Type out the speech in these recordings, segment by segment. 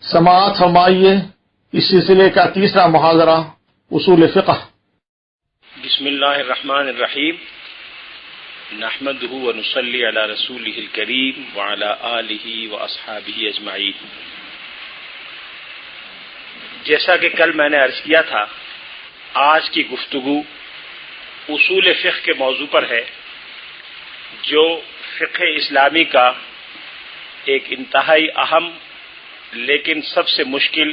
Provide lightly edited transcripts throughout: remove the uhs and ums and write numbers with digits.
سماعت فرمائیے اس سلسلے کا تیسرا محاضرہ اصول فقہ۔ بسم اللہ الرحمن الرحیم، نحمدہ ونصلی علی رسولہ الکریم وعلی آلہ واصحابہ اجمعین۔ جیسا کہ کل میں نے عرض کیا تھا، آج کی گفتگو اصول فقہ کے موضوع پر ہے، جو فقہ اسلامی کا ایک انتہائی اہم لیکن سب سے مشکل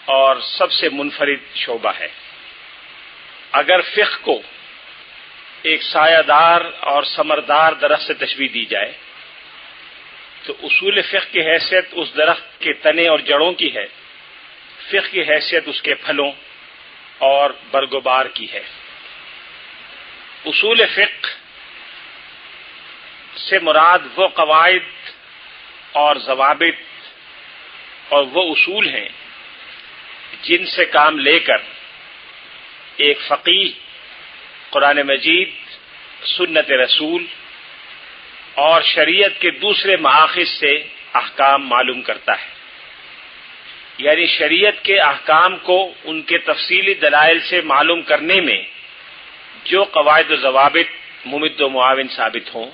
اور سب سے منفرد شعبہ ہے۔ اگر فقہ کو ایک سایہ دار اور ثمردار درخت سے تشبیہ دی جائے تو اصول فقہ کی حیثیت اس درخت کے تنے اور جڑوں کی ہے، فقہ کی حیثیت اس کے پھلوں اور برگ و بار کی ہے۔ اصول فقہ سے مراد وہ قواعد اور ضوابط اور وہ اصول ہیں جن سے کام لے کر ایک فقیہ قرآن مجید، سنت رسول اور شریعت کے دوسرے مآخذ سے احکام معلوم کرتا ہے، یعنی شریعت کے احکام کو ان کے تفصیلی دلائل سے معلوم کرنے میں جو قواعد و ضوابط ممد و معاون ثابت ہوں،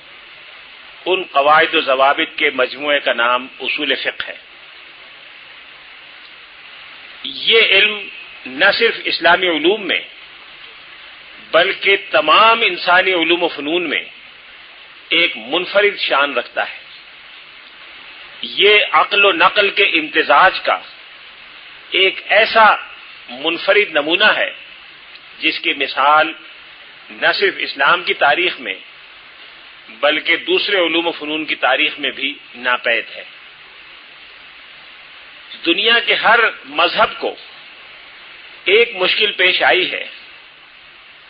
ان قواعد و ضوابط کے مجموعے کا نام اصول فقہ ہے۔ یہ علم نہ صرف اسلامی علوم میں بلکہ تمام انسانی علوم و فنون میں ایک منفرد شان رکھتا ہے۔ یہ عقل و نقل کے امتزاج کا ایک ایسا منفرد نمونہ ہے جس کی مثال نہ صرف اسلام کی تاریخ میں بلکہ دوسرے علوم و فنون کی تاریخ میں بھی ناپید ہے۔ دنیا کے ہر مذہب کو ایک مشکل پیش آئی ہے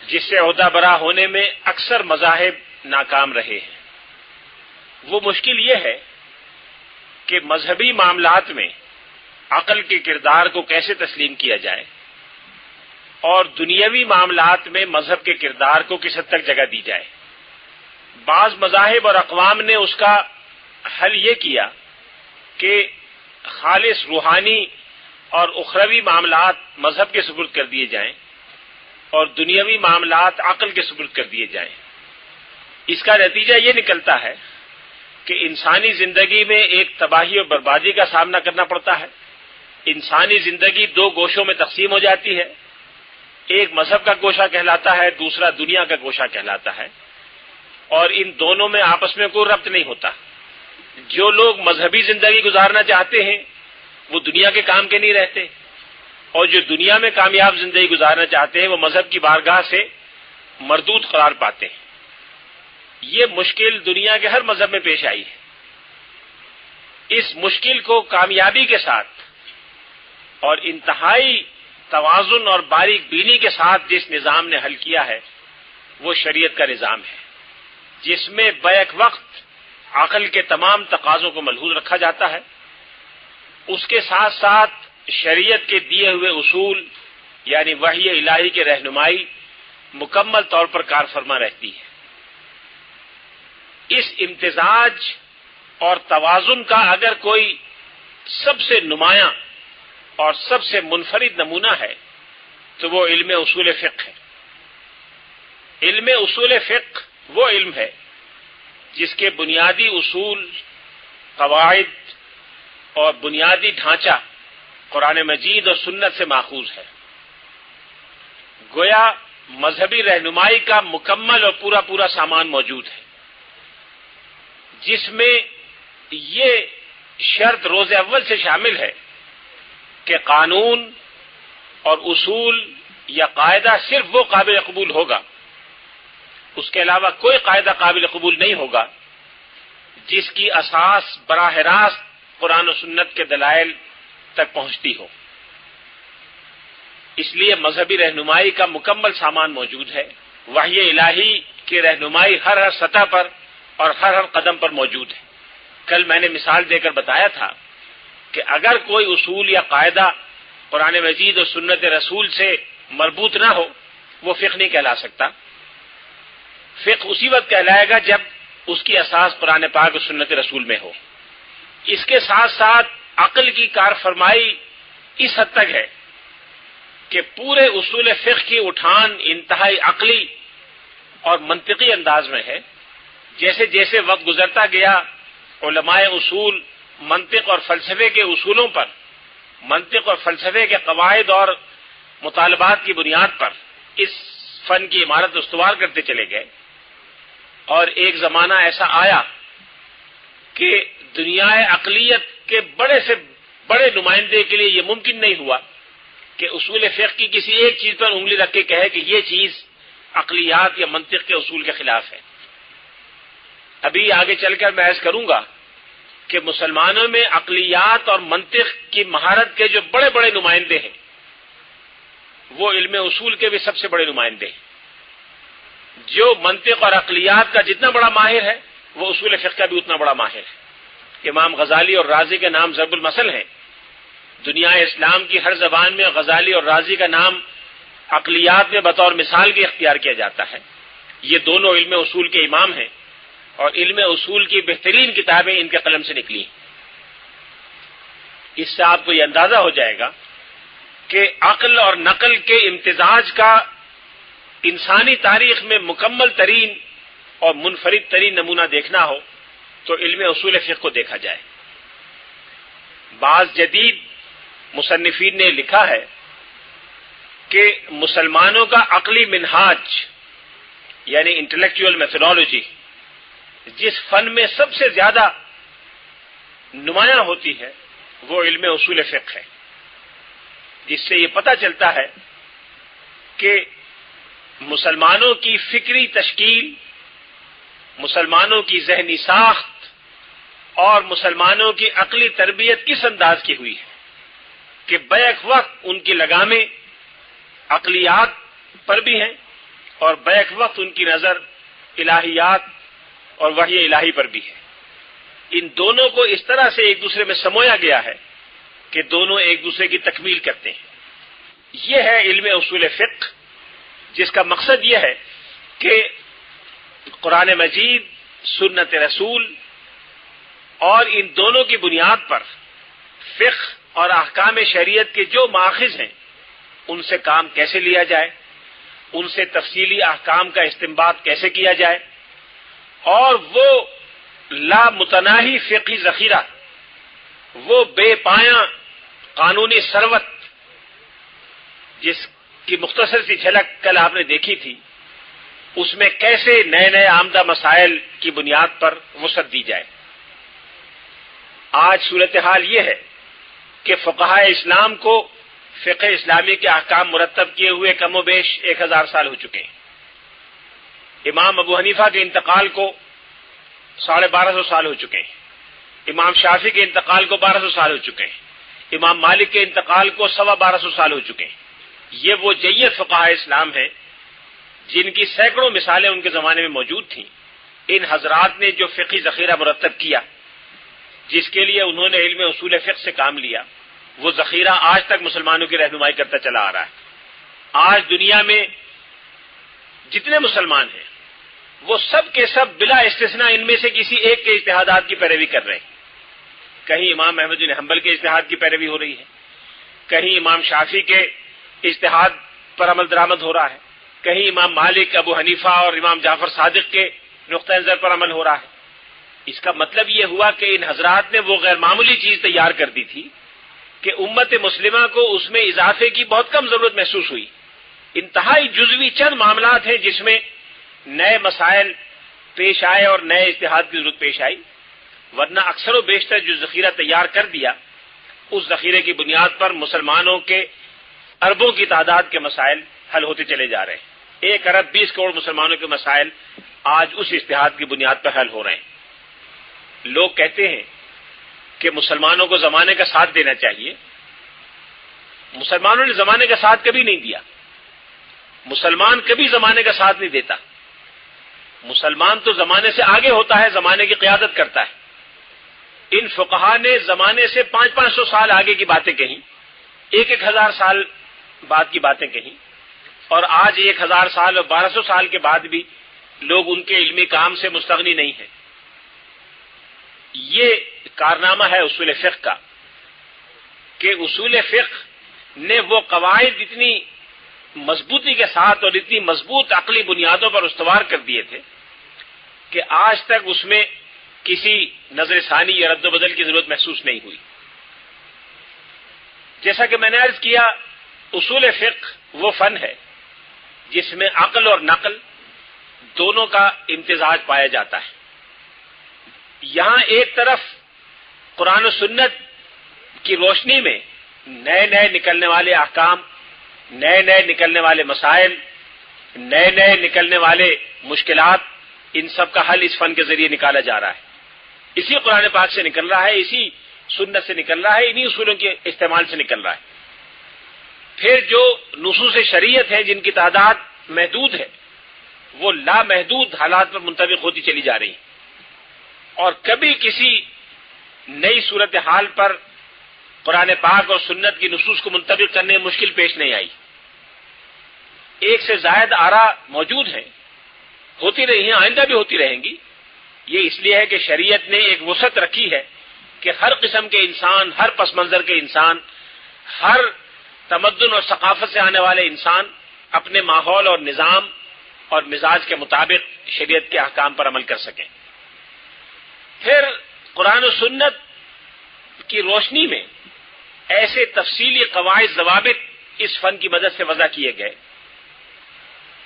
جس سے عہدہ برا ہونے میں اکثر مذاہب ناکام رہے ہیں۔ وہ مشکل یہ ہے کہ مذہبی معاملات میں عقل کے کردار کو کیسے تسلیم کیا جائے اور دنیاوی معاملات میں مذہب کے کردار کو کس حد تک جگہ دی جائے۔ بعض مذاہب اور اقوام نے اس کا حل یہ کیا کہ خالص روحانی اور اخروی معاملات مذہب کے سپرد کر دیے جائیں اور دنیاوی معاملات عقل کے سپرد کر دیے جائیں۔ اس کا نتیجہ یہ نکلتا ہے کہ انسانی زندگی میں ایک تباہی اور بربادی کا سامنا کرنا پڑتا ہے۔ انسانی زندگی دو گوشوں میں تقسیم ہو جاتی ہے، ایک مذہب کا گوشہ کہلاتا ہے، دوسرا دنیا کا گوشہ کہلاتا ہے، اور ان دونوں میں آپس میں کوئی ربط نہیں ہوتا۔ جو لوگ مذہبی زندگی گزارنا چاہتے ہیں وہ دنیا کے کام کے نہیں رہتے، اور جو دنیا میں کامیاب زندگی گزارنا چاہتے ہیں وہ مذہب کی بارگاہ سے مردود قرار پاتے ہیں۔ یہ مشکل دنیا کے ہر مذہب میں پیش آئی ہے۔ اس مشکل کو کامیابی کے ساتھ اور انتہائی توازن اور باریک بینی کے ساتھ جس نظام نے حل کیا ہے وہ شریعت کا نظام ہے، جس میں بیک وقت عقل کے تمام تقاضوں کو ملحوظ رکھا جاتا ہے، اس کے ساتھ ساتھ شریعت کے دیے ہوئے اصول یعنی وحی الہی کی رہنمائی مکمل طور پر کار فرما رہتی ہے۔ اس امتزاج اور توازن کا اگر کوئی سب سے نمایاں اور سب سے منفرد نمونہ ہے تو وہ علم اصول فقہ ہے۔ علم اصول فقہ وہ علم ہے جس کے بنیادی اصول، قواعد اور بنیادی ڈھانچہ قرآن مجید اور سنت سے ماخوذ ہے۔ گویا مذہبی رہنمائی کا مکمل اور پورا سامان موجود ہے، جس میں یہ شرط روز اول سے شامل ہے کہ قانون اور اصول یا قاعدہ صرف وہ قابل قبول ہوگا، اس کے علاوہ کوئی قاعدہ قابل قبول نہیں ہوگا جس کی اساس براہ راست قرآن و سنت کے دلائل تک پہنچتی ہو۔ اس لیے مذہبی رہنمائی کا مکمل سامان موجود ہے۔ وحی الہی کی رہنمائی ہر سطح پر اور ہر قدم پر موجود ہے۔ کل میں نے مثال دے کر بتایا تھا کہ اگر کوئی اصول یا قاعدہ قرآن مجید اور سنت رسول سے مربوط نہ ہو وہ فقہ نہیں کہلا سکتا۔ فقہ اسی وقت کہلائے گا جب اس کی اساس قرآن پاک اور سنت رسول میں ہو۔ اس کے ساتھ ساتھ عقل کی کار فرمائی اس حد تک ہے کہ پورے اصول فقہ کی اٹھان انتہائی عقلی اور منطقی انداز میں ہے. جیسے جیسے وقت گزرتا گیا علماء اصول منطق اور فلسفے کے اصولوں پر، منطق اور فلسفے کے قواعد اور مطالبات کی بنیاد پر اس فن کی عمارت استوار کرتے چلے گئے. اور ایک زمانہ ایسا آیا کہ دنیا عقلیت کے بڑے سے بڑے نمائندے کے لیے یہ ممکن نہیں ہوا کہ اصول فقہ کی کسی ایک چیز پر انگلی رکھ کے کہے کہ یہ چیز عقلیات یا منطق کے اصول کے خلاف ہے. ابھی آگے چل کر میں عرض کروں گا کہ مسلمانوں میں عقلیات اور منطق کی مہارت کے جو بڑے بڑے نمائندے ہیں وہ علم اصول کے بھی سب سے بڑے نمائندے ہیں. جو منطق اور عقلیات کا جتنا بڑا ماہر ہے وہ اصول فقہ کا بھی اتنا بڑا ماہر ہے. امام غزالی اور رازی کے نام ضرب المثل ہیں. دنیا اسلام کی ہر زبان میں غزالی اور رازی کا نام عقلیات میں بطور مثال کے اختیار کیا جاتا ہے. یہ دونوں علم اصول کے امام ہیں اور علم اصول کی بہترین کتابیں ان کے قلم سے نکلی ہیں. اس سے آپ کو یہ اندازہ ہو جائے گا کہ عقل اور نقل کے امتزاج کا انسانی تاریخ میں مکمل ترین اور منفرد ترین نمونہ دیکھنا ہو تو علم اصول فقہ کو دیکھا جائے. بعض جدید مصنفین نے لکھا ہے کہ مسلمانوں کا عقلی منہاج یعنی انٹلیکچوئل میتھڈالوجی جس فن میں سب سے زیادہ نمایاں ہوتی ہے وہ علم اصول فقہ ہے. جس سے یہ پتہ چلتا ہے کہ مسلمانوں کی فکری تشکیل، مسلمانوں کی ذہنی ساخت اور مسلمانوں کی عقلی تربیت کس انداز کی ہوئی ہے کہ بیک وقت ان کی لگامیں عقلیات پر بھی ہیں اور بیک وقت ان کی نظر الہیات اور وحی الہی پر بھی ہے. ان دونوں کو اس طرح سے ایک دوسرے میں سمویا گیا ہے کہ دونوں ایک دوسرے کی تکمیل کرتے ہیں. یہ ہے علم اصول فقہ جس کا مقصد یہ ہے کہ قرآن مجید، سنت رسول اور ان دونوں کی بنیاد پر فقہ اور احکام شریعت کے جو ماخذ ہیں ان سے کام کیسے لیا جائے، ان سے تفصیلی احکام کا استنباط کیسے کیا جائے اور وہ لامتناہی فقہی ذخیرہ، وہ بے پایاں قانونی ثروت جس کی مختصر سی جھلک کل آپ نے دیکھی تھی، اس میں کیسے نئے نئے آمدہ مسائل کی بنیاد پر وسعت دی جائے. آج صورتحال یہ ہے کہ فقہائے اسلام کو فقہ اسلامی کے احکام مرتب کیے ہوئے کم و بیش 1000 سال ہو چکے ہیں. امام ابو حنیفہ کے انتقال کو 1250 سال ہو چکے ہیں. امام شافعی کے انتقال کو 1200 سال ہو چکے ہیں. امام مالک کے انتقال کو 1250 سال ہو چکے ہیں. یہ وہ جید فقہائے اسلام ہیں جن کی سینکڑوں مثالیں ان کے زمانے میں موجود تھیں. ان حضرات نے جو فقہی ذخیرہ مرتب کیا، جس کے لیے انہوں نے علم اصول فقہ سے کام لیا، وہ ذخیرہ آج تک مسلمانوں کی رہنمائی کرتا چلا آ رہا ہے. آج دنیا میں جتنے مسلمان ہیں وہ سب کے سب بلا استثناء ان میں سے کسی ایک کے اجتہادات کی پیروی کر رہے ہیں. کہیں امام احمد بن حنبل کے اجتہاد کی پیروی ہو رہی ہے، کہیں امام شافعی کے اجتہاد پر عمل درآمد ہو رہا ہے، کہیں امام مالک، ابو حنیفہ اور امام جعفر صادق کے نقطہ نظر پر عمل ہو رہا ہے. اس کا مطلب یہ ہوا کہ ان حضرات نے وہ غیر معمولی چیز تیار کر دی تھی کہ امت مسلمہ کو اس میں اضافے کی بہت کم ضرورت محسوس ہوئی. انتہائی جزوی چند معاملات ہیں جس میں نئے مسائل پیش آئے اور نئے اجتہاد کی ضرورت پیش آئی، ورنہ اکثر و بیشتر جو ذخیرہ تیار کر دیا اس ذخیرے کی بنیاد پر مسلمانوں کے اربوں کی تعداد کے مسائل حل ہوتے چلے جا رہے ہیں. 1 ارب 20 کروڑ مسلمانوں کے مسائل آج اس اجتہاد کی بنیاد پر حل ہو رہے ہیں. لوگ کہتے ہیں کہ مسلمانوں کو زمانے کا ساتھ دینا چاہیے. مسلمانوں نے زمانے کا ساتھ کبھی نہیں دیا. مسلمان کبھی زمانے کا ساتھ نہیں دیتا. مسلمان تو زمانے سے آگے ہوتا ہے، زمانے کی قیادت کرتا ہے. ان فقہا نے زمانے سے 500-500 سال آگے کی باتیں کہیں، 1000 سال بعد کی باتیں کہیں، اور آج 1000 سال اور 1200 سال کے بعد بھی لوگ ان کے علمی کام سے مستغنی نہیں ہیں. یہ کارنامہ ہے اصول فقہ کا کہ اصول فقہ نے وہ قواعد اتنی مضبوطی کے ساتھ اور اتنی مضبوط عقلی بنیادوں پر استوار کر دیے تھے کہ آج تک اس میں کسی نظر ثانی یا رد و بدل کی ضرورت محسوس نہیں ہوئی. جیسا کہ میں نے عرض کیا، اصول فقہ وہ فن ہے جس میں عقل اور نقل دونوں کا امتزاج پایا جاتا ہے. یہاں ایک طرف قرآن و سنت کی روشنی میں نئے نئے نکلنے والے احکام، نئے نئے نکلنے والے مسائل، نئے نئے نکلنے والے مشکلات، ان سب کا حل اس فن کے ذریعے نکالا جا رہا ہے. اسی قرآن پاک سے نکل رہا ہے، اسی سنت سے نکل رہا ہے، انہی اصولوں کے استعمال سے نکل رہا ہے. پھر جو نصوص شریعت ہیں جن کی تعداد محدود ہے، وہ لامحدود حالات پر منطبق ہوتی چلی جا رہی ہیں، اور کبھی کسی نئی صورتحال پر قرآن پاک اور سنت کی نصوص کو منطبق کرنے میں مشکل پیش نہیں آئی. ایک سے زائد آراء موجود ہیں، ہوتی رہی ہیں، آئندہ بھی ہوتی رہیں گی. یہ اس لیے ہے کہ شریعت نے ایک وسعت رکھی ہے کہ ہر قسم کے انسان، ہر پس منظر کے انسان، ہر تمدن اور ثقافت سے آنے والے انسان اپنے ماحول اور نظام اور مزاج کے مطابق شریعت کے احکام پر عمل کر سکیں. پھر قرآن و سنت کی روشنی میں ایسے تفصیلی قواعد ضوابط اس فن کی مدد سے وضع کیے گئے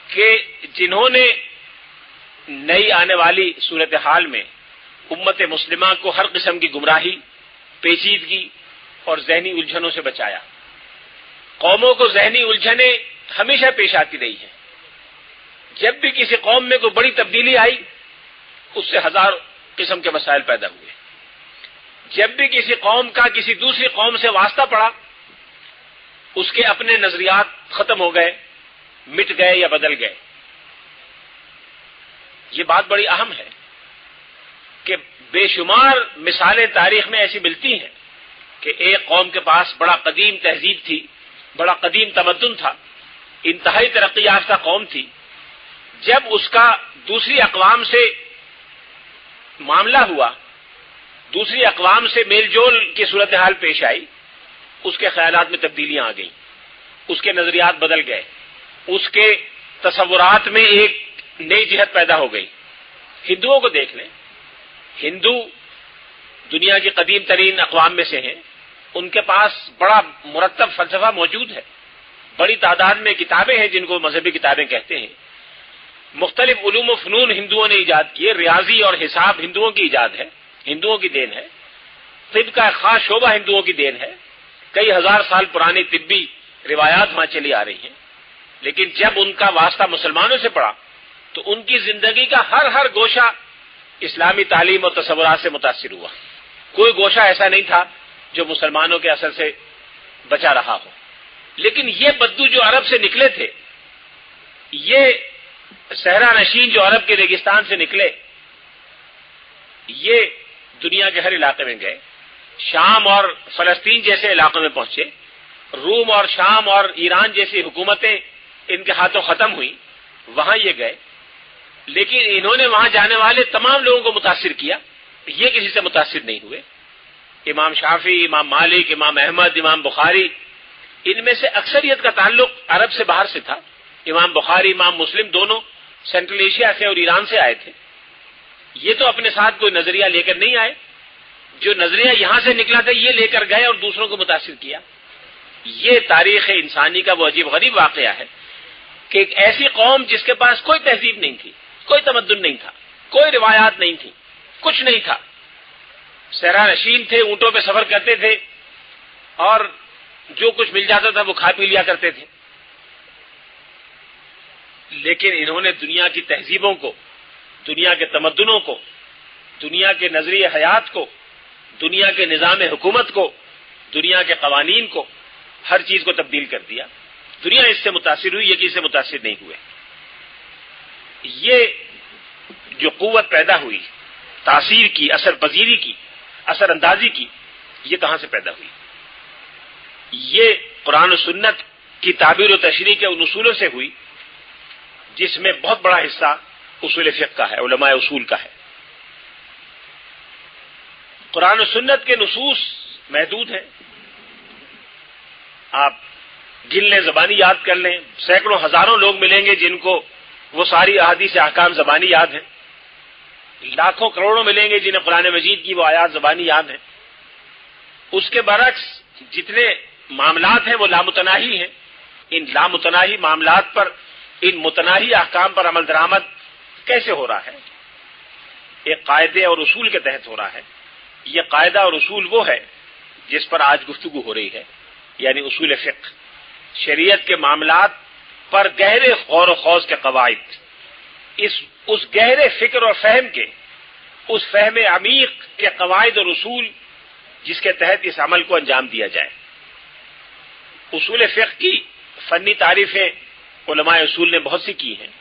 کہ جنہوں نے نئی آنے والی صورتحال میں امت مسلمہ کو ہر قسم کی گمراہی، پیچیدگی اور ذہنی الجھنوں سے بچایا. قوموں کو ذہنی الجھنیں ہمیشہ پیش آتی رہی ہیں. جب بھی کسی قوم میں کوئی بڑی تبدیلی آئی، اس سے ہزار قسم کے مسائل پیدا ہوئے. جب بھی کسی قوم کا کسی دوسری قوم سے واسطہ پڑا، اس کے اپنے نظریات ختم ہو گئے، مٹ گئے یا بدل گئے. یہ بات بڑی اہم ہے کہ بے شمار مثالیں تاریخ میں ایسی ملتی ہیں کہ ایک قوم کے پاس بڑا قدیم تہذیب تھی، بڑا قدیم تمدن تھا، انتہائی ترقی یافتہ قوم تھی. جب اس کا دوسری اقوام سے معاملہ ہوا، دوسری اقوام سے میل جول کی صورتحال پیش آئی، اس کے خیالات میں تبدیلیاں آ گئیں، اس کے نظریات بدل گئے، اس کے تصورات میں ایک نئی جہت پیدا ہو گئی. ہندوؤں کو دیکھ لیں، ہندو دنیا کی قدیم ترین اقوام میں سے ہیں. ان کے پاس بڑا مرتب فلسفہ موجود ہے، بڑی تعداد میں کتابیں ہیں جن کو مذہبی کتابیں کہتے ہیں. مختلف علوم و فنون ہندوؤں نے ایجاد کیے. ریاضی اور حساب ہندوؤں کی ایجاد ہے، ہندوؤں کی دین ہے. طب کا ایک خاص شعبہ ہندوؤں کی دین ہے. کئی ہزار سال پرانی طبی روایات وہاں چلی آ رہی ہیں. لیکن جب ان کا واسطہ مسلمانوں سے پڑا تو ان کی زندگی کا ہر گوشہ اسلامی تعلیم اور تصورات سے متاثر ہوا. کوئی گوشہ ایسا نہیں تھا جو مسلمانوں کے اثر سے بچا رہا ہو. لیکن یہ بدو جو عرب سے نکلے تھے، یہ صحرا نشین جو عرب کے ریگستان سے نکلے، یہ دنیا کے ہر علاقے میں گئے. شام اور فلسطین جیسے علاقوں میں پہنچے. روم اور شام اور ایران جیسی حکومتیں ان کے ہاتھوں ختم ہوئی، وہاں یہ گئے. لیکن انہوں نے وہاں جانے والے تمام لوگوں کو متاثر کیا، یہ کسی سے متاثر نہیں ہوئے. امام شافعی، امام مالک، امام احمد، امام بخاری، ان میں سے اکثریت کا تعلق عرب سے باہر سے تھا. امام بخاری، امام مسلم دونوں سینٹرل ایشیا سے اور ایران سے آئے تھے. یہ تو اپنے ساتھ کوئی نظریہ لے کر نہیں آئے، جو نظریہ یہاں سے نکلا تھا یہ لے کر گئے اور دوسروں کو متاثر کیا. یہ تاریخ انسانی کا وہ عجیب غریب واقعہ ہے کہ ایک ایسی قوم جس کے پاس کوئی تہذیب نہیں تھی، کوئی تمدن نہیں تھا، کوئی روایات نہیں تھی، کچھ نہیں تھا، صحرا نشین تھے، اونٹوں پہ سفر کرتے تھے اور جو کچھ مل جاتا تھا وہ کھا پی لیا کرتے تھے. لیکن انہوں نے دنیا کی تہذیبوں کو، دنیا کے تمدنوں کو، دنیا کے نظریہ حیات کو، دنیا کے نظام حکومت کو، دنیا کے قوانین کو، ہر چیز کو تبدیل کر دیا. دنیا اس سے متاثر ہوئی، یہ کسی سے متاثر نہیں ہوئے. یہ جو قوت پیدا ہوئی، تاثیر کی، اثر پذیری کی، اثر اندازی کی، یہ کہاں سے پیدا ہوئی؟ یہ قرآن و سنت کی تعبیر و تشریح کے ان اصولوں سے ہوئی جس میں بہت بڑا حصہ اصول فقہ کا ہے، علماء اصول کا ہے. قرآن و سنت کے نصوص محدود ہیں، آپ گن لیں، زبانی یاد کر لیں، سینکڑوں ہزاروں لوگ ملیں گے جن کو وہ ساری احادیث احکام زبانی یاد ہیں، لاکھوں کروڑوں ملیں گے جنہیں قرآن مجید کی وہ آیات زبانی یاد ہیں۔ اس کے برعکس جتنے معاملات ہیں وہ لامتناہی ہیں۔ ان لامتناہی معاملات پر، ان متناہی احکام پر عمل درآمد کیسے ہو رہا ہے؟ ایک قاعدے اور اصول کے تحت ہو رہا ہے۔ یہ قاعدہ اور اصول وہ ہے جس پر آج گفتگو ہو رہی ہے، یعنی اصول فقہ، شریعت کے معاملات پر گہرے غور و خوض کے قواعد، اس گہرے فکر اور فہم کے، اس فہم عمیق کے قواعد اور اصول جس کے تحت اس عمل کو انجام دیا جائے۔ اصول فقہ کی فنی تعریفیں علماء اصول نے بہت سی کی ہیں،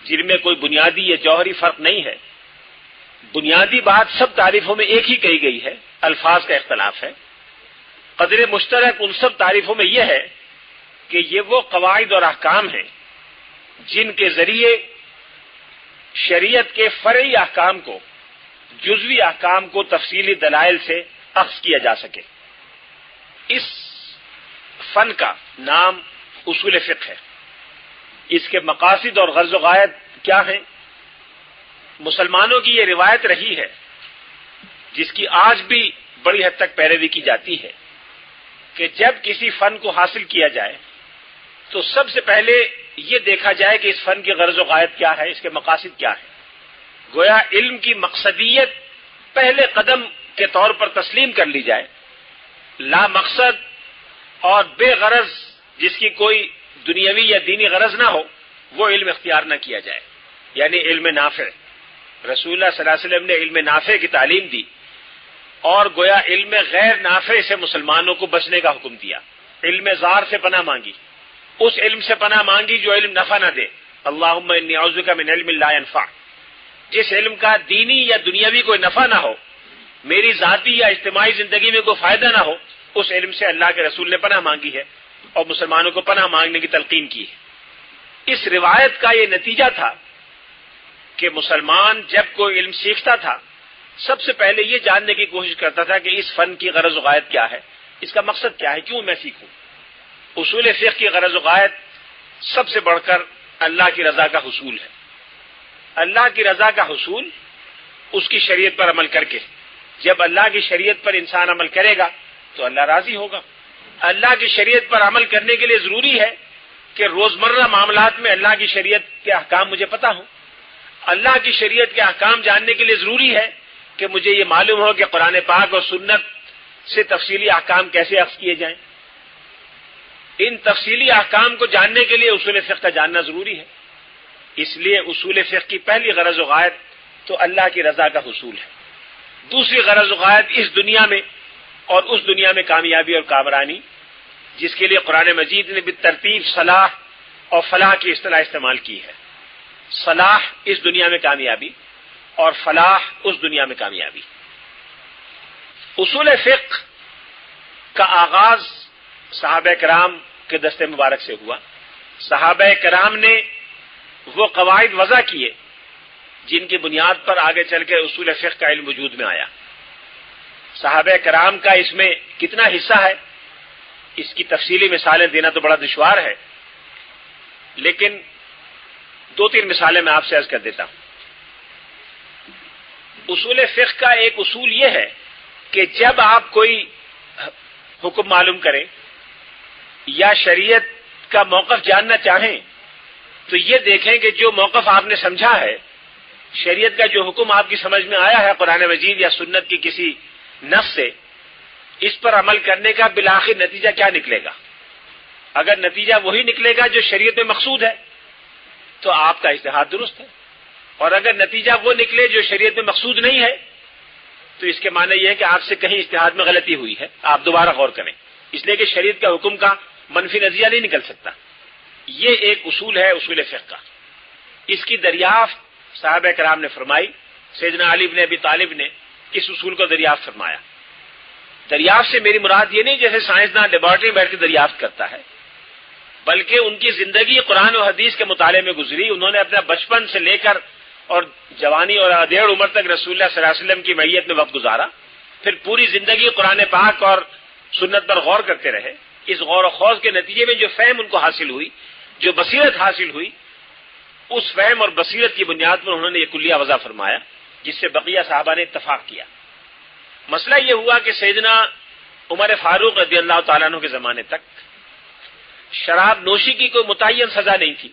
جن میں کوئی بنیادی یا جوہری فرق نہیں ہے۔ بنیادی بات سب تعریفوں میں ایک ہی کہی گئی ہے، الفاظ کا اختلاف ہے۔ قدر مشترک ان سب تعریفوں میں یہ ہے کہ یہ وہ قواعد اور احکام ہیں جن کے ذریعے شریعت کے فرعی احکام کو، جزوی احکام کو تفصیلی دلائل سے اخذ کیا جا سکے۔ اس فن کا نام اصول فقہ ہے۔ اس کے مقاصد اور غرض و غایت کیا ہیں؟ مسلمانوں کی یہ روایت رہی ہے، جس کی آج بھی بڑی حد تک پیروی کی جاتی ہے، کہ جب کسی فن کو حاصل کیا جائے تو سب سے پہلے یہ دیکھا جائے کہ اس فن کی غرض و غایت کیا ہے، اس کے مقاصد کیا ہے۔ گویا علم کی مقصدیت پہلے قدم کے طور پر تسلیم کر لی جائے، لا مقصد اور بے غرض، جس کی کوئی دنیاوی یا دینی غرض نہ ہو، وہ علم اختیار نہ کیا جائے، یعنی علم نافع۔ رسول اللہ صلی اللہ علیہ وسلم نے علم نافع کی تعلیم دی، اور گویا علم غیر نافع سے مسلمانوں کو بچنے کا حکم دیا۔ علم زار سے پناہ مانگی، اس علم سے پناہ مانگی جو علم نفع نہ دے۔ اللہم انی اعوذ بک من علم لا ینفع، جس علم کا دینی یا دنیاوی کوئی نفع نہ ہو، میری ذاتی یا اجتماعی زندگی میں کوئی فائدہ نہ ہو، اس علم سے اللہ کے رسول نے پناہ مانگی ہے اور مسلمانوں کو پناہ مانگنے کی تلقین کی ہے۔ اس روایت کا یہ نتیجہ تھا کہ مسلمان جب کوئی علم سیکھتا تھا، سب سے پہلے یہ جاننے کی کوشش کرتا تھا کہ اس فن کی غرض و غایت کیا ہے، اس کا مقصد کیا ہے، کیوں میں سیکھوں۔ اصول فقہ کی غرض و غایت سب سے بڑھ کر اللہ کی رضا کا حصول ہے۔ اللہ کی رضا کا حصول اس کی شریعت پر عمل کر کے، جب اللہ کی شریعت پر انسان عمل کرے گا تو اللہ راضی ہوگا۔ اللہ کی شریعت پر عمل کرنے کے لیے ضروری ہے کہ روزمرہ معاملات میں اللہ کی شریعت کے احکام مجھے پتہ ہوں۔ اللہ کی شریعت کے احکام جاننے کے لیے ضروری ہے کہ مجھے یہ معلوم ہو کہ قرآن پاک اور سنت سے تفصیلی احکام کیسے اخذ کیے جائیں۔ ان تفصیلی احکام کو جاننے کے لیے اصول فقہ کا جاننا ضروری ہے۔ اس لیے اصول فقہ کی پہلی غرض و غایت تو اللہ کی رضا کا حصول ہے۔ دوسری غرض و غایت اس دنیا میں اور اس دنیا میں کامیابی اور کامرانی، جس کے لیے قرآن مجید نے بالترتیب صلاح اور فلاح کی اصطلاح استعمال کی ہے۔ صلاح اس دنیا میں کامیابی اور فلاح اس دنیا میں کامیابی۔ اصول فقہ کا آغاز صحابہ کرام کے دست مبارک سے ہوا۔ صحابہ کرام نے وہ قواعد وضع کیے جن کی بنیاد پر آگے چل کے اصول فقہ کا علم وجود میں آیا۔ صحابہ کرام کا اس میں کتنا حصہ ہے، اس کی تفصیلی مثالیں دینا تو بڑا دشوار ہے، لیکن دو تین مثالیں میں آپ سے عرض کر دیتا ہوں۔ اصول فقہ کا ایک اصول یہ ہے کہ جب آپ کوئی حکم معلوم کریں یا شریعت کا موقف جاننا چاہیں تو یہ دیکھیں کہ جو موقف آپ نے سمجھا ہے، شریعت کا جو حکم آپ کی سمجھ میں آیا ہے قرآن مجید یا سنت کی کسی نص سے، اس پر عمل کرنے کا بالآخر نتیجہ کیا نکلے گا۔ اگر نتیجہ وہی نکلے گا جو شریعت میں مقصود ہے تو آپ کا اجتہاد درست ہے، اور اگر نتیجہ وہ نکلے جو شریعت میں مقصود نہیں ہے تو اس کے معنی یہ ہے کہ آپ سے کہیں اجتہاد میں غلطی ہوئی ہے، آپ دوبارہ غور کریں، اس لیے کہ شریعت کا حکم کا منفی نتیجہ نہیں نکل سکتا۔ یہ ایک اصول ہے اصول فقہ کا۔ اس کی دریافت صحابہ کرام نے فرمائی، سیدنا علی بن ابی طالب نے اس اصول کو دریافت فرمایا۔ دریافت سے میری مراد یہ نہیں جیسے سائنسداں لیبارٹری میں بیٹھ کے دریافت کرتا ہے، بلکہ ان کی زندگی قرآن و حدیث کے مطالعے میں گزری۔ انہوں نے اپنا بچپن سے لے کر اور جوانی اور ادھیڑ عمر تک رسول اللہ صلی اللہ علیہ وسلم کی معیت میں وقت گزارا، پھر پوری زندگی قرآن پاک اور سنت پر غور کرتے رہے، اس غور و خوض کے نتیجے میں جو فہم ان کو حاصل ہوئی، جو بصیرت حاصل ہوئی، اس فہم اور بصیرت کی بنیاد پر انہوں نے یہ کلیہ وضع فرمایا جس سے بقیہ صحابہ نے اتفاق کیا۔ مسئلہ یہ ہوا کہ سیدنا عمر فاروق رضی اللہ تعالیٰ عنہ کے زمانے تک شراب نوشی کی کوئی متعین سزا نہیں تھی۔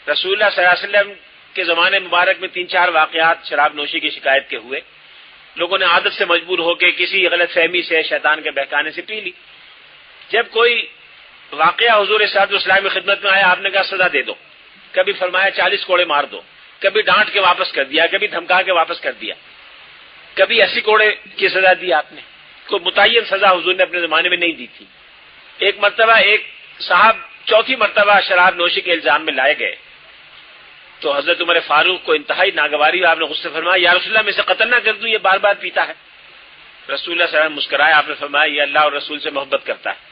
رسول اللہ صلی اللہ علیہ وسلم کے زمانے مبارک میں 3-4 واقعات شراب نوشی کی شکایت کے ہوئے، لوگوں نے عادت سے مجبور ہو کے کسی غلط فہمی سے، شیطان کے بہکانے سے پی لی۔ جب کوئی واقعہ حضور صلی اللہ علیہ وسلم کی خدمت میں آیا، آپ نے کہا سزا دے دو، کبھی فرمایا 40 کوڑے مار دو، کبھی ڈانٹ کے واپس کر دیا، کبھی دھمکا کے واپس کر دیا، کبھی 80 کوڑے کی سزا دی آپ نے۔ کوئی متعین سزا حضور نے اپنے زمانے میں نہیں دی تھی۔ ایک مرتبہ ایک صاحب 4تھی مرتبہ شراب نوشی کے الزام میں لائے گئے تو حضرت عمر فاروق کو انتہائی ناگواری، آپ نے غصے فرمایا یا رسول اللہ میں سے قتل نہ کر دوں، یہ بار بار پیتا ہے۔ رسول اللہ صلی اللہ علیہ وسلم مسکرائے، آپ نے فرمایا یہ اللہ اور رسول سے محبت کرتا ہے۔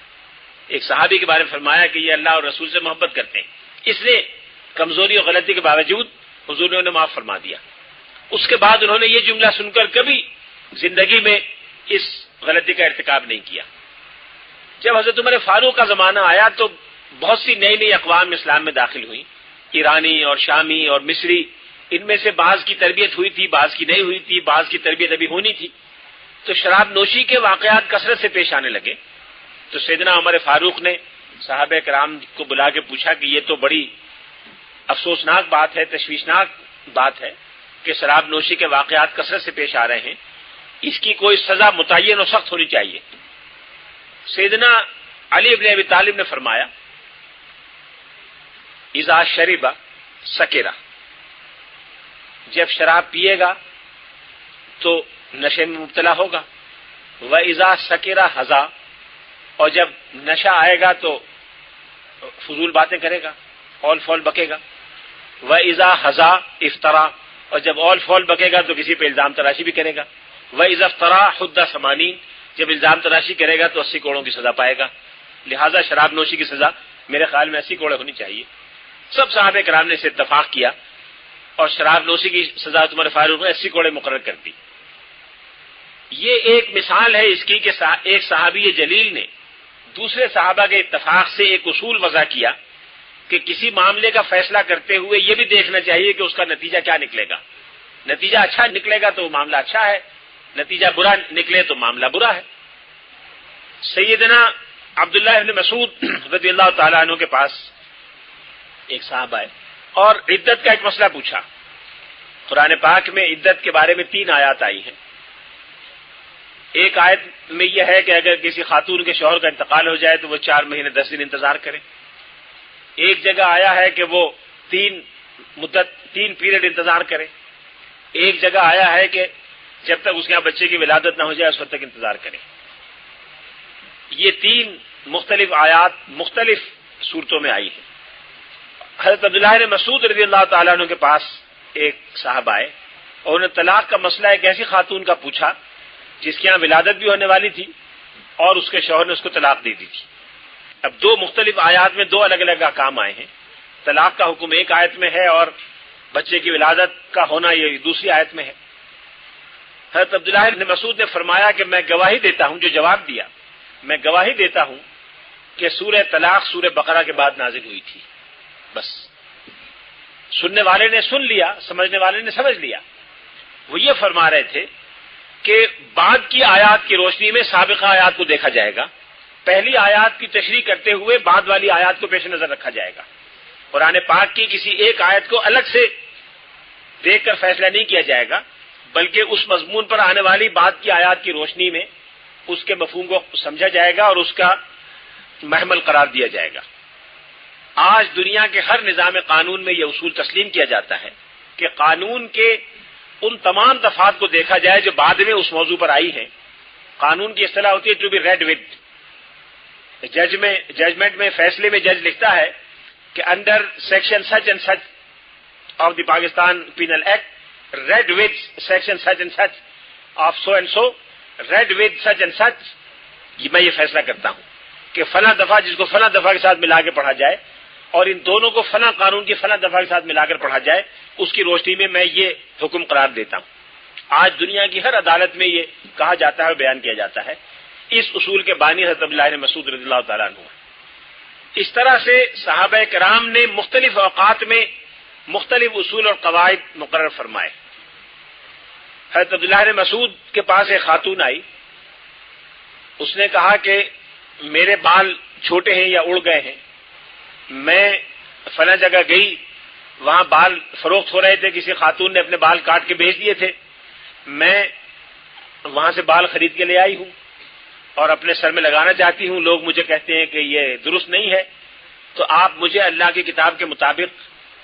ایک صحابی کے بارے میں فرمایا کہ یہ اللہ اور رسول سے محبت کرتے ہیں، اس نے کمزوری اور غلطی کے باوجود حضور نے انہیں معاف فرما دیا۔ اس کے بعد انہوں نے یہ جملہ سن کر کبھی زندگی میں اس غلطی کا ارتکاب نہیں کیا۔ جب حضرت عمر فاروق کا زمانہ آیا تو بہت سی نئی نئی اقوام اسلام میں داخل ہوئیں، ایرانی اور شامی اور مصری، ان میں سے بعض کی تربیت ہوئی تھی، بعض کی نہیں ہوئی تھی، بعض کی تربیت ابھی ہونی تھی، تو شراب نوشی کے واقعات کثرت سے پیش آنے لگے۔ تو سیدنا عمر فاروق نے صحابہ کرام کو بلا کے پوچھا کہ یہ تو بڑی افسوسناک بات ہے، تشویشناک بات ہے کہ شراب نوشی کے واقعات کثرت سے پیش آ رہے ہیں، اس کی کوئی سزا متعین و سخت ہونی چاہیے۔ سیدنا علی بن ابی طالب نے فرمایا اذا شرب سکرا، جب شراب پیے گا تو نشے میں مبتلا ہوگا، وَإِذَا سَكِرَ حَزَا، اور جب نشہ آئے گا تو فضول باتیں کرے گا، اول فول بکے گا، وَإِذَا حَزَا افطرا، اور جب اول فول بکے گا تو کسی پہ الزام تراشی بھی کرے گا، وَإِذَا افطرا حُدَّ 80، جب الزام تراشی کرے گا تو 80 کوڑوں کی سزا پائے گا۔ لہذا شراب نوشی کی سزا میرے خیال میں 80 کوڑے ہونی چاہیے۔ سب صحابہ کرام نے اسے اتفاق کیا اور شراب نوشی کی سزا عمر فاروق نے 80 کوڑے مقرر کر دی۔ یہ ایک مثال ہے اس کی کہ ایک صحابی جلیل نے دوسرے صحابہ کے اتفاق سے ایک اصول وضع کیا کہ کسی معاملے کا فیصلہ کرتے ہوئے یہ بھی دیکھنا چاہیے کہ اس کا نتیجہ کیا نکلے گا۔ نتیجہ اچھا نکلے گا تو معاملہ اچھا ہے، نتیجہ برا نکلے تو معاملہ برا ہے۔ سیدنا عبداللہ ابن مسعود رضی اللہ تعالیٰ عنہ کے پاس ایک صاحب آئے اور عدت کا ایک مسئلہ پوچھا۔ قرآن پاک میں عدت کے بارے میں 3 آیات آئی ہیں۔ ایک آیت میں یہ ہے کہ اگر کسی خاتون کے شوہر کا انتقال ہو جائے تو وہ 4 مہینے 10 دن انتظار کرے۔ ایک جگہ آیا ہے کہ وہ 3 پیریڈ انتظار کرے۔ ایک جگہ آیا ہے کہ جب تک اس کے یہاں بچے کی ولادت نہ ہو جائے اس وقت تک انتظار کرے۔ یہ 3 مختلف آیات مختلف صورتوں میں آئی ہیں۔ حضرت عبداللہ بن مسعود رضی اللہ تعالیٰ عنہ کے پاس ایک صاحب آئے اور انہوں نے طلاق کا مسئلہ ایک ایسی خاتون کا پوچھا جس کے یہاں ولادت بھی ہونے والی تھی اور اس کے شوہر نے اس کو طلاق دے دی تھی۔ اب 2 مختلف آیات میں 2 الگ الگ احکام آئے ہیں۔ طلاق کا حکم ایک آیت میں ہے اور بچے کی ولادت کا ہونا یہ دوسری آیت میں ہے۔ حضرت عبداللہ بن مسعود نے فرمایا کہ میں گواہی دیتا ہوں، جو جواب دیا، میں گواہی دیتا ہوں کہ سورہ طلاق سورہ بقرہ کے بعد نازل ہوئی تھی۔ بس سننے والے نے سن لیا، سمجھنے والے نے سمجھ لیا۔ وہ یہ فرما رہے تھے کہ بعد کی آیات کی روشنی میں سابقہ آیات کو دیکھا جائے گا، پہلی آیات کی تشریح کرتے ہوئے بعد والی آیات کو پیش نظر رکھا جائے گا۔ قرآن پاک کی کسی ایک آیت کو الگ سے دیکھ کر فیصلہ نہیں کیا جائے گا، بلکہ اس مضمون پر آنے والی بعد کی آیات کی روشنی میں اس کے مفہوم کو سمجھا جائے گا اور اس کا محمل قرار دیا جائے گا۔ آج دنیا کے ہر نظام قانون میں یہ اصول تسلیم کیا جاتا ہے کہ قانون کے ان تمام دفعات کو دیکھا جائے جو بعد میں اس موضوع پر آئی ہیں۔ قانون کی اصطلاح ہوتی ہے to be read with. Judgement میں فیصلے میں جج لکھتا ہے کہ under section such and such of the Pakistan penal act, read with section such and such of so and so, read with such and such, میں یہ فیصلہ کرتا ہوں کہ فلاں دفعہ جس کو فلاں دفعہ کے ساتھ ملا کے پڑھا جائے اور ان دونوں کو فلاں قانون کی فلاں دفعہ کے ساتھ ملا کر پڑھا جائے، اس کی روشنی میں میں یہ حکم قرار دیتا ہوں۔ آج دنیا کی ہر عدالت میں یہ کہا جاتا ہے اور بیان کیا جاتا ہے اس اصول کے بانی حضرت عبداللہ بن مسعود رضی اللہ تعالیٰ عنہ. اس طرح سے صحابہ کرام نے مختلف اوقات میں مختلف اصول اور قواعد مقرر فرمائے. حضرت عبداللہ بن مسعود کے پاس ایک خاتون آئی. اس نے کہا کہ میرے بال چھوٹے ہیں یا اڑ گئے ہیں، میں فلاں جگہ گئی، وہاں بال فروخت ہو رہے تھے، کسی خاتون نے اپنے بال کاٹ کے بھیج دیے تھے، میں وہاں سے بال خرید کے لے آئی ہوں اور اپنے سر میں لگانا چاہتی ہوں. لوگ مجھے کہتے ہیں کہ یہ درست نہیں ہے، تو آپ مجھے اللہ کی کتاب کے مطابق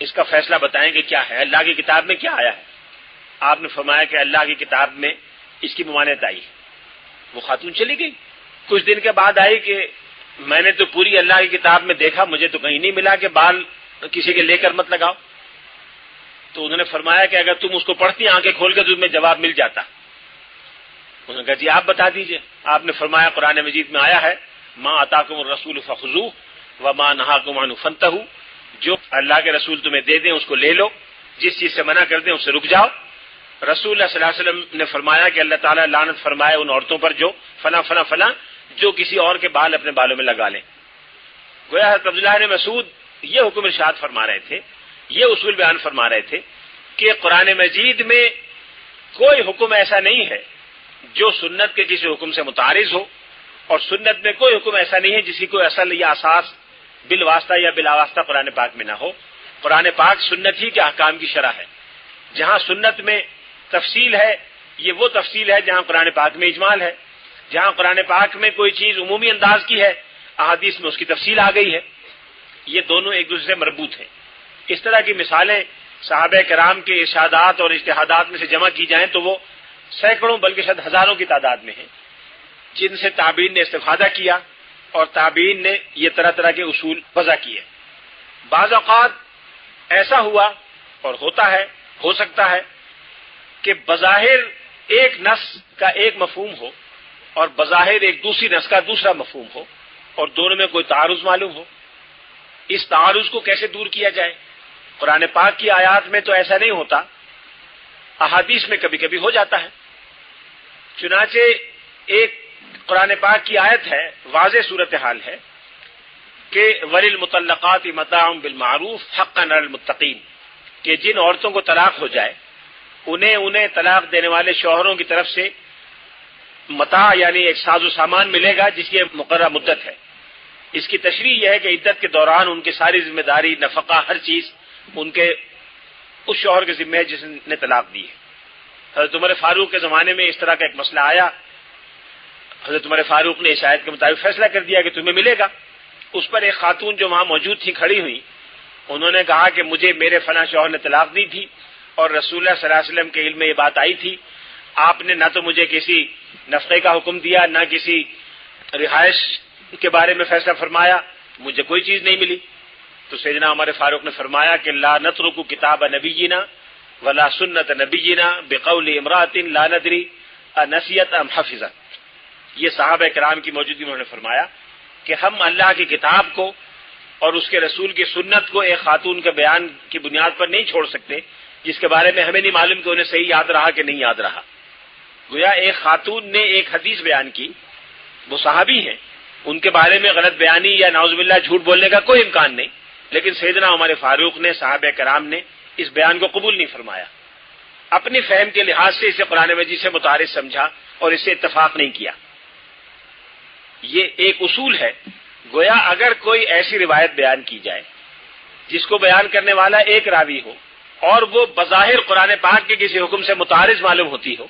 اس کا فیصلہ بتائیں کہ کیا ہے، اللہ کی کتاب میں کیا آیا ہے. آپ نے فرمایا کہ اللہ کی کتاب میں اس کی ممانعت آئی. وہ خاتون چلی گئی. کچھ دن کے بعد آئی کہ میں نے تو پوری اللہ کی کتاب میں دیکھا، مجھے تو کہیں نہیں ملا کہ بال کسی کے لے کر مت لگاؤ. تو انہوں نے فرمایا کہ اگر تم اس کو پڑھتی آنکھیں کھول کے تو تمہیں جواب مل جاتا. انہوں نے کہا جی آپ بتا دیجئے. آپ نے فرمایا قرآن مجید میں آیا ہے ما آتاکم الرسول فخذوہ وما نہاکم عنہ فانتہوا، جو اللہ کے رسول تمہیں دے دیں اس کو لے لو، جس چیز سے منع کر دیں اس سے رک جاؤ. رسول اللہ صلی اللہ علیہ وسلم نے فرمایا کہ اللہ تعالیٰ لعنت فرمائے ان عورتوں پر جو فلاں فلاں فلاں جو کسی اور کے بال اپنے بالوں میں لگا لیں. گویا حضرت عبداللہ بن مسعود یہ حکم ارشاد فرما رہے تھے، یہ اصول بیان فرما رہے تھے کہ قرآن مجید میں کوئی حکم ایسا نہیں ہے جو سنت کے کسی حکم سے متعارض ہو، اور سنت میں کوئی حکم ایسا نہیں ہے جس کی کوئی اصل یا اساس بالواسطہ یا بلاواسطہ قرآن پاک میں نہ ہو. قرآن پاک سنت ہی کے احکام کی شرح ہے. جہاں سنت میں تفصیل ہے یہ وہ تفصیل ہے جہاں قرآن پاک میں اجمال ہے. جہاں قرآن پاک میں کوئی چیز عمومی انداز کی ہے احادیث میں اس کی تفصیل آ گئی ہے. یہ دونوں ایک دوسرے سے مربوط ہیں. اس طرح کی مثالیں صحابہ کرام کے ارشادات اور اجتہادات میں سے جمع کی جائیں تو وہ سینکڑوں بلکہ شاید ہزاروں کی تعداد میں ہیں، جن سے تابعین نے استفادہ کیا اور تابعین نے یہ طرح طرح کے اصول وضع کیے. بعض اوقات ایسا ہوا اور ہوتا ہے، ہو سکتا ہے کہ بظاہر ایک نص کا ایک مفہوم ہو اور بظاہر ایک دوسری نص کا دوسرا مفہوم ہو اور دونوں میں کوئی تعارض معلوم ہو. اس تعارض کو کیسے دور کیا جائے؟ قرآن پاک کی آیات میں تو ایسا نہیں ہوتا، احادیث میں کبھی کبھی ہو جاتا ہے. چنانچہ ایک قرآن پاک کی آیت ہے، واضح صورتحال ہے کہ وَلِلْمُطَلَّقَاتِ مَتَاعٌ بِالْمَعْرُوفِ حَقًّا عَلَى الْمُتَّقِينَ، کہ جن عورتوں کو طلاق ہو جائے انہیں طلاق دینے والے شوہروں کی طرف سے متاع یعنی ایک ساز و سامان ملے گا جس کی مقررہ مدت ہے. اس کی تشریح یہ ہے کہ عدت کے دوران ان کی ساری ذمہ داری، نفقہ، ہر چیز ان کے اس شوہر کے ذمہ ہے جس نے طلاق دی ہے. حضرت عمر فاروق کے زمانے میں اس طرح کا ایک مسئلہ آیا. حضرت عمر فاروق نے اس آیت کے مطابق فیصلہ کر دیا کہ تمہیں ملے گا. اس پر ایک خاتون جو وہاں موجود تھی کھڑی ہوئی، انہوں نے کہا کہ مجھے میرے فلاں شوہر نے طلاق دی تھی اور رسول اللہ صلی اللہ علیہ وسلم کے علم میں یہ بات آئی تھی. آپ نے نہ تو مجھے کسی نفقے کا حکم دیا، نہ کسی رہائش کے بارے میں فیصلہ فرمایا، مجھے کوئی چیز نہیں ملی. تو سیدنا عمر فاروق نے فرمایا کہ لا نترک کتاب نبینا ولا سنت نبینا بقول امرأۃ لا ندری انسیت ام حفظت. یہ صحابہ کرام کی موجودگی میں انہوں نے فرمایا کہ ہم اللہ کی کتاب کو اور اس کے رسول کی سنت کو ایک خاتون کے بیان کی بنیاد پر نہیں چھوڑ سکتے جس کے بارے میں ہمیں نہیں معلوم کہ انہیں صحیح یاد رہا کہ نہیں یاد رہا. گویا ایک خاتون نے ایک حدیث بیان کی، وہ صحابی ہیں، ان کے بارے میں غلط بیانی یا نعوذ باللہ جھوٹ بولنے کا کوئی امکان نہیں، لیکن سیدنا عمر فاروق نے، صحابہ کرام نے اس بیان کو قبول نہیں فرمایا. اپنی فہم کے لحاظ سے اسے قرآن مجید سے متعارض سمجھا اور اس سے اتفاق نہیں کیا. یہ ایک اصول ہے. گویا اگر کوئی ایسی روایت بیان کی جائے جس کو بیان کرنے والا ایک راوی ہو اور وہ بظاہر قرآن پاک کے کسی حکم سے متعارض معلوم ہوتی ہو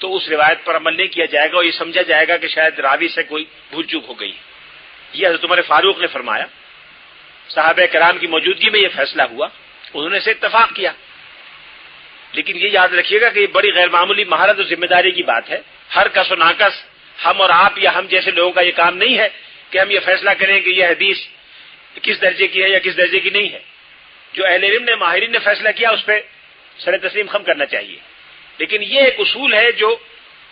تو اس روایت پر عمل نہیں کیا جائے گا اور یہ سمجھا جائے گا کہ شاید راوی سے کوئی بھول چوک ہو گئی. یہ حضرت عمر فاروق نے فرمایا. صحابہ کرام کی موجودگی میں یہ فیصلہ ہوا، انہوں نے اسے اتفاق کیا. لیکن یہ یاد رکھیے گا کہ یہ بڑی غیر معمولی مہارت اور ذمہ داری کی بات ہے. ہر کس و ناکس ہم اور آپ یا ہم جیسے لوگوں کا یہ کام نہیں ہے کہ ہم یہ فیصلہ کریں کہ یہ حدیث کس درجے کی ہے یا کس درجے کی نہیں ہے. جو اہل علم نے، ماہرین نے فیصلہ کیا اس پہ سر تسلیم خم کرنا چاہیے. لیکن یہ ایک اصول ہے جو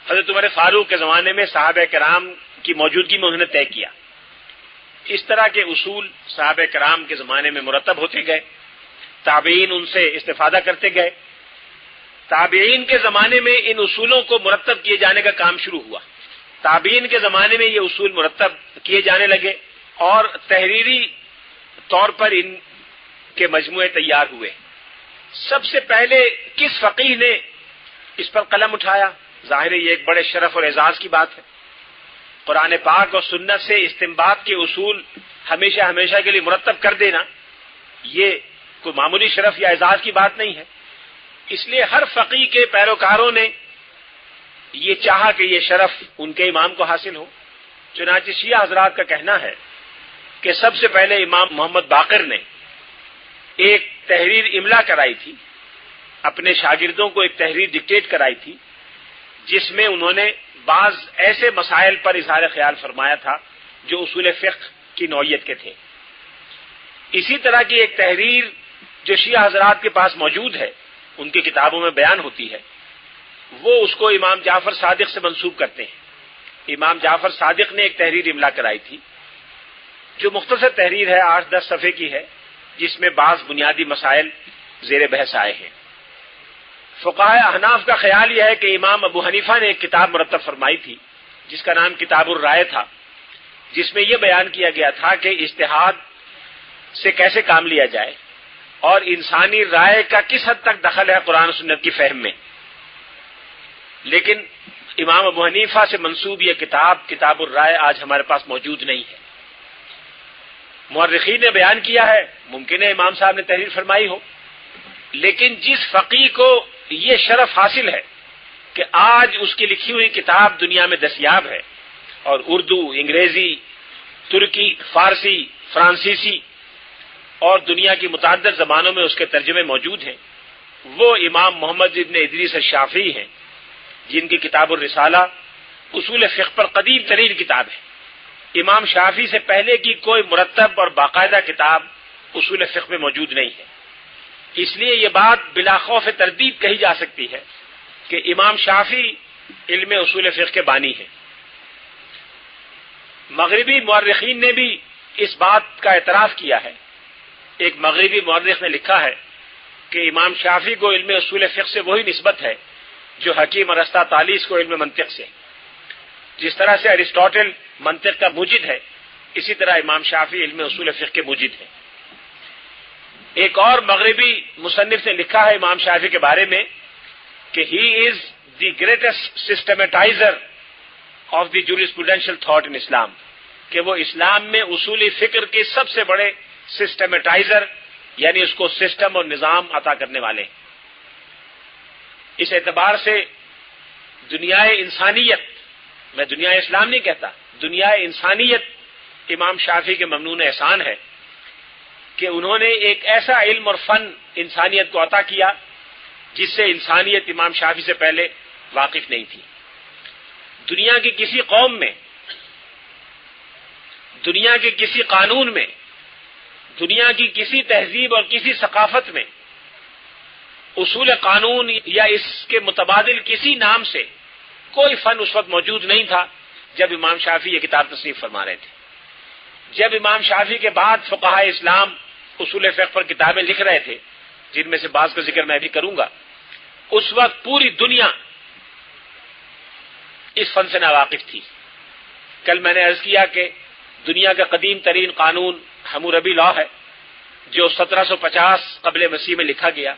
حضرت عمر فاروق کے زمانے میں صحابہ کرام کی موجودگی میں انہوں نے طے کیا. اس طرح کے اصول صحابہ کرام کے زمانے میں مرتب ہوتے گئے، تابعین ان سے استفادہ کرتے گئے. تابعین کے زمانے میں ان اصولوں کو مرتب کیے جانے کا کام شروع ہوا. تابعین کے زمانے میں یہ اصول مرتب کیے جانے لگے اور تحریری طور پر ان کے مجموعے تیار ہوئے۔ سب سے پہلے کس فقیہ نے اس پر قلم اٹھایا؟ ظاہر ہے یہ ایک بڑے شرف اور اعزاز کی بات ہے۔ قرآن پاک اور سنت سے استنباط کے اصول ہمیشہ ہمیشہ کے لیے مرتب کر دینا یہ کوئی معمولی شرف یا اعزاز کی بات نہیں ہے۔ اس لیے ہر فقیہ کے پیروکاروں نے یہ چاہا کہ یہ شرف ان کے امام کو حاصل ہو۔ چنانچہ شیعہ حضرات کا کہنا ہے کہ سب سے پہلے امام محمد باقر نے ایک تحریر املا کرائی تھی، اپنے شاگردوں کو ایک تحریر ڈکٹیٹ کرائی تھی، جس میں انہوں نے بعض ایسے مسائل پر اظہار خیال فرمایا تھا جو اصول فقہ کی نوعیت کے تھے۔ اسی طرح کی ایک تحریر جو شیعہ حضرات کے پاس موجود ہے، ان کی کتابوں میں بیان ہوتی ہے، وہ اس کو امام جعفر صادق سے منسوب کرتے ہیں۔ امام جعفر صادق نے ایک تحریر املا کرائی تھی جو مختصر تحریر ہے، 8-10 صفحے کی ہے، جس میں بعض بنیادی مسائل زیر بحث آئے ہیں۔ فقہائے احناف کا خیال یہ ہے کہ امام ابو حنیفہ نے ایک کتاب مرتب فرمائی تھی جس کا نام کتاب الرائے تھا، جس میں یہ بیان کیا گیا تھا کہ اجتہاد سے کیسے کام لیا جائے اور انسانی رائے کا کس حد تک دخل ہے قرآن و سنت کی فہم میں۔ لیکن امام ابو حنیفہ سے منسوب یہ کتاب الرائے آج ہمارے پاس موجود نہیں ہے۔ مورخین نے بیان کیا ہے، ممکن ہے امام صاحب نے تحریر فرمائی ہو، لیکن جس فقیہ کو یہ شرف حاصل ہے کہ آج اس کی لکھی ہوئی کتاب دنیا میں دستیاب ہے اور اردو، انگریزی، ترکی، فارسی، فرانسیسی اور دنیا کی متعدد زبانوں میں اس کے ترجمے موجود ہیں، وہ امام محمد ابن ادریس الشافعی ہیں، جن کی کتاب الرسالہ اصول فقہ پر قدیم ترین کتاب ہے۔ امام شافعی سے پہلے کی کوئی مرتب اور باقاعدہ کتاب اصول فقہ میں موجود نہیں ہے۔ اس لیے یہ بات بلا خوف تردید کہی جا سکتی ہے کہ امام شافعی علم اصول فقہ کے بانی ہیں۔ مغربی مورخین نے بھی اس بات کا اعتراف کیا ہے۔ ایک مغربی مورخ نے لکھا ہے کہ امام شافعی کو علم اصول فقہ سے وہی نسبت ہے جو حکیم ارسطا طالیس کو علم منطق سے۔ جس طرح سے ارسطاٹل منطق کا موجد ہے، اسی طرح امام شافعی علم اصول فقہ کے موجد ہیں۔ ایک اور مغربی مصنف نے لکھا ہے امام شافعی کے بارے میں کہ he is the greatest systematiser of the jurisprudential thought in Islam, کہ وہ اسلام میں اصولی فکر کے سب سے بڑے سسٹمیٹائزر یعنی اس کو سسٹم اور نظام عطا کرنے والے ہیں۔ اس اعتبار سے دنیا انسانیت، میں دنیا اسلام نہیں کہتا، دنیا انسانیت امام شافعی کے ممنون احسان ہے کہ انہوں نے ایک ایسا علم اور فن انسانیت کو عطا کیا جس سے انسانیت امام شافعی سے پہلے واقف نہیں تھی۔ دنیا کی کسی قوم میں، دنیا کے کسی قانون میں، دنیا کی کسی تہذیب اور کسی ثقافت میں اصول قانون یا اس کے متبادل کسی نام سے کوئی فن اس وقت موجود نہیں تھا جب امام شافعی یہ کتاب تصنیف فرما رہے تھے۔ جب امام شافعی کے بعد فقہائے اسلام اصول فقہ پر کتابیں لکھ رہے تھے، جن میں سے بعض کا ذکر میں بھی کروں گا، اس وقت پوری دنیا اس فن سے ناواقف تھی۔ کل میں نے عرض کیا کہ دنیا کا قدیم ترین قانون حموربی لا ہے جو 1750 قبل مسیح میں لکھا گیا۔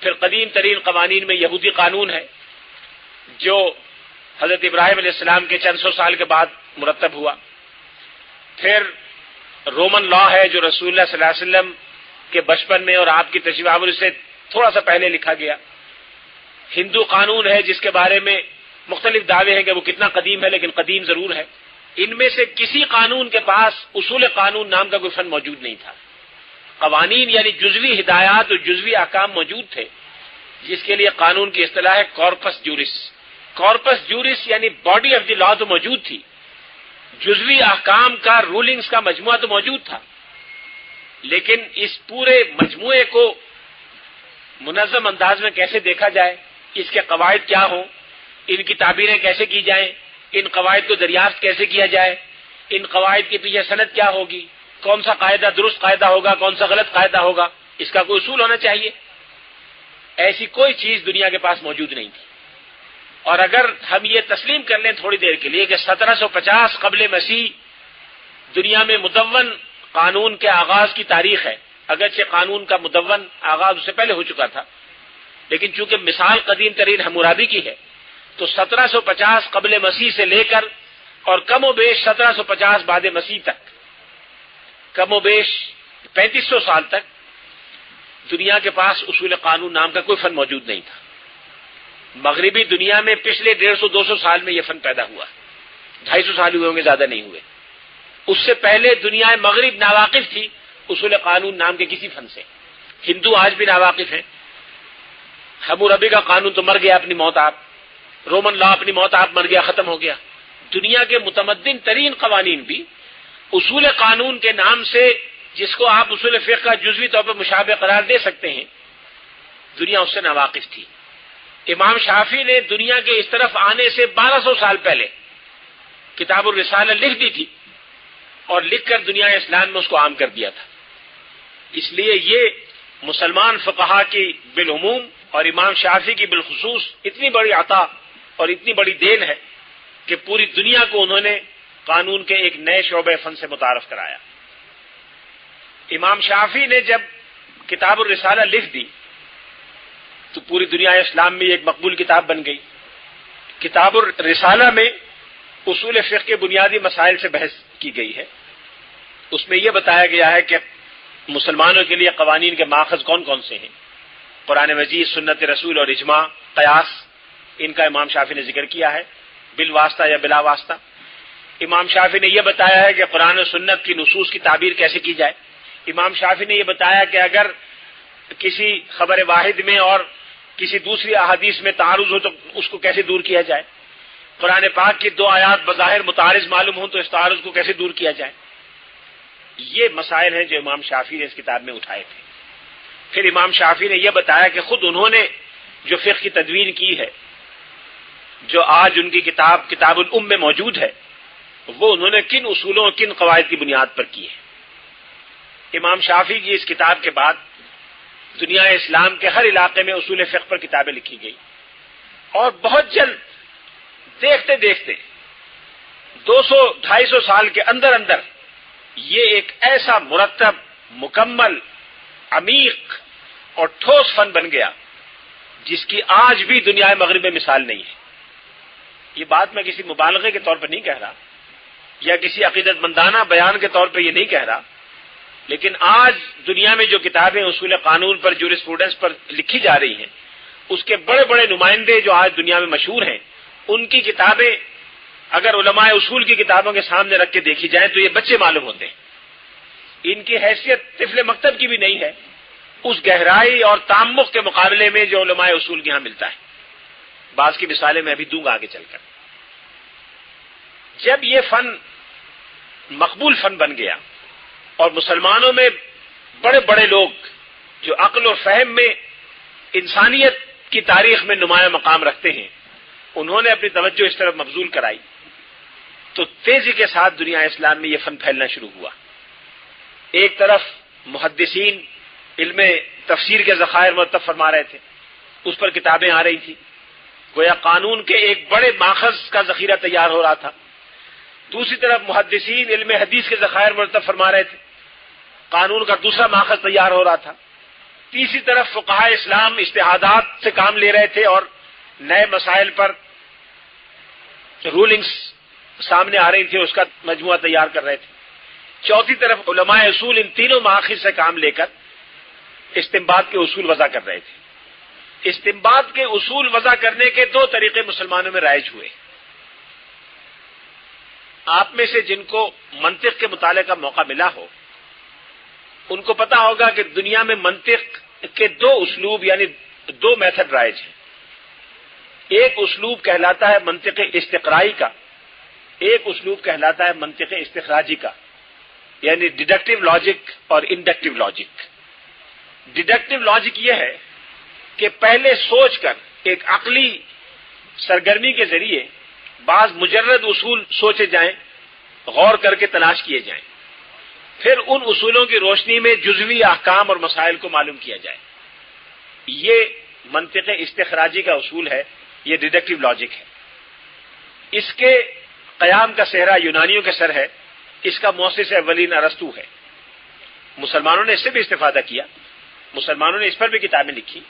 پھر قدیم ترین قوانین میں یہودی قانون ہے جو حضرت ابراہیم علیہ السلام کے چند سو سال کے بعد مرتب ہوا۔ پھر رومن لا ہے جو رسول اللہ صلی اللہ علیہ وسلم کے بچپن میں اور آپ کی تشریف آوری سے تھوڑا سا پہلے لکھا گیا۔ ہندو قانون ہے جس کے بارے میں مختلف دعوے ہیں کہ وہ کتنا قدیم ہے، لیکن قدیم ضرور ہے۔ ان میں سے کسی قانون کے پاس اصول قانون نام کا کوئی فن موجود نہیں تھا۔ قوانین یعنی جزوی ہدایات اور جزوی احکام موجود تھے، جس کے لیے قانون کی اصطلاح ہے کارپس جورس۔ کارپس جورس یعنی باڈی آف دی لا تو موجود تھی، جزوی احکام کا رولنگز کا مجموعہ تو موجود تھا، لیکن اس پورے مجموعے کو منظم انداز میں کیسے دیکھا جائے، اس کے قواعد کیا ہوں، ان کی تعبیریں کیسے کی جائیں، ان قواعد کو دریافت کیسے کیا جائے، ان قواعد کے پیچھے سند کیا ہوگی، کون سا قاعدہ درست قاعدہ ہوگا، کون سا غلط قاعدہ ہوگا، اس کا کوئی اصول ہونا چاہیے۔ ایسی کوئی چیز دنیا کے پاس موجود نہیں تھی، اور اگر ہم یہ تسلیم کر لیں تھوڑی دیر کے لیے کہ 1750 قبل مسیح دنیا میں مدون قانون کے آغاز کی تاریخ ہے، اگرچہ قانون کا مدون آغاز اس سے پہلے ہو چکا تھا، لیکن چونکہ مثال قدیم ترین حمورابی کی ہے تو 1750 قبل مسیح سے لے کر اور کم و بیش 1750 بعد مسیح تک، کم و بیش 3500 سال تک دنیا کے پاس اصول قانون نام کا کوئی فن موجود نہیں تھا۔ مغربی دنیا میں پچھلے 150-200 سال میں یہ فن پیدا ہوا، 250 سال ہوئے ہوں گے، زیادہ نہیں ہوئے۔ اس سے پہلے دنیا مغرب ناواقف تھی اصول قانون نام کے کسی فن سے۔ ہندو آج بھی ناواقف ہیں۔ حموربی کا قانون تو مر گیا اپنی موت آپ، رومن لا اپنی موت آپ مر گیا، ختم ہو گیا۔ دنیا کے متمدن ترین قوانین بھی اصول قانون کے نام سے، جس کو آپ اصول فقہ کا جزوی طور پر مشابہ قرار دے سکتے ہیں، دنیا اس سے ناواقف تھی۔ امام شافعی نے دنیا کے اس طرف آنے سے 1200 سال پہلے کتاب الرسالہ لکھ دی تھی اور لکھ کر دنیا اسلام میں اس کو عام کر دیا تھا۔ اس لیے یہ مسلمان فقہا کی بالعموم اور امام شافعی کی بالخصوص اتنی بڑی عطا اور اتنی بڑی دین ہے کہ پوری دنیا کو انہوں نے قانون کے ایک نئے شعبہ فن سے متعارف کرایا۔ امام شافعی نے جب کتاب الرسالہ لکھ دی تو پوری دنیا اسلام میں ایک مقبول کتاب بن گئی۔ کتاب الرسالہ میں اصول فقہ کے بنیادی مسائل سے بحث کی گئی ہے۔ اس میں یہ بتایا گیا ہے کہ مسلمانوں کے لیے قوانین کے ماخذ کون کون سے ہیں، قرآن مجید، سنت رسول اور اجماع، قیاس، ان کا امام شافعی نے ذکر کیا ہے، بالواسطہ یا بلا واسطہ۔ امام شافعی نے یہ بتایا ہے کہ قرآن و سنت کی نصوص کی تعبیر کیسے کی جائے۔ امام شافعی نے یہ بتایا کہ اگر کسی خبر واحد میں اور کسی دوسری احادیث میں تعارض ہو تو اس کو کیسے دور کیا جائے، قرآن پاک کی 2 آیات بظاہر متعارض معلوم ہوں تو اس تعارض کو کیسے دور کیا جائے۔ یہ مسائل ہیں جو امام شافعی نے اس کتاب میں اٹھائے تھے۔ پھر امام شافعی نے یہ بتایا کہ خود انہوں نے جو فقہ کی تدوین کی ہے، جو آج ان کی کتاب الام میں موجود ہے، وہ انہوں نے کن اصولوں، کن قواعد کی بنیاد پر کی ہے۔ امام شافعی کی اس کتاب کے بعد دنیا اسلام کے ہر علاقے میں اصول فقہ پر کتابیں لکھی گئی، اور بہت جلد، دیکھتے دیکھتے 200-250 سال کے اندر اندر یہ ایک ایسا مرتب، مکمل، عمیق اور ٹھوس فن بن گیا جس کی آج بھی دنیا مغرب میں مثال نہیں ہے۔ یہ بات میں کسی مبالغے کے طور پر نہیں کہہ رہا یا کسی عقیدت مندانہ بیان کے طور پر یہ نہیں کہہ رہا، لیکن آج دنیا میں جو کتابیں اصول قانون پر، جورسپروڈنس پر لکھی جا رہی ہیں، اس کے بڑے بڑے نمائندے جو آج دنیا میں مشہور ہیں، ان کی کتابیں اگر علماء اصول کی کتابوں کے سامنے رکھ کے دیکھی جائیں تو یہ بچے معلوم ہوتے ہیں۔ ان کی حیثیت طفل مکتب کی بھی نہیں ہے اس گہرائی اور تعمق کے مقابلے میں جو علماء اصول کے ہاں ملتا ہے۔ بعض کی مثالیں میں ابھی دوں گا آگے چل کر۔ جب یہ فن مقبول فن بن گیا اور مسلمانوں میں بڑے بڑے لوگ جو عقل اور فہم میں انسانیت کی تاریخ میں نمایاں مقام رکھتے ہیں، انہوں نے اپنی توجہ اس طرف مبذول کرائی تو تیزی کے ساتھ دنیا اسلام میں یہ فن پھیلنا شروع ہوا۔ ایک طرف محدثین علم تفسیر کے ذخائر مرتب فرما رہے تھے، اس پر کتابیں آ رہی تھیں، گویا قانون کے ایک بڑے ماخذ کا ذخیرہ تیار ہو رہا تھا۔ دوسری طرف محدثین علم حدیث کے ذخائر مرتب فرما رہے تھے، قانون کا دوسرا ماخذ تیار ہو رہا تھا۔ تیسری طرف فقہاء اسلام اجتہادات سے کام لے رہے تھے اور نئے مسائل پر رولنگز سامنے آ رہی تھی، اس کا مجموعہ تیار کر رہے تھے۔ چوتھی طرف علماء اصول ان تینوں مآخذ سے کام لے کر استنباط کے اصول وضع کر رہے تھے۔ استنباط کے اصول وضع کرنے کے 2 طریقے مسلمانوں میں رائج ہوئے۔ آپ میں سے جن کو منطق کے مطالعے کا موقع ملا ہو ان کو پتا ہوگا کہ دنیا میں منطق کے 2 اسلوب یعنی 2 میتھڈ رائج ہیں۔ ایک اسلوب کہلاتا ہے منطق استقرائی کا، ایک اسلوب کہلاتا ہے منطق استخراجی کا، یعنی ڈیڈکٹیو لاجک اور انڈکٹیو لاجک۔ ڈیڈکٹیو لاجک یہ ہے کہ پہلے سوچ کر ایک عقلی سرگرمی کے ذریعے بعض مجرد اصول سوچے جائیں، غور کر کے تلاش کیے جائیں، پھر ان اصولوں کی روشنی میں جزوی احکام اور مسائل کو معلوم کیا جائے۔ یہ منطق استخراجی کا اصول ہے، یہ ڈیڈکٹیو لاجک ہے. اس کے قیام کا صحرا یونانیوں کے سر ہے. اس کا مؤسس اولین ارسطو ہے. مسلمانوں نے اس سے بھی استفادہ کیا، مسلمانوں نے اس پر بھی کتابیں لکھی.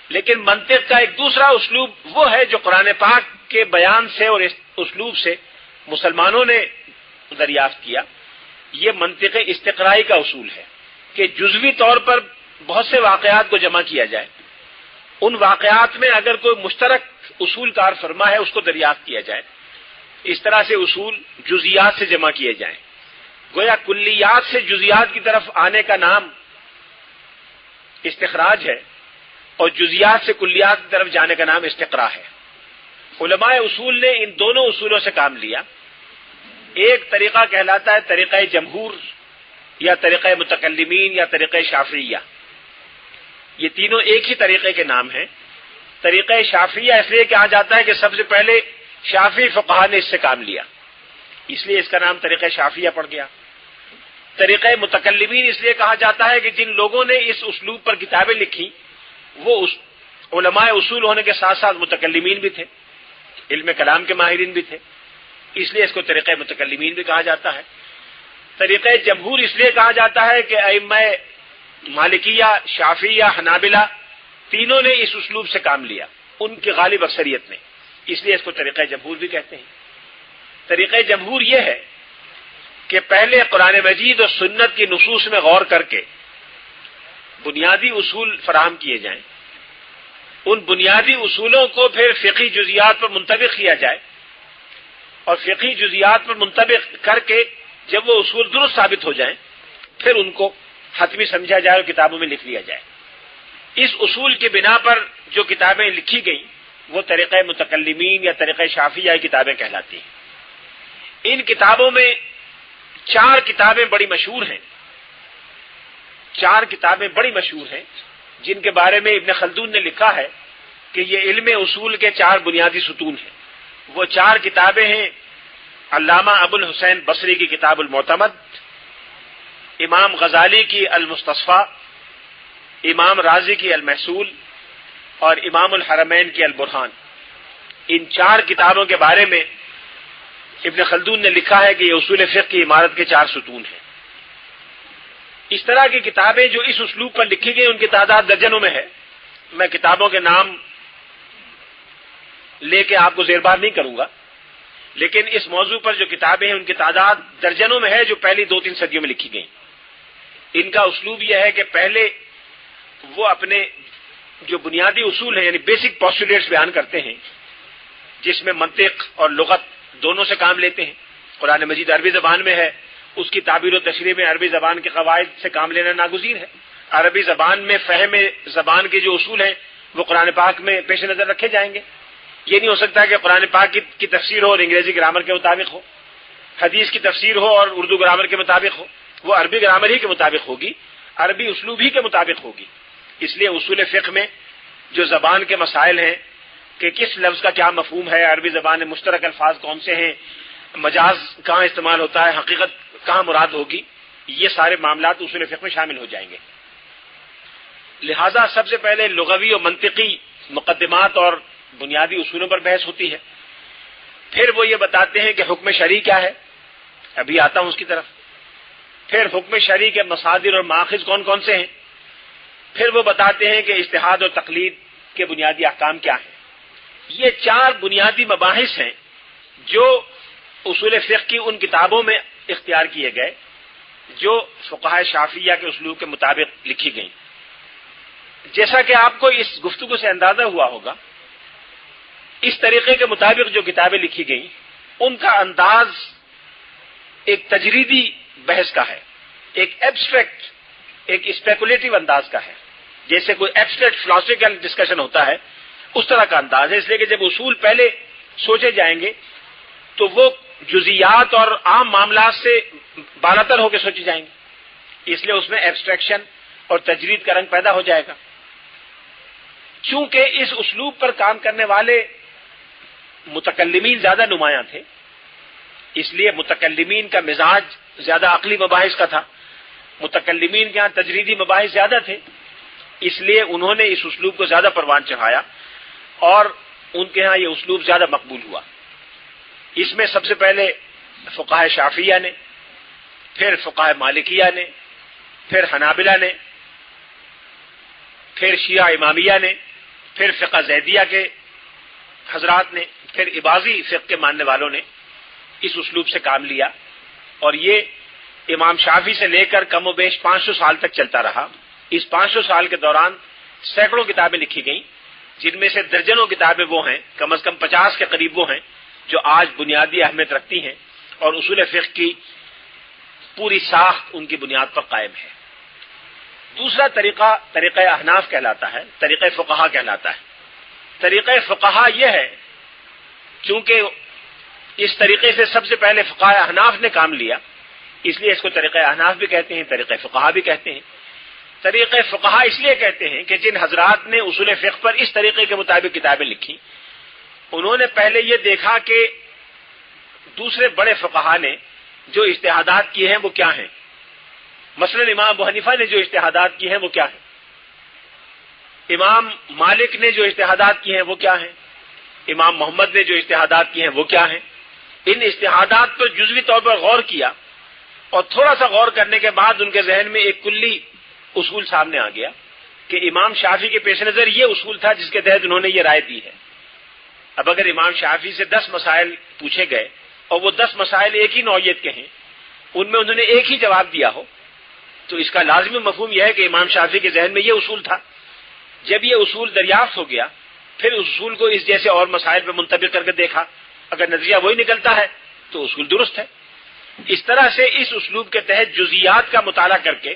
لیکن منطق کا ایک دوسرا اسلوب وہ ہے جو قرآن پاک کے بیان سے اور اس اسلوب سے مسلمانوں نے دریافت کیا. یہ منطق استقرائی کا اصول ہے کہ جزوی طور پر بہت سے واقعات کو جمع کیا جائے، ان واقعات میں اگر کوئی مشترک اصول کار فرما ہے اس کو دریافت کیا جائے. اس طرح سے اصول جزیات سے جمع کیے جائیں. گویا کلیات سے جزیات کی طرف آنے کا نام استخراج ہے اور جزیات سے کلیات کی طرف جانے کا نام استقراء ہے. علماء اصول نے ان دونوں اصولوں سے کام لیا. ایک طریقہ کہلاتا ہے طریقہ جمہور یا طریقہ متکلمین یا طریقہ شافعیہ. یہ تینوں ایک ہی طریقے کے نام ہیں. طریقہ شافعیہ اس لیے کہا جاتا ہے کہ سب سے پہلے شافعی فقہا نے اس سے کام لیا، اس لیے اس کا نام طریقہ شافعیہ پڑ گیا. طریقہ متکلمین اس لیے کہا جاتا ہے کہ جن لوگوں نے اس اسلوب پر کتابیں لکھی وہ علماء اصول ہونے کے ساتھ ساتھ متکلمین بھی تھے، علم کلام کے ماہرین بھی تھے، اس لیے اس کو طریقہ متکلمین بھی کہا جاتا ہے. طریقہ جمہور اس لیے کہا جاتا ہے کہ ائمہ مالکیہ، شافعیہ، حنابلہ تینوں نے اس اسلوب سے کام لیا، ان کی غالب اکثریت نے، اس لیے اس کو طریقہ جمہور بھی کہتے ہیں. طریقہ جمہور یہ ہے کہ پہلے قرآن مجید اور سنت کی نصوص میں غور کر کے بنیادی اصول فراہم کیے جائیں، ان بنیادی اصولوں کو پھر فقہی جزیات پر منطبق کیا جائے اور فقہی جزیات پر منطبق کر کے جب وہ اصول درست ثابت ہو جائیں پھر ان کو حتمی سمجھا جائے اور کتابوں میں لکھ لیا جائے. اس اصول کی بنا پر جو کتابیں لکھی گئیں وہ طریقہ متکلمین یا طریقہ شافعیہ کتابیں کہلاتی ہیں. ان کتابوں میں 4 کتابیں بڑی مشہور ہیں، 4 کتابیں بڑی مشہور ہیں جن کے بارے میں ابن خلدون نے لکھا ہے کہ یہ علم اصول کے 4 بنیادی ستون ہیں. وہ 4 کتابیں ہیں علامہ ابو الحسین بصری کی کتاب المعتمد، امام غزالی کی المستصفیٰ، امام رازی کی المحصول اور امام الحرمین کی البرہان. ان 4 کتابوں کے بارے میں ابن خلدون نے لکھا ہے کہ یہ اصول فقہ کی عمارت کے 4 ستون ہیں. اس طرح کی کتابیں جو اس اسلوب پر لکھی گئی ان کی تعداد درجنوں میں ہے. میں کتابوں کے نام لے کے آپ کو زیربار نہیں کروں گا، لیکن اس موضوع پر جو کتابیں ہیں ان کی تعداد درجنوں میں ہے جو پہلی 2-3 صدیوں میں لکھی گئیں. ان کا اسلوب یہ ہے کہ پہلے وہ اپنے جو بنیادی اصول ہیں یعنی بیسک پوسٹولیٹس بیان کرتے ہیں جس میں منطق اور لغت دونوں سے کام لیتے ہیں. قرآن مجید عربی زبان میں ہے، اس کی تعبیر و تشریح میں عربی زبان کے قواعد سے کام لینا ناگزیر ہے. عربی زبان میں فہم زبان کے جو اصول ہیں وہ قرآن پاک میں پیش نظر رکھے جائیں گے. یہ نہیں ہو سکتا کہ قرآن پاک کی تفسیر ہو اور انگریزی گرامر کے مطابق ہو، حدیث کی تفسیر ہو اور اردو گرامر کے مطابق ہو. وہ عربی گرامر ہی کے مطابق ہوگی، عربی اسلوب ہی کے مطابق ہوگی. اس لیے اصول فقہ میں جو زبان کے مسائل ہیں کہ کس لفظ کا کیا مفہوم ہے، عربی زبان میں مشترک الفاظ کون سے ہیں، مجاز کہاں استعمال ہوتا ہے، حقیقت کہاں مراد ہوگی، یہ سارے معاملات اصول فقہ میں شامل ہو جائیں گے. لہذا سب سے پہلے لغوی اور منطقی مقدمات اور بنیادی اصولوں پر بحث ہوتی ہے. پھر وہ یہ بتاتے ہیں کہ حکم شرعی کیا ہے، ابھی آتا ہوں اس کی طرف. پھر حکم شرعی کے مصادر اور ماخذ کون کون سے ہیں. پھر وہ بتاتے ہیں کہ اجتہاد اور تقلید کے بنیادی احکام کیا ہیں. یہ 4 بنیادی مباحث ہیں جو اصول فقہ کی ان کتابوں میں اختیار کیے گئے جو فقہاء شافعیہ کے اسلوب کے مطابق لکھی گئیں. جیسا کہ آپ کو اس گفتگو سے اندازہ ہوا ہوگا، اس طریقے کے مطابق جو کتابیں لکھی گئیں ان کا انداز ایک تجریدی بحث کا ہے، ایک ایبسٹریکٹ، ایک اسپیکولیٹو انداز کا ہے. جیسے کوئی ایبسٹریکٹ فلاسفیکل ڈسکشن ہوتا ہے اس طرح کا انداز ہے. اس لیے کہ جب اصول پہلے سوچے جائیں گے تو وہ جزیات اور عام معاملات سے بالاتر ہو کے سوچے جائیں گے، اس لیے اس میں ایبسٹریکشن اور تجرید کا رنگ پیدا ہو جائے گا. چونکہ اس اسلوب پر کام کرنے والے متکلمین زیادہ نمایاں تھے، اس لیے متکلمین کا مزاج زیادہ عقلی مباحث کا تھا، متکلمین کے یہاں تجریدی مباحث زیادہ تھے، اس لیے انہوں نے اس اسلوب کو زیادہ پروان چڑھایا اور ان کے ہاں یہ اسلوب زیادہ مقبول ہوا۔ اس میں سب سے پہلے فقہاء شافعیہ نے، پھر فقہاء مالکیہ نے، پھر حنابلہ نے، پھر شیعہ امامیہ نے، پھر فقہ زیدیہ کے حضرات نے، پھر اباضی فقہ کے ماننے والوں نے اس اسلوب سے کام لیا، اور یہ امام شافعی سے لے کر کم و بیش 500 سال تک چلتا رہا۔ اس 500 سال کے دوران سینکڑوں کتابیں لکھی گئیں، جن میں سے درجنوں کتابیں وہ ہیں، کم از کم 50 کے قریب وہ ہیں جو آج بنیادی اہمیت رکھتی ہیں، اور اصول فقہ کی پوری ساخت ان کی بنیاد پر قائم ہے۔ دوسرا طریقہ طریقہ احناف کہلاتا ہے، طریقہ فقہا کہلاتا ہے۔ طریقہ فقہا یہ ہے، چونکہ اس طریقے سے سب سے پہلے فقہاء احناف نے کام لیا، اس لیے اس کو طریقہ احناف بھی کہتے ہیں، طریقہ فقہا بھی کہتے ہیں۔ طریقہ فقہا اس لیے کہتے ہیں کہ جن حضرات نے اصول فقہ پر اس طریقے کے مطابق کتابیں لکھی، انہوں نے پہلے یہ دیکھا کہ دوسرے بڑے فقہا نے جو اجتہادات کیے ہیں وہ کیا ہیں۔ مثلا امام ابو حنیفہ نے جو اجتہادات کیے ہیں وہ کیا ہیں، امام مالک نے جو اجتہادات کیے ہیں وہ کیا ہیں، امام محمد نے جو اجتہادات کیے ہیں وہ کیا ہیں۔ ان اجتہادات پر جزوی طور پر غور کیا، اور تھوڑا سا غور کرنے کے بعد ان کے ذہن میں ایک کلی اصول سامنے آ گیا کہ امام شافعی کے پیش نظر یہ اصول تھا جس کے تحت انہوں نے یہ رائے دی ہے۔ اب اگر امام شافعی سے 10 مسائل پوچھے گئے اور وہ 10 مسائل ایک ہی نوعیت کے ہیں، ان میں انہوں نے ایک ہی جواب دیا ہو، تو اس کا لازمی مفہوم یہ ہے کہ امام شافعی کے ذہن میں یہ اصول تھا۔ جب یہ اصول دریافت ہو گیا، پھر اس اصول کو اس جیسے اور مسائل پہ منطبق کر کے دیکھا، اگر نتیجہ وہی نکلتا ہے تو اصول درست ہے۔ اس طرح سے اس اسلوب کے تحت جزیات کا مطالعہ کر کے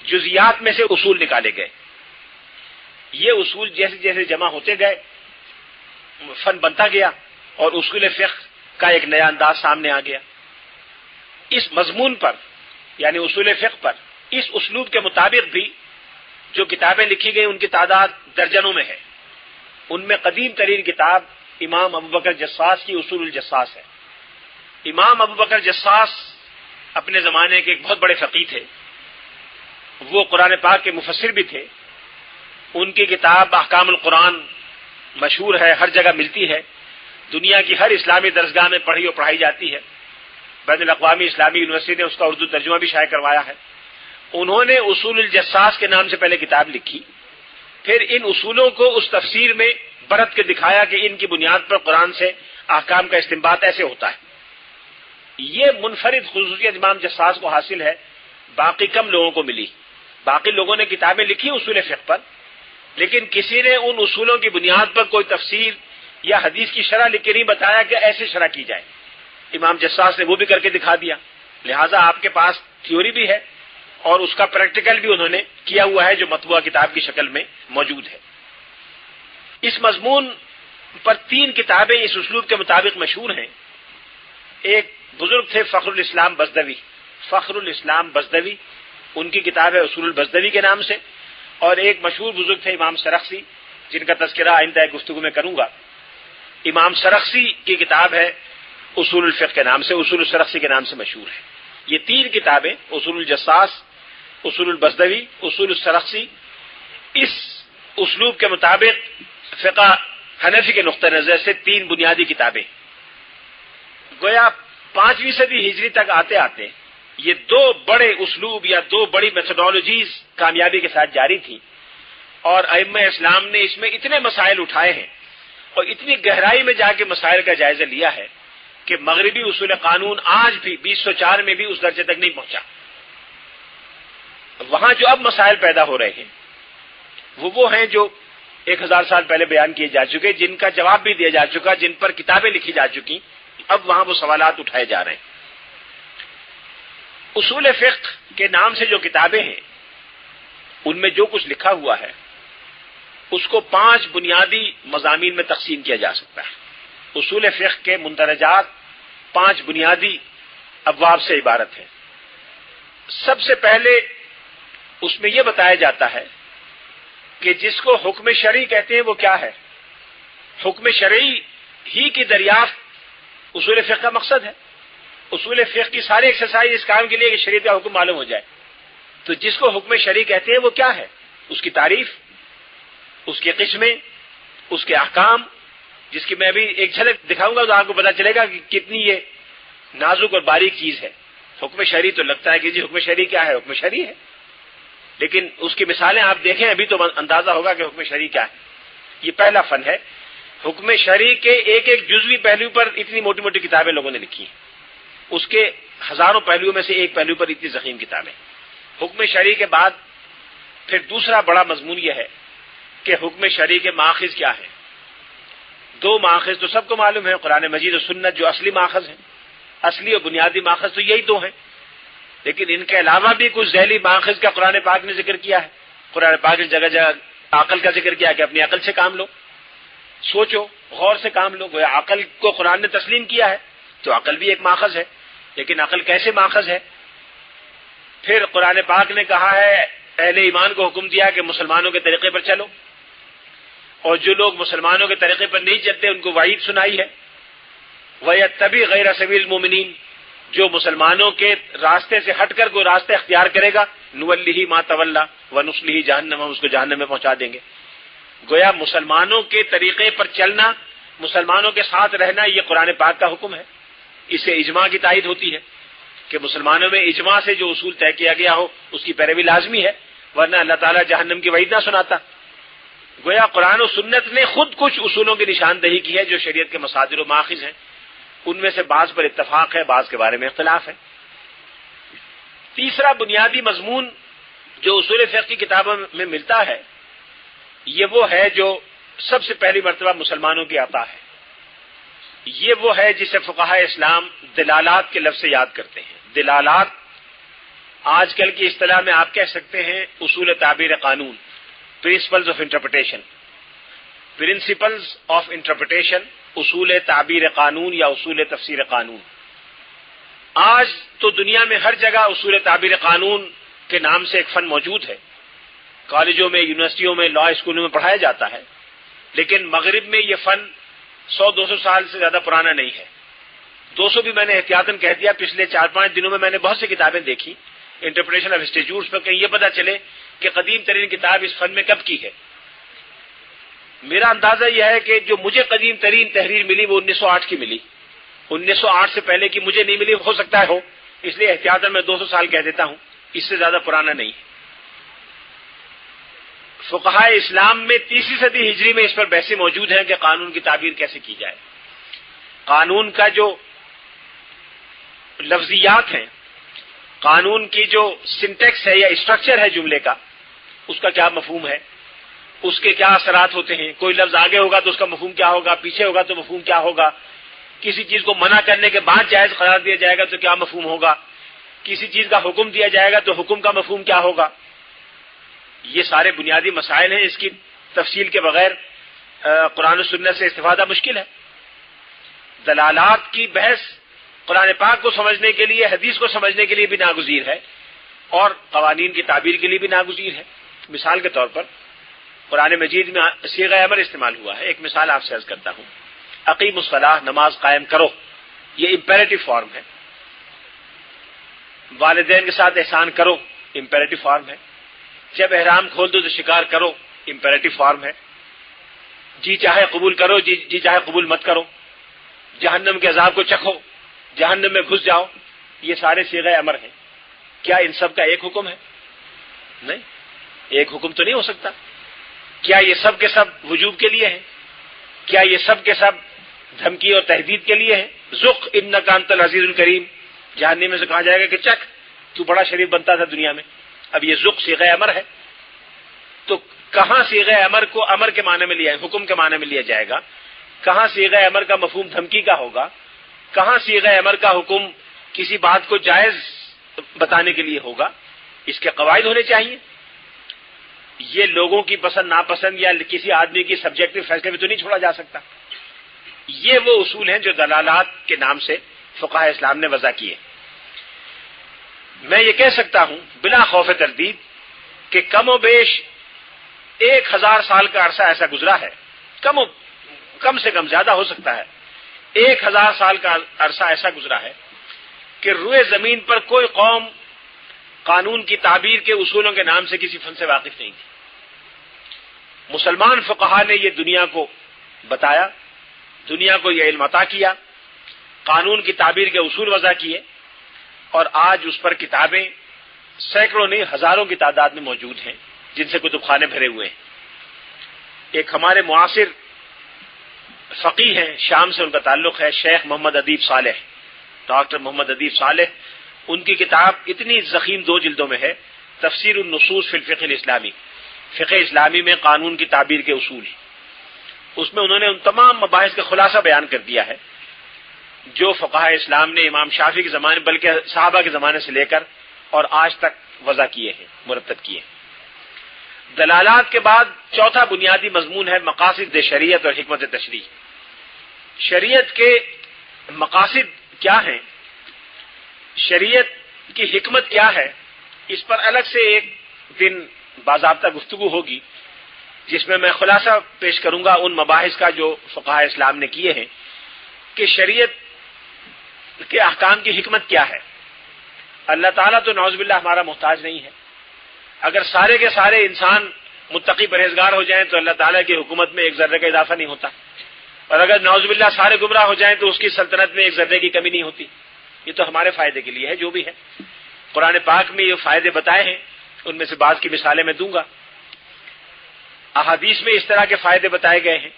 جزیات میں سے اصول نکالے گئے۔ یہ اصول جیسے جیسے جمع ہوتے گئے فن بنتا گیا، اور اصول فقہ کا ایک نیا انداز سامنے آ گیا۔ اس مضمون پر یعنی اصول فقہ پر اس اسلوب کے مطابق بھی جو کتابیں لکھی گئی ان کی تعداد درجنوں میں ہے۔ ان میں قدیم ترین کتاب امام ابو بکر جساس کی اصول الجساس ہے۔ امام ابو بکر جساس اپنے زمانے کے ایک بہت بڑے فقیہ تھے، وہ قرآن پاک کے مفسر بھی تھے۔ ان کی کتاب احکام القرآن مشہور ہے، ہر جگہ ملتی ہے، دنیا کی ہر اسلامی درسگاہ میں پڑھی اور پڑھائی جاتی ہے۔ بین الاقوامی اسلامی یونیورسٹی نے اس کا اردو ترجمہ بھی شائع کروایا ہے۔ انہوں نے اصول الجساس کے نام سے پہلے کتاب لکھی، پھر ان اصولوں کو اس تفسیر میں برت کے دکھایا کہ ان کی بنیاد پر قرآن سے احکام کا استنباط ایسے ہوتا ہے۔ یہ منفرد خصوصیت امام جساس کو حاصل ہے، باقی کم لوگوں کو ملی۔ باقی لوگوں نے کتابیں لکھی اصول فقہ پر، لیکن کسی نے ان اصولوں کی بنیاد پر کوئی تفسیر یا حدیث کی شرح لکھ کے نہیں بتایا کہ ایسے شرح کی جائے۔ امام جساس نے وہ بھی کر کے دکھا دیا، لہٰذا آپ کے پاس تھیوری بھی ہے اور اس کا پریکٹیکل بھی انہوں نے کیا ہوا ہے جو مطبوعہ کتاب کی شکل میں موجود ہے۔ اس مضمون پر 3 کتابیں اس اسلوب کے مطابق مشہور ہیں۔ ایک بزرگ تھے فخر الاسلام بزدوی، فخر الاسلام بزدوی، ان کی کتاب ہے اصول البزدوی کے نام سے، اور ایک مشہور بزرگ تھے امام سرخسی، جن کا تذکرہ آئندہ گفتگو میں کروں گا۔ امام سرخسی کی کتاب ہے اصول الفقہ کے نام سے، اصول السرخسی کے نام سے مشہور ہے۔ یہ 3 کتابیں اصول الجساس، اصول البزدوی، اصول السرخسی، اس اسلوب کے مطابق فقہ حنفی کے نقطہ نظر سے 3 بنیادی کتابیں۔ گویا 5ویں صدی ہجری تک آتے آتے یہ 2 بڑے اسلوب یا 2 بڑی میتھڈالوجیز کامیابی کے ساتھ جاری تھی، اور ائمہ اسلام نے اس میں اتنے مسائل اٹھائے ہیں اور اتنی گہرائی میں جا کے مسائل کا جائزہ لیا ہے کہ مغربی اصول قانون آج بھی 2004 میں بھی اس درجے تک نہیں پہنچا۔ وہاں جو اب مسائل پیدا ہو رہے ہیں وہ ہیں جو 1000 سال پہلے بیان کیے جا چکے، جن کا جواب بھی دیا جا چکا، جن پر کتابیں لکھی جا چکی، اب وہاں وہ سوالات اٹھائے جا رہے ہیں۔ اصول فقہ کے نام سے جو کتابیں ہیں ان میں جو کچھ لکھا ہوا ہے اس کو 5 بنیادی مضامین میں تقسیم کیا جا سکتا ہے۔ اصول فقہ کے مندرجات 5 بنیادی ابواب سے عبارت ہیں۔ سب سے پہلے اس میں یہ بتایا جاتا ہے کہ جس کو حکم شرعی کہتے ہیں وہ کیا ہے۔ حکم شرعی ہی کی دریافت اصول فقہ کا مقصد ہے۔ اصول فقہ کی ساری ایکسرسائز اس کام کے لیے کہ شریعت کا حکم معلوم ہو جائے۔ تو جس کو حکم شرعی کہتے ہیں وہ کیا ہے، اس کی تعریف، اس کی قسمیں، اس کے احکام، جس کی میں ابھی ایک جھلک دکھاؤں گا تو آپ کو پتہ چلے گا کہ کتنی یہ نازک اور باریک چیز ہے۔ حکم شرعی تو لگتا ہے کہ جی حکم شرعی کیا ہے، حکم شرعی ہے، لیکن اس کی مثالیں آپ دیکھیں ابھی تو اندازہ ہوگا کہ حکم شرعی کیا ہے۔ یہ پہلا فن ہے۔ حکم شرعی کے ایک ایک جزوی پہلو پر اتنی موٹی موٹی کتابیں لوگوں نے لکھی ہیں، اس کے ہزاروں پہلوؤں میں سے ایک پہلو پر اتنی ضخیم کتابیں۔ حکم شرعی کے بعد پھر دوسرا بڑا مضمون یہ ہے کہ حکم شرعی کے ماخذ کیا ہیں۔ دو ماخذ تو سب کو معلوم ہے، قرآن مجید اور سنت جو اصلی ماخذ ہیں، اصلی اور بنیادی ماخذ تو یہی دو ہیں، لیکن ان کے علاوہ بھی کچھ ذیلی ماخذ کا قرآن پاک نے ذکر کیا ہے۔ قرآن پاک نے جگہ جگہ عقل کا ذکر کیا کہ اپنی عقل سے کام لو، سوچو، غور سے کام لو۔ گویا عقل کو قرآن نے تسلیم کیا ہے تو عقل بھی ایک ماخذ ہے، لیکن عقل کیسے ماخذ ہے؟ پھر قرآن پاک نے کہا ہے، اہل ایمان کو حکم دیا کہ مسلمانوں کے طریقے پر چلو، اور جو لوگ مسلمانوں کے طریقے پر نہیں چلتے ان کو وعید سنائی ہے، وَيَتَّبِعْ غَيْرَ سَبِيلِ الْمُؤْمِنِينَ، جو مسلمانوں کے راستے سے ہٹ کر کوئی راستے اختیار کرے گا، نُوَلِّهِ مَا تَوَلَّى وَنُصْلِهِ جَهَنَّمَ، ہم اس کو جہنم میں پہنچا دیں گے۔ گویا مسلمانوں کے طریقے پر چلنا، مسلمانوں کے ساتھ رہنا، یہ قرآن پاک کا حکم ہے۔ اس سے اجماع کی تائید ہوتی ہے کہ مسلمانوں میں اجماع سے جو اصول طے کیا گیا ہو اس کی پیروی لازمی ہے، ورنہ اللہ تعالیٰ جہنم کی وعید نہ سناتا۔ گویا قرآن و سنت نے خود کچھ اصولوں کی نشاندہی کی ہے جو شریعت کے مصادر و ماخذ ہیں، ان میں سے بعض پر اتفاق ہے، بعض کے بارے میں اختلاف ہے۔ تیسرا بنیادی مضمون جو اصول فقہ کی کتابوں میں ملتا ہے، یہ وہ ہے جو سب سے پہلی مرتبہ مسلمانوں کی عطا ہے۔ یہ وہ ہے جسے فقہاء اسلام دلالات کے لفظ سے یاد کرتے ہیں۔ دلالات آج کل کی اصطلاح میں آپ کہہ سکتے ہیں اصول تعبیر قانون، principles of interpretation, principles of interpretation, اصول تعبیر قانون یا اصول تفسیر قانون۔ آج تو دنیا میں ہر جگہ اصول تعبیر قانون کے نام سے ایک فن موجود ہے، کالجوں میں، یونیورسٹیوں میں، لا اسکولوں میں پڑھایا جاتا ہے، لیکن مغرب میں یہ فن 100-200 سال سے زیادہ پرانا نہیں ہے۔ 200 بھی میں نے احتیاطاً کہہ دیا۔ پچھلے 4-5 دنوں میں میں نے بہت سی کتابیں دیکھی انٹرپریٹیشن آف انسٹیٹیوٹس پر، کہیں یہ پتہ چلے کہ قدیم ترین کتاب اس فن میں کب کی ہے۔ میرا اندازہ یہ ہے کہ جو مجھے قدیم ترین تحریر ملی وہ 1908 کی ملی، 1908 سے پہلے کی مجھے نہیں ملی، ہو سکتا ہے ہو، اس لیے احتیاطاً میں 200 سال کہہ دیتا ہوں، اس سے زیادہ پرانا نہیں ہے۔ فقہاء اسلام میں 3 صدی ہجری میں اس پر بحثیں موجود ہیں کہ قانون کی تعبیر کیسے کی جائے۔ قانون کا جو لفظیات ہیں، قانون کی جو سنٹیکس ہے یا اسٹرکچر ہے جملے کا، اس کا کیا مفہوم ہے، اس کے کیا اثرات ہوتے ہیں، کوئی لفظ آگے ہوگا تو اس کا مفہوم کیا ہوگا، پیچھے ہوگا تو مفہوم کیا ہوگا، کسی چیز کو منع کرنے کے بعد جائز قرار دیا جائے گا تو کیا مفہوم ہوگا، کسی چیز کا حکم دیا جائے گا تو حکم کا مفہوم کیا ہوگا۔ یہ سارے بنیادی مسائل ہیں، اس کی تفصیل کے بغیر قرآن و سنت سے استفادہ مشکل ہے۔ دلالات کی بحث قرآن پاک کو سمجھنے کے لیے، حدیث کو سمجھنے کے لیے بھی ناگزیر ہے، اور قوانین کی تعبیر کے لیے بھی ناگزیر ہے۔ مثال کے طور پر قرآن مجید میں صیغہ امر استعمال ہوا ہے۔ ایک مثال آپ سے عرض کرتا ہوں، اقیم الصلاۃ، نماز قائم کرو، یہ امپیریٹو فارم ہے۔ والدین کے ساتھ احسان کرو، امپیریٹو فارم ہے۔ جب احرام کھول دو تو شکار کرو، امپیریٹو فارم ہے۔ جی چاہے قبول کرو، جی چاہے قبول مت کرو۔ جہنم کے عذاب کو چکھو، جہنم میں گھس جاؤ، یہ سارے صیغہ امر ہیں۔ کیا ان سب کا ایک حکم ہے؟ نہیں، ایک حکم تو نہیں ہو سکتا۔ کیا یہ سب کے سب وجوب کے لیے ہیں؟ کیا یہ سب کے سب دھمکی اور تہدید کے لیے ہیں؟ ذق انک انت العزیز الکریم، جہنم میں سے کہا جائے گا کہ چکھ، تو بڑا شریف بنتا تھا دنیا میں۔ اب یہ ذق صیغہ امر ہے، تو کہاں صیغہ امر کو امر کے معنی میں لیا، حکم کے معنی میں لیا جائے گا؟ کہاں صیغہ امر کا مفہوم دھمکی کا ہوگا؟ کہاں صیغہ امر کا حکم کسی بات کو جائز بتانے کے لیے ہوگا؟ اس کے قواعد ہونے چاہیے۔ یہ لوگوں کی پسند ناپسند یا کسی آدمی کی سبجیکٹو فیصلے میں تو نہیں چھوڑا جا سکتا۔ یہ وہ اصول ہیں جو دلالات کے نام سے فقہاء اسلام نے وضع کیے۔ میں یہ کہہ سکتا ہوں بلا خوف تردید کہ کم و بیش 1000 سال کا عرصہ ایسا گزرا ہے، کم سے کم زیادہ ہو سکتا ہے، 1000 سال کا عرصہ ایسا گزرا ہے کہ روئے زمین پر کوئی قوم قانون کی تعبیر کے اصولوں کے نام سے کسی فن سے واقف نہیں تھی۔ مسلمان فقہاء نے یہ دنیا کو بتایا، دنیا کو یہ علم عطا کیا، قانون کی تعبیر کے اصول وضع کیے، اور آج اس پر کتابیں سینکڑوں نہیں ہزاروں کی تعداد میں موجود ہیں جن سے کتب خانے بھرے ہوئے ہیں۔ ایک ہمارے معاصر فقیہ ہیں، شام سے ان کا تعلق ہے، شیخ محمد ادیب صالح، ڈاکٹر محمد ادیب صالح، ان کی کتاب اتنی ضخیم 2 جلدوں میں ہے، تفسیر النصوص فی الفقہ الاسلامی، فقہ اسلامی میں قانون کی تعبیر کے اصول۔ اس میں انہوں نے ان تمام مباحث کا خلاصہ بیان کر دیا ہے جو فقہاء اسلام نے امام شافعی کے زمانے بلکہ صحابہ کے زمانے سے لے کر اور آج تک وضع کیے ہیں، مرتب کیے ہیں۔ دلالات کے بعد چوتھا بنیادی مضمون ہے مقاصد شریعت اور حکمت تشریع۔ شریعت کے مقاصد کیا ہیں، شریعت کی حکمت کیا ہے، اس پر الگ سے ایک دن باضابطہ گفتگو ہوگی جس میں میں خلاصہ پیش کروں گا ان مباحث کا جو فقہاء اسلام نے کیے ہیں کہ شریعت کے احکام کی حکمت کیا ہے۔ اللہ تعالیٰ تو نعوذ باللہ ہمارا محتاج نہیں ہے، اگر سارے کے سارے انسان متقی پرہیزگار ہو جائیں تو اللہ تعالیٰ کی حکومت میں ایک ذرے کا اضافہ نہیں ہوتا، اور اگر نعوذ باللہ سارے گمراہ ہو جائیں تو اس کی سلطنت میں ایک ذرے کی کمی نہیں ہوتی۔ یہ تو ہمارے فائدے کے لیے ہے جو بھی ہے۔ قرآن پاک میں یہ فائدے بتائے ہیں، ان میں سے بعض کی مثالیں میں دوں گا، احادیث میں اس طرح کے فائدے بتائے گئے ہیں۔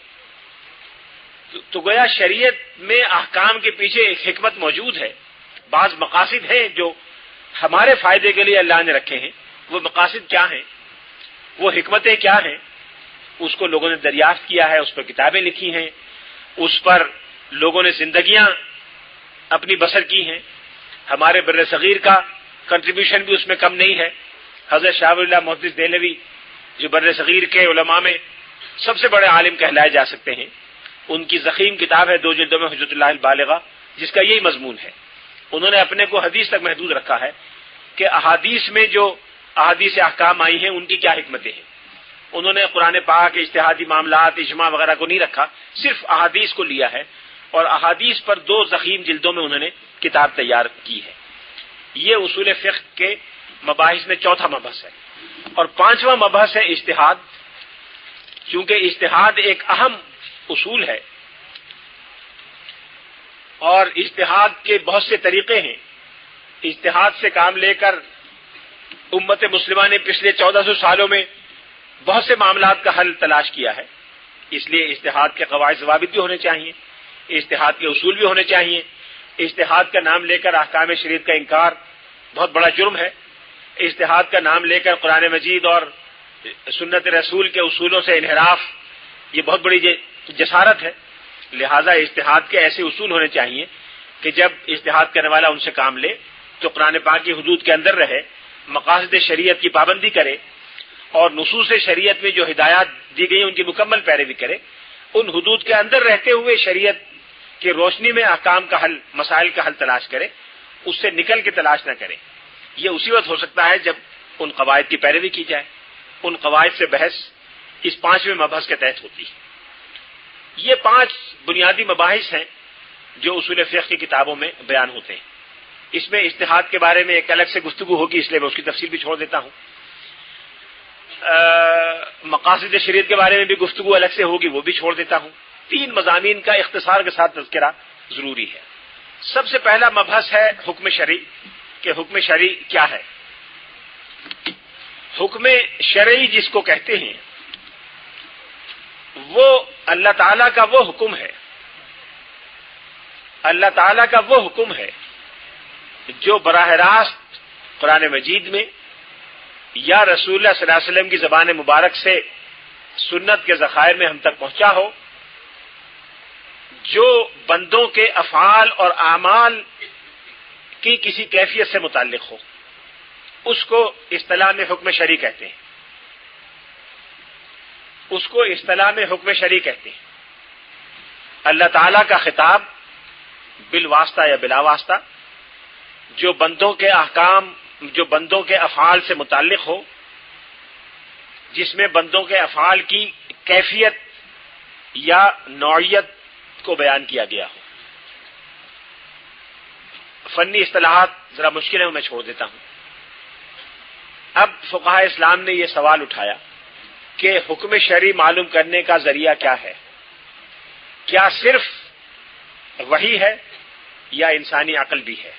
تو گویا شریعت میں احکام کے پیچھے ایک حکمت موجود ہے، بعض مقاصد ہیں جو ہمارے فائدے کے لیے اللہ نے رکھے ہیں۔ وہ مقاصد کیا ہیں، وہ حکمتیں کیا ہیں، اس کو لوگوں نے دریافت کیا ہے، اس پر کتابیں لکھی ہیں، اس پر لوگوں نے زندگیاں اپنی بسر کی ہیں۔ ہمارے بر صغیر کا کنٹریبیوشن بھی اس میں کم نہیں ہے۔ حضرت شاہ ولی اللہ محدث دہلوی جو بر صغیر کے علماء میں سب سے بڑے عالم کہلائے جا سکتے ہیں، ان کی ضخیم کتاب ہے 2 جلدوں میں حجت اللہ البالغہ، جس کا یہی مضمون ہے۔ انہوں نے اپنے کو حدیث تک محدود رکھا ہے کہ احادیث میں جو احادیث احکام آئی ہیں ان کی کیا حکمتیں ہیں۔ انہوں نے قرآن پاک، اجتہادی معاملات، اجماع وغیرہ کو نہیں رکھا، صرف احادیث کو لیا ہے، اور احادیث پر 2 ضخیم جلدوں میں انہوں نے کتاب تیار کی ہے۔ یہ اصول فقہ کے مباحث میں چوتھا مبحث ہے، اور 5واں مبحث ہے اجتہاد۔ چونکہ اجتہاد ایک اہم اصول ہے اور اجتہاد کے بہت سے طریقے ہیں، اجتہاد سے کام لے کر امت مسلمہ نے پچھلے 1400 سالوں میں بہت سے معاملات کا حل تلاش کیا ہے۔ اس لیے اجتہاد کے قواعد ضوابط بھی ہونے چاہیے، اجتہاد کے اصول بھی ہونے چاہیے۔ اجتہاد کا نام لے کر احکام شریعت کا انکار بہت بڑا جرم ہے۔ اجتہاد کا نام لے کر قرآن مجید اور سنت رسول کے اصولوں سے انحراف یہ بہت بڑی جسارت ہے۔ لہذا اجتہاد کے ایسے اصول ہونے چاہیے کہ جب اجتہاد کرنے والا ان سے کام لے تو قرآن پاک کی حدود کے اندر رہے، مقاصد شریعت کی پابندی کرے، اور نصوص شریعت میں جو ہدایات دی گئی ان کی مکمل پیروی کرے، ان حدود کے اندر رہتے ہوئے شریعت کی روشنی میں احکام کا حل، مسائل کا حل تلاش کرے، اس سے نکل کے تلاش نہ کرے۔ یہ اسی وقت ہو سکتا ہے جب ان قواعد کی پیروی کی جائے۔ ان قواعد سے بحث اس 5ویں مبحث کے تحت ہوتی ہے۔ یہ 5 بنیادی مباحث ہیں جو اصول فقہ کی کتابوں میں بیان ہوتے ہیں۔ اس میں اجتہاد کے بارے میں ایک الگ سے گفتگو ہوگی، اس لیے میں اس کی تفصیل بھی چھوڑ دیتا ہوں۔ مقاصد شریعت کے بارے میں بھی گفتگو الگ سے ہوگی، وہ بھی چھوڑ دیتا ہوں۔ 3 مضامین کا اختصار کے ساتھ تذکرہ ضروری ہے۔ سب سے پہلا مبحث ہے حکم شرعی، کہ حکم شرعی کیا ہے۔ حکم شرعی جس کو کہتے ہیں وہ اللہ تعالیٰ کا وہ حکم ہے، اللہ تعالیٰ کا وہ حکم ہے جو براہ راست قرآن مجید میں یا رسول اللہ صلی اللہ علیہ وسلم کی زبان مبارک سے سنت کے ذخائر میں ہم تک پہنچا ہو، جو بندوں کے افعال اور اعمال کی کسی کیفیت سے متعلق ہو، اس کو اصطلاح میں حکم شرعی کہتے ہیں۔ اس کو اصطلاح میں حکم شرعی کہتے ہیں۔ اللہ تعالیٰ کا خطاب بالواسطہ یا بلا واسطہ جو بندوں کے احکام، جو بندوں کے افعال سے متعلق ہو، جس میں بندوں کے افعال کی کیفیت یا نوعیت کو بیان کیا گیا ہو۔ فنی اصطلاحات ذرا مشکل ہے، میں چھوڑ دیتا ہوں۔ اب فقہاء اسلام نے یہ سوال اٹھایا کہ حکم شرعی معلوم کرنے کا ذریعہ کیا ہے، کیا صرف وحی ہے یا انسانی عقل بھی ہے؟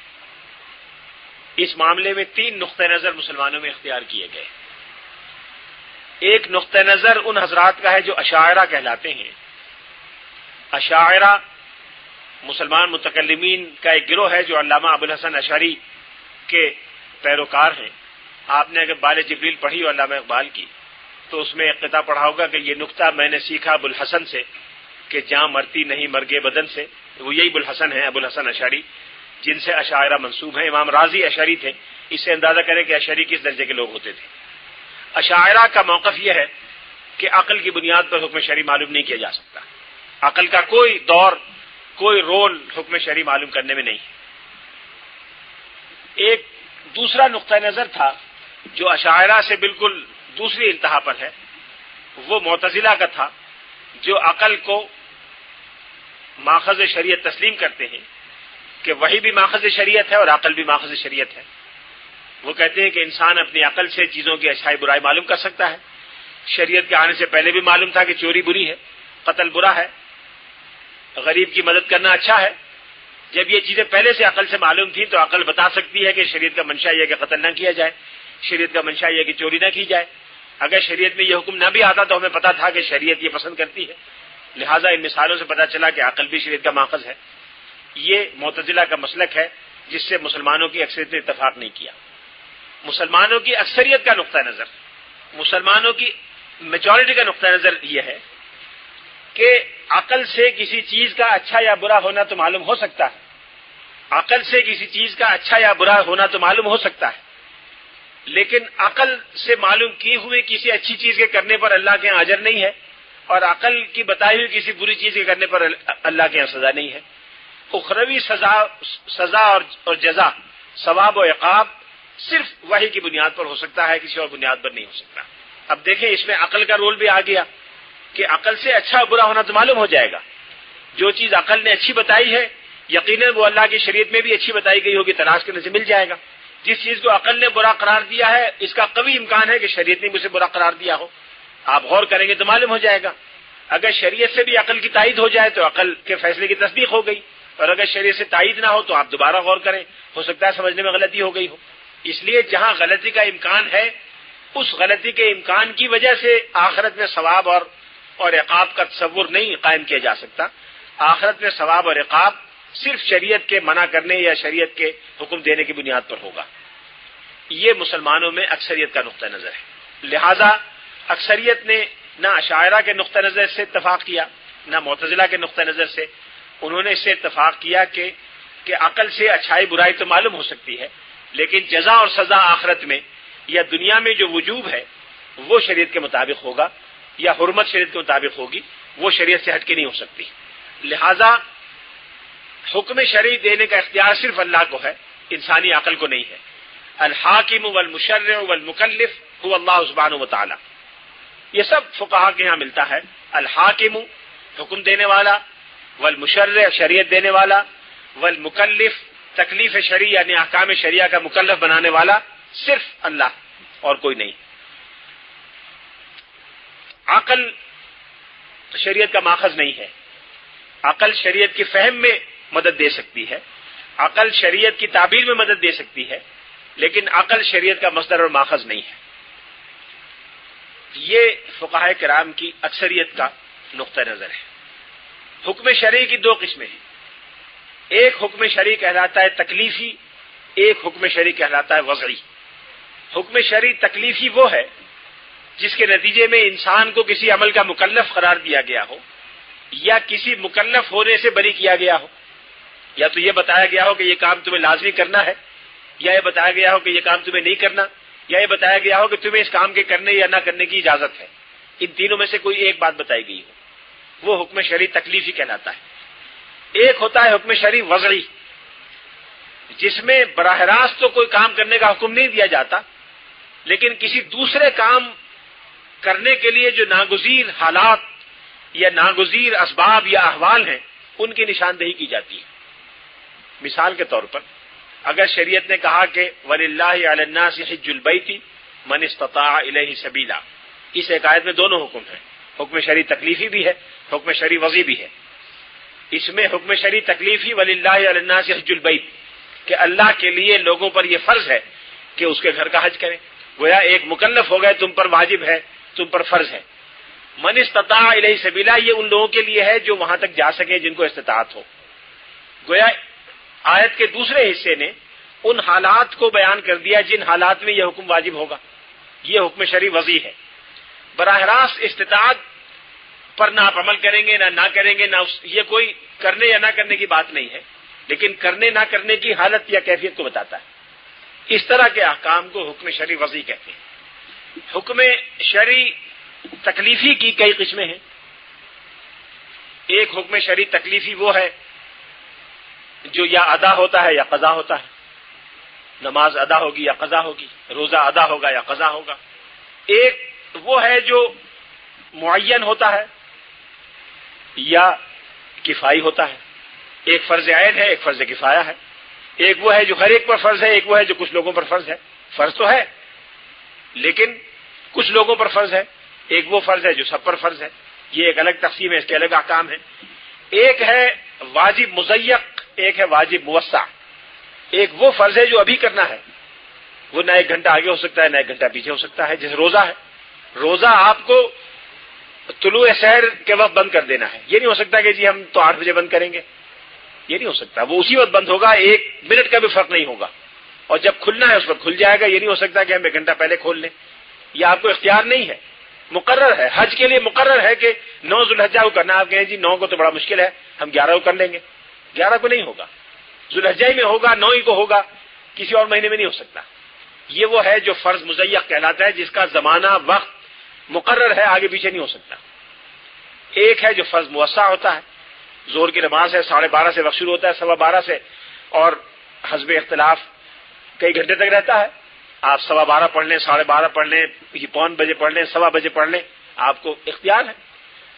اس معاملے میں 3 نقطہ نظر مسلمانوں میں اختیار کیے گئے۔ ایک نقطہ نظر ان حضرات کا ہے جو اشاعرہ کہلاتے ہیں۔ اشاعرہ مسلمان متکلمین کا ایک گروہ ہے جو علامہ ابو الحسن اشعری کے پیروکار ہیں۔ آپ نے اگر بال جبریل پڑھی ہو علامہ اقبال کی تو اس میں ایک قطعہ پڑھا ہوگا کہ یہ نقطہ میں نے سیکھا ابو الحسن سے کہ جاں مرتی نہیں مرگے بدن سے۔ وہ یہی ابو الحسن ہیں، ابو الحسن اشعری، جن سے اشاعرہ منسوب ہیں۔ امام راضی اشعری تھے، اس سے اندازہ کریں کہ اشعری کس درجے کے لوگ ہوتے تھے۔ اشاعرہ کا موقف یہ ہے کہ عقل کی بنیاد پر حکم شرعی معلوم نہیں کیا جا سکتا۔ عقل کا کوئی دور، کوئی رول حکم شرعی معلوم کرنے میں نہیں ہے۔ ایک دوسرا نقطہ نظر تھا جو اشاعرہ سے بالکل دوسری انتہا پر ہے، وہ معتزلہ کا تھا، جو عقل کو ماخذ شریعت تسلیم کرتے ہیں کہ وہی بھی ماخذ شریعت ہے اور عقل بھی ماخذ شریعت ہے۔ وہ کہتے ہیں کہ انسان اپنی عقل سے چیزوں کی اچھائی برائی معلوم کر سکتا ہے۔ شریعت کے آنے سے پہلے بھی معلوم تھا کہ چوری بری ہے، قتل برا ہے، غریب کی مدد کرنا اچھا ہے۔ جب یہ چیزیں پہلے سے عقل سے معلوم تھیں تو عقل بتا سکتی ہے کہ شریعت کا منشا یہ ہے کہ قتل نہ کیا جائے، شریعت کا منشا یہ ہے کہ چوری نہ کی جائے۔ اگر شریعت میں یہ حکم نہ بھی آتا تو ہمیں پتا تھا کہ شریعت یہ پسند کرتی ہے، لہٰذا ان مثالوں سے پتا چلا کہ عقل بھی شریعت کا ماخذ ہے۔ یہ معتزلہ کا مسلک ہے جس سے مسلمانوں کی اکثریت نے اتفاق نہیں کیا۔ مسلمانوں کی اکثریت کا نقطہ نظر، مسلمانوں کی میجورٹی کا نقطہ نظر یہ ہے کہ عقل سے کسی چیز کا اچھا یا برا ہونا تو معلوم ہو سکتا ہے، عقل سے کسی چیز کا اچھا یا برا ہونا تو معلوم ہو سکتا ہے، لیکن عقل سے معلوم کی ہوئی کسی اچھی چیز کے کرنے پر اللہ کے یہاں اجر نہیں ہے، اور عقل کی بتائی ہوئی کسی بری چیز کے کرنے پر اللہ کے یہاں سزا نہیں ہے۔ اخروی سزا اور جزا، ثواب و عقاب صرف وحی کی بنیاد پر ہو سکتا ہے، کسی اور بنیاد پر نہیں ہو سکتا۔ اب دیکھیں اس میں عقل کا رول بھی آ گیا کہ عقل سے اچھا اور برا ہونا تو معلوم ہو جائے گا۔ جو چیز عقل نے اچھی بتائی ہے یقیناً وہ اللہ کی شریعت میں بھی اچھی بتائی گئی ہوگی، تلاش کرنے سے مل جائے گا۔ جس چیز کو عقل نے برا قرار دیا ہے اس کا قوی امکان ہے کہ شریعت نے بھی اسے برا قرار دیا ہو، آپ غور کریں گے تو معلوم ہو جائے گا۔ اگر شریعت سے بھی عقل کی تائید ہو جائے تو عقل کے فیصلے کی تصدیق ہو گئی، اور اگر شریعت سے تائید نہ ہو تو آپ دوبارہ غور کریں، ہو سکتا ہے سمجھنے میں غلطی ہو گئی ہو۔ اس لیے جہاں غلطی کا امکان ہے اس غلطی کے امکان کی وجہ سے آخرت میں ثواب اور عقاب کا تصور نہیں قائم کیا جا سکتا۔ آخرت میں ثواب اور عقاب صرف شریعت کے منع کرنے یا شریعت کے حکم دینے کی بنیاد پر ہوگا۔ یہ مسلمانوں میں اکثریت کا نقطہ نظر ہے، لہذا اکثریت نے نہ اشاعرہ کے نقطہ نظر سے اتفاق کیا نہ معتزلہ کے نقطہ نظر سے، انہوں نے اس سے اتفاق کیا کہ عقل سے اچھائی برائی تو معلوم ہو سکتی ہے، لیکن جزا اور سزا آخرت میں یا دنیا میں جو وجوب ہے وہ شریعت کے مطابق ہوگا، یا حرمت شریعت کے مطابق ہوگی، وہ شریعت سے ہٹ کے نہیں ہو سکتی۔ لہذا حکم شرعی دینے کا اختیار صرف اللہ کو ہے، انسانی عقل کو نہیں ہے۔ الحاکم والمشرع والمکلف هو اللہ سبحانہ وتعالی۔ یہ سب فقہا کے ہاں ملتا ہے، الحاکم حکم دینے والا، والمشرع شریعت دینے والا، والمکلف تکلیف شرعی یعنی احکام شریعہ کا مکلف بنانے والا صرف اللہ اور کوئی نہیں۔ عقل شریعت کا ماخذ نہیں ہے، عقل شریعت کی فہم میں مدد دے سکتی ہے، عقل شریعت کی تعبیر میں مدد دے سکتی ہے، لیکن عقل شریعت کا مصدر اور ماخذ نہیں ہے۔ یہ فقہاء کرام کی اکثریت کا نقطہ نظر ہے۔ حکم شرعی کی 2 قسمیں ہیں، ایک حکم شرعی کہلاتا ہے تکلیفی، ایک حکم شرعی کہلاتا ہے وضعی۔ حکم شرعی تکلیفی وہ ہے جس کے نتیجے میں انسان کو کسی عمل کا مکلف قرار دیا گیا ہو یا کسی مکلف ہونے سے بری کیا گیا ہو، یا تو یہ بتایا گیا ہو کہ یہ کام تمہیں لازمی کرنا ہے، یا یہ بتایا گیا ہو کہ یہ کام تمہیں نہیں کرنا، یا یہ بتایا گیا ہو کہ تمہیں اس کام کے کرنے یا نہ کرنے کی اجازت ہے۔ ان تینوں میں سے کوئی ایک بات بتائی گئی ہو، وہ حکم شرعی تکلیفی کہلاتا ہے۔ ایک ہوتا ہے حکم شرعی وضعی، جس میں براہ راست تو کوئی کام کرنے کا حکم نہیں دیا جاتا، لیکن کسی دوسرے کام کرنے کے لیے جو ناگزیر حالات یا ناگزیر اسباب یا احوال ہیں ان کی نشاندہی کی جاتی ہے۔ مثال کے طور پر اگر شریعت نے کہا کہ وَلِلَّهِ عَلَى النَّاسِ حِجُّ الْبَيْتِ مَنِ اسْتَطَاعَ إِلَيْهِ سَبِيلًا، اس ایک آیت میں دونوں حکم ہیں، حکم شرعی تکلیفی بھی ہے، حکم شرعی وضعی بھی ہے۔ اس میں حکم شرعی تکلیفی وللہ علی الناس حج البیت کہ اللہ کے لیے لوگوں پر یہ فرض ہے کہ اس کے گھر کا حج کریں. گویا ایک مکلف ہو گئے، تم پر واجب ہے، تم پر فرض ہے. من استطاع الیہ سبیلا یہ ان لوگوں کے لیے ہے جو وہاں تک جا سکیں جن کو استطاعت ہو. گویا آیت کے دوسرے حصے نے ان حالات کو بیان کر دیا جن حالات میں یہ حکم واجب ہوگا. یہ حکم شرعی وضع ہے. براہ راست استطاعت پر نہ آپ عمل کریں گے نہ کریں گے، یہ کوئی کرنے یا نہ کرنے کی بات نہیں ہے، لیکن کرنے نہ کرنے کی حالت یا کیفیت کو بتاتا ہے. اس طرح کے احکام کو حکم شرعی وضعی کہتے ہیں. حکم شرعی تکلیفی کی کئی قسمیں ہیں. ایک حکم شرعی تکلیفی وہ ہے جو یا ادا ہوتا ہے یا قضا ہوتا ہے. نماز ادا ہوگی یا قضا ہوگی، روزہ ادا ہوگا یا قضا ہوگا. ایک وہ ہے جو معین ہوتا ہے یا کفائی ہوتا ہے. ایک فرض عین ہے، ایک فرض کفایہ ہے. ایک وہ ہے جو ہر ایک پر فرض ہے، ایک وہ ہے جو کچھ لوگوں پر فرض ہے. فرض تو ہے لیکن کچھ لوگوں پر فرض ہے. ایک وہ فرض ہے جو سب پر فرض ہے. یہ ایک الگ تقسیم ہے، اس کے الگ احکام ہیں. ایک ہے واجب مضیق، ایک ہے واجب موسع. ایک وہ فرض ہے جو ابھی کرنا ہے، وہ نہ ایک گھنٹہ آگے ہو سکتا ہے نہ ایک گھنٹہ پیچھے ہو سکتا ہے. جیسے روزہ ہے، روزہ آپ کو طلوع سحر کے وقت بند کر دینا ہے. یہ نہیں ہو سکتا کہ جی ہم تو 8 بجے بند کریں گے، یہ نہیں ہو سکتا. وہ اسی وقت بند ہوگا، 1 منٹ کا بھی فرق نہیں ہوگا. اور جب کھلنا ہے اس وقت کھل جائے گا. یہ نہیں ہو سکتا کہ ہم 1 گھنٹہ پہلے کھول لیں. یہ آپ کو اختیار نہیں ہے، مقرر ہے. حج کے لیے مقرر ہے کہ 9 ذوالحجہ کو کرنا. آپ کہیں جی 9 کو تو بڑا مشکل ہے، ہم 11 کو کر لیں گے. 11 کو نہیں ہوگا، ذوالحجہ میں ہوگا، 9 کو ہوگا، کسی اور مہینے میں نہیں ہو سکتا. یہ وہ ہے جو فرض مضیق کہلاتا ہے، جس کا زمانہ وقت مقرر ہے، آگے پیچھے نہیں ہو سکتا. ایک ہے جو فرض موسع ہوتا ہے. زور کی نماز ہے، 12:30 سے وقت شروع ہوتا ہے 12:15 سے، اور حسب اختلاف کئی گھنٹے تک رہتا ہے. آپ 12:15 پڑھ لیں، 12:30 پڑھ لیں، 1:15 بجے پڑھ لیں، 1:15 بجے پڑھ لیں، آپ کو اختیار ہے.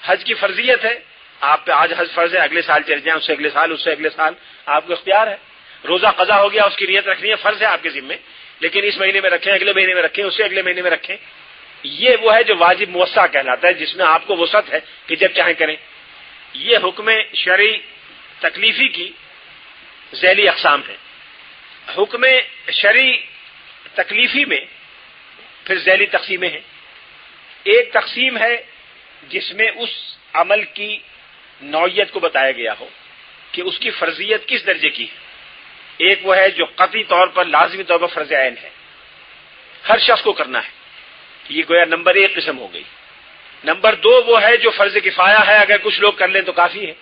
حج کی فرضیت ہے، آپ پہ آج حج فرض ہے، اگلے سال چل جائیں، اس سے اگلے سال، اس سے اگلے سال، آپ کو اختیار ہے. روزہ قضا ہو گیا، اس کی نیت رکھنی ہے، فرض ہے آپ کے ذمے، لیکن اس مہینے میں رکھیں، اگلے مہینے میں رکھیں، اس سے اگلے مہینے میں رکھیں. یہ وہ ہے جو واجب موسع کہلاتا ہے، جس میں آپ کو وسعت ہے کہ جب چاہیں کریں. یہ حکم شرعی تکلیفی کی ذیلی اقسام ہیں. حکم شرعی تکلیفی میں پھر ذیلی تقسیمیں ہیں. ایک تقسیم ہے جس میں اس عمل کی نوعیت کو بتایا گیا ہو کہ اس کی فرضیت کس درجے کی ہے. ایک وہ ہے جو قطعی طور پر لازمی طور پر فرض عین ہے، ہر شخص کو کرنا ہے. یہ گویا نمبر 1 قسم ہو گئی. نمبر 2 وہ ہے جو فرض کفایہ ہے، اگر کچھ لوگ کر لیں تو کافی ہے،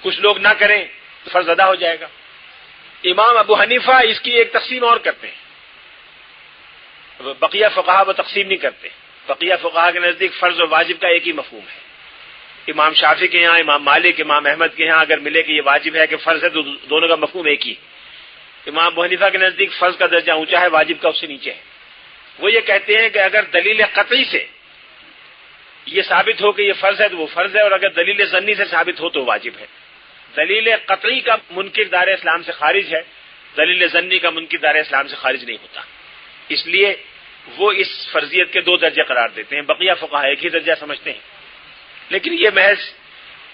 کچھ لوگ نہ کریں تو فرض ادا ہو جائے گا. امام ابو حنیفہ اس کی ایک تقسیم اور کرتے ہیں. بقیہ فقہا وہ تقسیم نہیں کرتے. بقیہ فقہا کے نزدیک فرض اور واجب کا ایک ہی مفہوم ہے. امام شافعی کے یہاں، امام مالک، امام احمد کے یہاں اگر ملے کہ یہ واجب ہے کہ فرض ہے تو دونوں کا مفہوم ایک ہی. امام ابو حنیفہ کے نزدیک فرض کا درجہ اونچا ہے، واجب کا اس سے نیچے ہے. وہ یہ کہتے ہیں کہ اگر دلیل قطعی سے یہ ثابت ہو کہ یہ فرض ہے تو وہ فرض ہے، اور اگر دلیل ظنی سے ثابت ہو تو واجب ہے. دلیل قطعی کا منکر دار اسلام سے خارج ہے، دلیل ظنی کا منکر دار اسلام سے خارج نہیں ہوتا. اس لیے وہ اس فرضیت کے 2 درجے قرار دیتے ہیں. بقیہ فقہا ایک ہی درجہ سمجھتے ہیں، لیکن یہ محض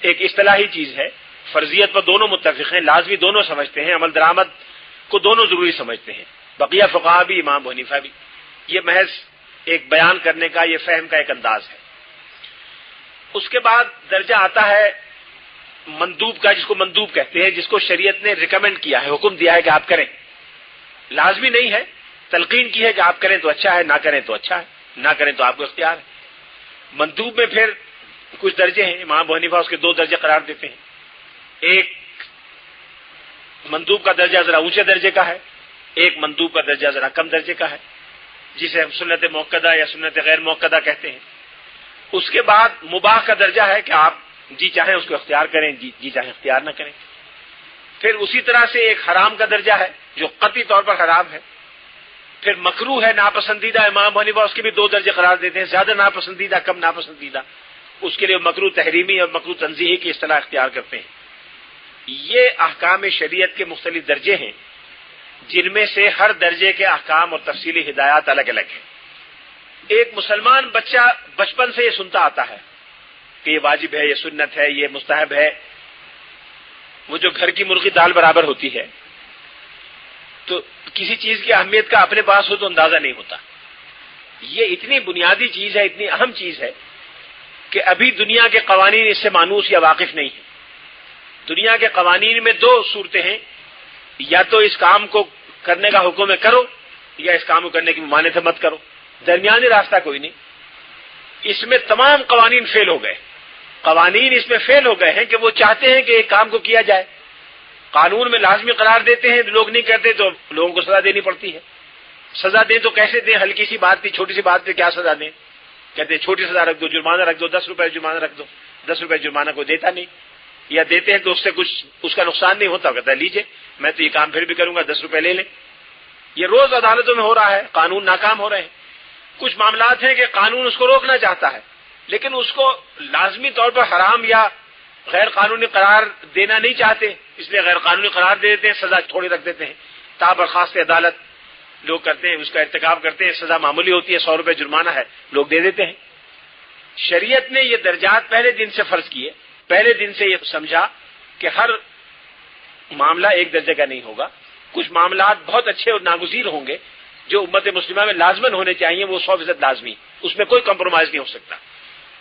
ایک اصطلاحی چیز ہے. فرضیت پر دونوں متفق ہیں، لازمی دونوں سمجھتے ہیں، عمل درآمد کو دونوں ضروری سمجھتے ہیں. بقیہ فقہا بھی، امام ابو حنیفہ بھی. یہ محض ایک بیان کرنے کا، یہ فہم کا ایک انداز ہے. اس کے بعد درجہ آتا ہے مندوب کا، جس کو مندوب کہتے ہیں، جس کو شریعت نے ریکمینڈ کیا ہے، حکم دیا ہے کہ آپ کریں. لازمی نہیں ہے، تلقین کی ہے کہ آپ کریں تو اچھا ہے، نہ کریں تو اچھا ہے، نہ کریں تو آپ کو اختیار ہے. مندوب میں پھر کچھ درجے ہیں. امام ابو حنیفہ اس کے 2 درجے قرار دیتے ہیں. ایک مندوب کا درجہ ذرا اونچے درجے کا ہے، ایک مندوب کا درجہ ذرا کم درجے کا ہے، جسے ہم سنت موقدہ یا سنت غیر موقدہ کہتے ہیں. اس کے بعد مباح کا درجہ ہے کہ آپ جی چاہیں اس کو اختیار کریں، جی چاہیں اختیار نہ کریں. پھر اسی طرح سے ایک حرام کا درجہ ہے جو قطعی طور پر حرام ہے. پھر مکروہ ہے، ناپسندیدہ. امام ابو حنیفہ اس کے بھی 2 درجے قرار دیتے ہیں، زیادہ ناپسندیدہ، کم ناپسندیدہ. اس کے لیے مکروہ تحریمی اور مکروہ تنزیہی کی اصطلاح اختیار کرتے ہیں. یہ احکام شریعت کے مختلف درجے ہیں، جن میں سے ہر درجے کے احکام اور تفصیلی ہدایات الگ الگ ہیں. ایک مسلمان بچہ بچپن سے یہ سنتا آتا ہے کہ یہ واجب ہے، یہ سنت ہے، یہ مستحب ہے، وہ جو گھر کی مرغی دال برابر ہوتی ہے، تو کسی چیز کی اہمیت کا اپنے پاس ہو تو اندازہ نہیں ہوتا. یہ اتنی بنیادی چیز ہے، اتنی اہم چیز ہے کہ ابھی دنیا کے قوانین اس سے مانوس یا واقف نہیں ہیں. دنیا کے قوانین میں دو صورتیں ہیں، یا تو اس کام کو کرنے کا حکم ہے کرو، یا اس کام کو کرنے کی ممانعت ہے مت کرو. درمیانی راستہ کوئی نہیں. اس میں تمام قوانین فیل ہو گئے. قوانین اس میں فیل ہو گئے ہیں کہ وہ چاہتے ہیں کہ ایک کام کو کیا جائے، قانون میں لازمی قرار دیتے ہیں، لوگ نہیں کرتے تو لوگوں کو سزا دینی پڑتی ہے. سزا دیں تو کیسے دیں؟ ہلکی سی بات پہ، چھوٹی سی بات پہ کیا سزا دیں؟ کہتے ہیں چھوٹی سزا رکھ دو، جرمانہ رکھ دو، 10 روپے جرمانہ رکھ دو. 10 روپے جرمانہ کوئی دیتا نہیں، یا دیتے ہیں تو اس سے کچھ اس کا نقصان نہیں ہوتا. کہتا ہے لیجئے میں تو یہ کام پھر بھی کروں گا، 10 روپے لے لیں. یہ روز عدالتوں میں ہو رہا ہے، قانون ناکام ہو رہے ہیں. کچھ معاملات ہیں کہ قانون اس کو روکنا چاہتا ہے لیکن اس کو لازمی طور پر حرام یا غیر قانونی قرار دینا نہیں چاہتے، اس لیے غیر قانونی قرار دے دیتے ہیں، سزا تھوڑی رکھ دیتے ہیں. تا برخاست عدالت لوگ کرتے ہیں، اس کا ارتکاب کرتے ہیں، سزا معمولی ہوتی ہے، 100 روپے جرمانہ ہے، لوگ دے دیتے ہیں. شریعت نے یہ درجات پہلے دن سے فرض کیے. پہلے دن سے یہ سمجھا کہ ہر معاملہ ایک درجے کا نہیں ہوگا. کچھ معاملات بہت اچھے اور ناگزیر ہوں گے جو امت مسلمہ میں لازماً ہونے چاہیے، وہ 100% لازمی، اس میں کوئی کمپرومائز نہیں ہو سکتا.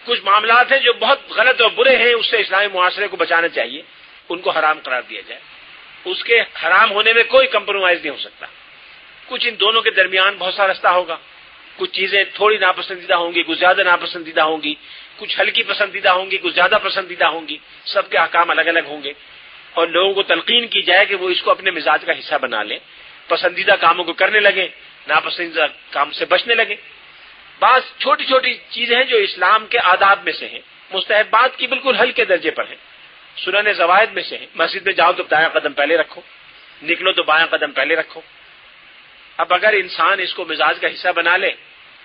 کچھ معاملات ہیں جو بہت غلط اور برے ہیں، اس سے اسلامی معاشرے کو بچانا چاہیے، ان کو حرام قرار دیا جائے. اس کے حرام ہونے میں کوئی کمپرومائز نہیں ہو سکتا. کچھ ان دونوں کے درمیان بہت سا رستہ ہوگا. کچھ چیزیں تھوڑی ناپسندیدہ ہوں گی، کچھ زیادہ ناپسندیدہ ہوں گی، کچھ ہلکی پسندیدہ ہوں گی، کچھ زیادہ پسندیدہ ہوں گی. سب کے احکام الگ الگ ہوں گے اور لوگوں کو تلقین کی جائے کہ وہ اس کو اپنے مزاج کا حصہ بنا لیں، پسندیدہ کاموں کو کرنے لگیں، ناپسندیدہ کام سے بچنے لگیں. بعض چھوٹی چھوٹی چیزیں ہیں جو اسلام کے آداب میں سے ہیں، مستحبات کی بالکل ہلکے درجے پر ہیں، سنن زوائد میں سے ہیں. مسجد میں جاؤ تو دایاں قدم پہلے رکھو، نکلو تو بایاں قدم پہلے رکھو. اب اگر انسان اس کو مزاج کا حصہ بنا لے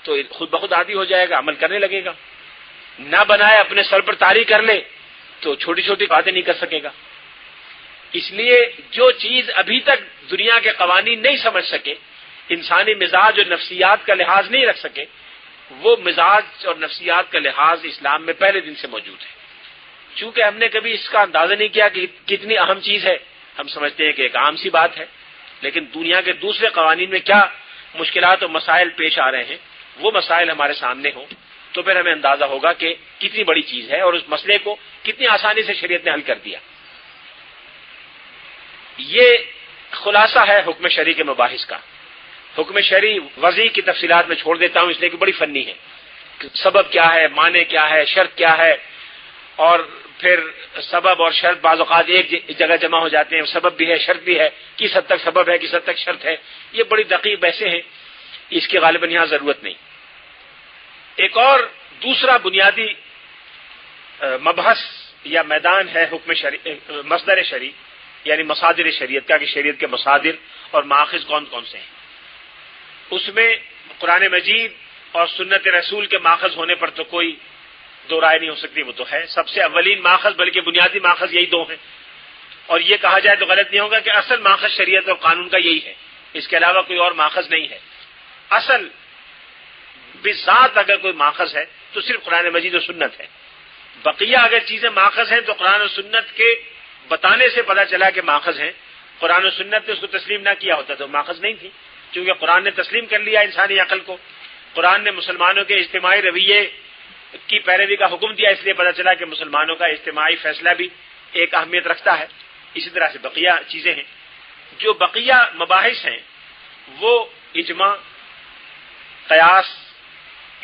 تو خود بخود عادی ہو جائے گا، عمل کرنے لگے گا. نہ بنائے، اپنے سر پر طاری کر لے تو چھوٹی چھوٹی باتیں نہیں کر سکے گا. اس لیے جو چیز ابھی تک دنیا کے قوانین نہیں سمجھ سکے، انسانی مزاج اور نفسیات کا لحاظ نہیں رکھ سکے، وہ مزاج اور نفسیات کا لحاظ اسلام میں پہلے دن سے موجود ہے. چونکہ ہم نے کبھی اس کا اندازہ نہیں کیا کہ کتنی اہم چیز ہے، ہم سمجھتے ہیں کہ ایک عام سی بات ہے، لیکن دنیا کے دوسرے قوانین میں کیا مشکلات اور مسائل پیش آ رہے ہیں، وہ مسائل ہمارے سامنے ہوں تو پھر ہمیں اندازہ ہوگا کہ کتنی بڑی چیز ہے اور اس مسئلے کو کتنی آسانی سے شریعت نے حل کر دیا. یہ خلاصہ ہے حکم شرعی کے مباحث کا. حکم شرعی وضعی کی تفصیلات میں چھوڑ دیتا ہوں اس لیے کہ بڑی فنی ہے. سبب کیا ہے، معنی کیا ہے، شرط کیا ہے، اور پھر سبب اور شرط بعض اوقات ایک جگہ جمع ہو جاتے ہیں. سبب بھی ہے، شرط بھی ہے، کس حد تک سبب ہے، کس حد تک شرط ہے. یہ بڑی دقیق بحثیں ہیں، اس کی غالباً یہاں ضرورت نہیں. ایک اور دوسرا بنیادی مبحث یا میدان ہے حکم شرعی، مصدر شرعی یعنی مصادر شریعت کا، کہ شریعت کے مصادر اور ماخذ کون کون سے ہیں. اس میں قرآن مجید اور سنت رسول کے ماخذ ہونے پر تو کوئی دو رائے نہیں ہو سکتی، وہ تو ہے سب سے اولین ماخذ، بلکہ بنیادی ماخذ یہی دو ہیں. اور یہ کہا جائے تو غلط نہیں ہوگا کہ اصل ماخذ شریعت اور قانون کا یہی ہے، اس کے علاوہ کوئی اور ماخذ نہیں ہے. اصل بذات اگر کوئی ماخذ ہے تو صرف قرآن مجید و سنت ہے. بقیہ اگر چیزیں ماخذ ہیں تو قرآن و سنت کے بتانے سے پتہ چلا کہ ماخذ ہیں. قرآن و سنت نے اس کو تسلیم نہ کیا ہوتا تو ماخذ نہیں تھی، کیونکہ قرآن نے تسلیم کر لیا انسانی عقل کو. قرآن نے مسلمانوں کے اجتماعی رویے کی پیروی کا حکم دیا، اس لیے پتہ چلا کہ مسلمانوں کا اجتماعی فیصلہ بھی ایک اہمیت رکھتا ہے. اسی طرح سے بقیہ چیزیں ہیں. جو بقیہ مباحث ہیں وہ اجماع، قیاس،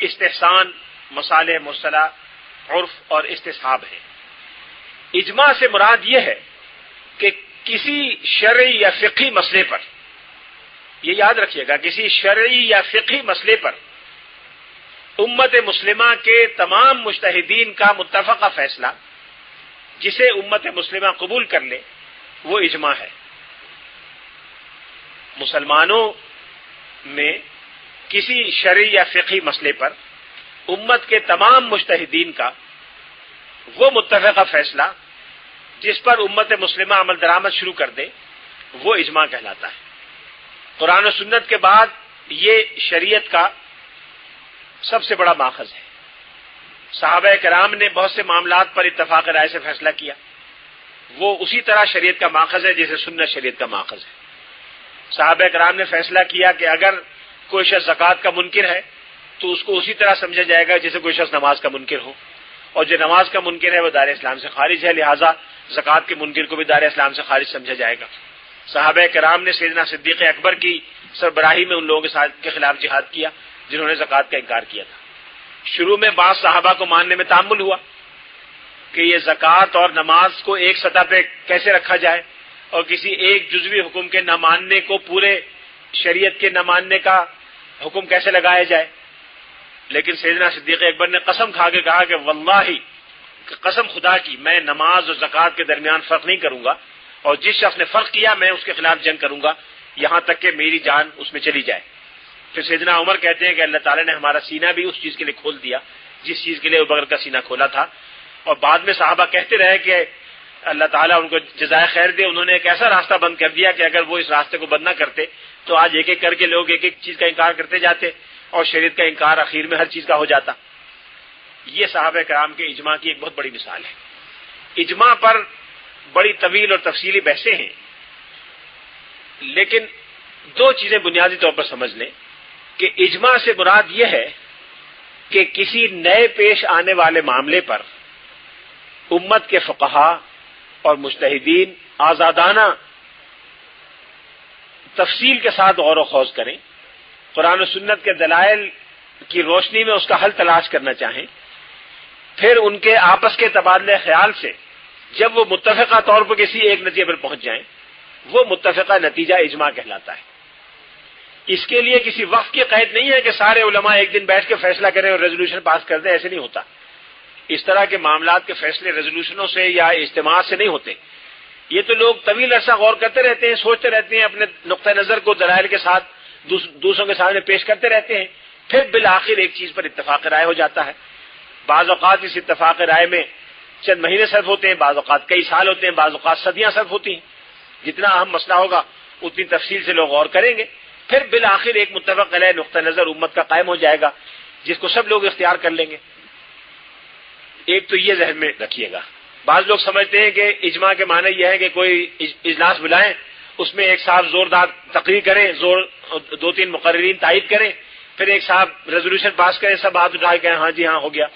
استحسان، مصالح مرسلہ، عرف اور استصحاب ہیں. اجماع سے مراد یہ ہے کہ کسی شرعی یا فقہی مسئلے پر، یہ یاد رکھیے گا، کسی شرعی یا فقہی مسئلے پر امت مسلمہ کے تمام مجتہدین کا متفقہ فیصلہ جسے امت مسلمہ قبول کر لے وہ اجماع ہے. مسلمانوں میں کسی شرعی یا فقہی مسئلے پر امت کے تمام مجتہدین کا وہ متفقہ فیصلہ جس پر امت مسلمہ عمل درآمد شروع کر دے وہ اجماع کہلاتا ہے. قرآن و سنت کے بعد یہ شریعت کا سب سے بڑا ماخذ ہے. صحابہ کرام نے بہت سے معاملات پر اتفاق رائے سے فیصلہ کیا. وہ اسی طرح شریعت کا ماخذ ہے جیسے سنت شریعت کا ماخذ ہے۔ صحابہ کرام نے فیصلہ کیا کہ اگر کوئی شخص زکوٰۃ کا منکر ہے تو اس کو اسی طرح سمجھا جائے گا جیسے کوئی شخص نماز کا منکر ہو، اور جو نماز کا منکر ہے وہ دار اسلام سے خارج ہے، لہٰذا زکوٰۃ کے منکر کو بھی دار اسلام سے خارج سمجھا جائے گا۔ صحابہ کرام نے سیدنا صدیق اکبر کی سربراہی میں ان لوگوں کے خلاف جہاد کیا جنہوں نے زکوٰۃ کا انکار کیا تھا۔ شروع میں بعض صحابہ کو ماننے میں تعمل ہوا کہ یہ زکوٰۃ اور نماز کو ایک سطح پہ کیسے رکھا جائے اور کسی ایک جزوی حکم کے نہ ماننے کو پورے شریعت کے نہ ماننے کا حکم کیسے لگایا جائے، لیکن سیدنا صدیق اکبر نے قسم کھا کے کہا کہ واللہ، قسم خدا کی، میں نماز اور زکوٰۃ کے درمیان فرق نہیں کروں گا، اور جس شخص نے فرق کیا میں اس کے خلاف جنگ کروں گا یہاں تک کہ میری جان اس میں چلی جائے۔ پھر سیدنا عمر کہتے ہیں کہ اللہ تعالیٰ نے ہمارا سینہ بھی اس چیز کے لیے کھول دیا جس چیز کے لیے ابو بکر کا سینہ کھولا تھا، اور بعد میں صحابہ کہتے رہے کہ اللہ تعالیٰ ان کو جزائے خیر دے، انہوں نے ایک ایسا راستہ بند کر دیا کہ اگر وہ اس راستے کو بند نہ کرتے تو آج ایک ایک کر کے لوگ ایک ایک چیز کا انکار کرتے جاتے اور شریعت کا انکار اخیر میں ہر چیز کا ہو جاتا۔ یہ صحابہ کرام کے اجماع کی ایک بہت بڑی مثال ہے۔ اجماع پر بڑی طویل اور تفصیلی بحثیں ہیں، لیکن دو چیزیں بنیادی طور پر سمجھ لیں کہ اجماع سے مراد یہ ہے کہ کسی نئے پیش آنے والے معاملے پر امت کے فقہا اور مجتہدین آزادانہ تفصیل کے ساتھ غور و خوض کریں، قرآن و سنت کے دلائل کی روشنی میں اس کا حل تلاش کرنا چاہیں، پھر ان کے آپس کے تبادلے خیال سے جب وہ متفقہ طور پر کسی ایک نتیجے پر پہنچ جائیں وہ متفقہ نتیجہ اجماع کہلاتا ہے۔ اس کے لیے کسی وقت کی قید نہیں ہے کہ سارے علماء ایک دن بیٹھ کے فیصلہ کریں اور ریزولوشن پاس کر دیں، ایسے نہیں ہوتا۔ اس طرح کے معاملات کے فیصلے ریزولوشنوں سے یا اجتماع سے نہیں ہوتے، یہ تو لوگ طویل عرصہ غور کرتے رہتے ہیں، سوچتے رہتے ہیں، اپنے نقطہ نظر کو دلائل کے ساتھ دوسروں کے سامنے پیش کرتے رہتے ہیں، پھر بالآخر ایک چیز پر اتفاق رائے ہو جاتا ہے۔ بعض اوقات اس اتفاق رائے میں چند مہینے صرف ہوتے ہیں، بعض اوقات کئی سال ہوتے ہیں، بعض اوقات صدیاں صرف ہوتی ہیں۔ جتنا اہم مسئلہ ہوگا اتنی تفصیل سے لوگ غور کریں گے، پھر بالآخر ایک متفق علیہ نقطہ نظر امت کا قائم ہو جائے گا جس کو سب لوگ اختیار کر لیں گے۔ ایک تو یہ ذہن میں رکھیے گا۔ بعض لوگ سمجھتے ہیں کہ اجماع کے معنی یہ ہے کہ کوئی اجلاس بلائیں، اس میں ایک صاحب زوردار تقریر کریں، دو تین مقررین تائید کریں، پھر ایک صاحب ریزولوشن پاس کریں، سب ہاتھ اٹھا کے کہیں ہاں جی ہاں ہو گیا۔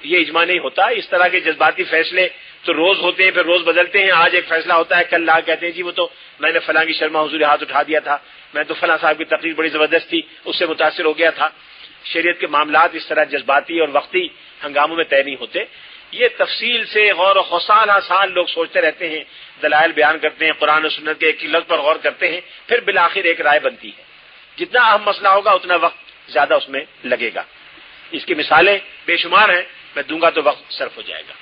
یہ اجماع نہیں ہوتا۔ اس طرح کے جذباتی فیصلے تو روز ہوتے ہیں، پھر روز بدلتے ہیں۔ آج ایک فیصلہ ہوتا ہے، کل لا کہتے ہیں جی وہ تو میں نے فلاں کی شرما حضور ہاتھ اٹھا دیا تھا، میں تو فلاں صاحب کی تقریر بڑی زبردست تھی، اس سے متاثر ہو گیا تھا۔ شریعت کے معاملات اس طرح جذباتی اور وقتی ہنگاموں میں طے نہیں ہوتے۔ یہ تفصیل سے غور و خوض سال لوگ سوچتے رہتے ہیں، دلائل بیان کرتے ہیں، قرآن و سنت کے ایک لفظ پر غور کرتے ہیں، پھر بالآخر ایک رائے بنتی ہے۔ جتنا اہم مسئلہ ہوگا اتنا وقت زیادہ اس میں لگے گا۔ اس کی مثالیں بے شمار ہیں، میں دوں گا تو وقت صرف ہو جائے گا۔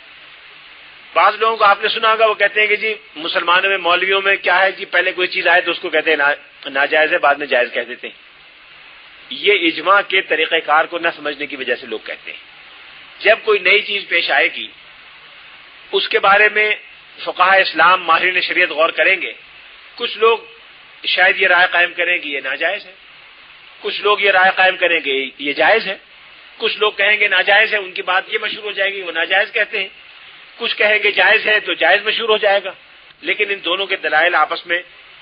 بعض لوگوں کو آپ نے سنا ہوگا، وہ کہتے ہیں کہ جی مسلمانوں میں مولویوں میں کیا ہے، جی پہلے کوئی چیز آئے تو اس کو کہتے ہیں ناجائز ہے، بعد میں جائز کہہ دیتے ہیں۔ یہ اجماع کے طریقہ کار کو نہ سمجھنے کی وجہ سے لوگ کہتے ہیں۔ جب کوئی نئی چیز پیش آئے گی اس کے بارے میں فقہاء اسلام ماہرین شریعت غور کریں گے۔ کچھ لوگ شاید یہ رائے قائم کریں گے یہ ناجائز ہے، کچھ لوگ یہ رائے قائم کریں گے یہ جائز ہے، کچھ لوگ کہیں گے ناجائز ہے، ان کی بات یہ مشہور ہو جائے گی وہ ناجائز کہتے ہیں، کچھ کہیں گے جائز ہے تو جائز مشہور ہو جائے گا۔ لیکن ان دونوں کے دلائل آپس میں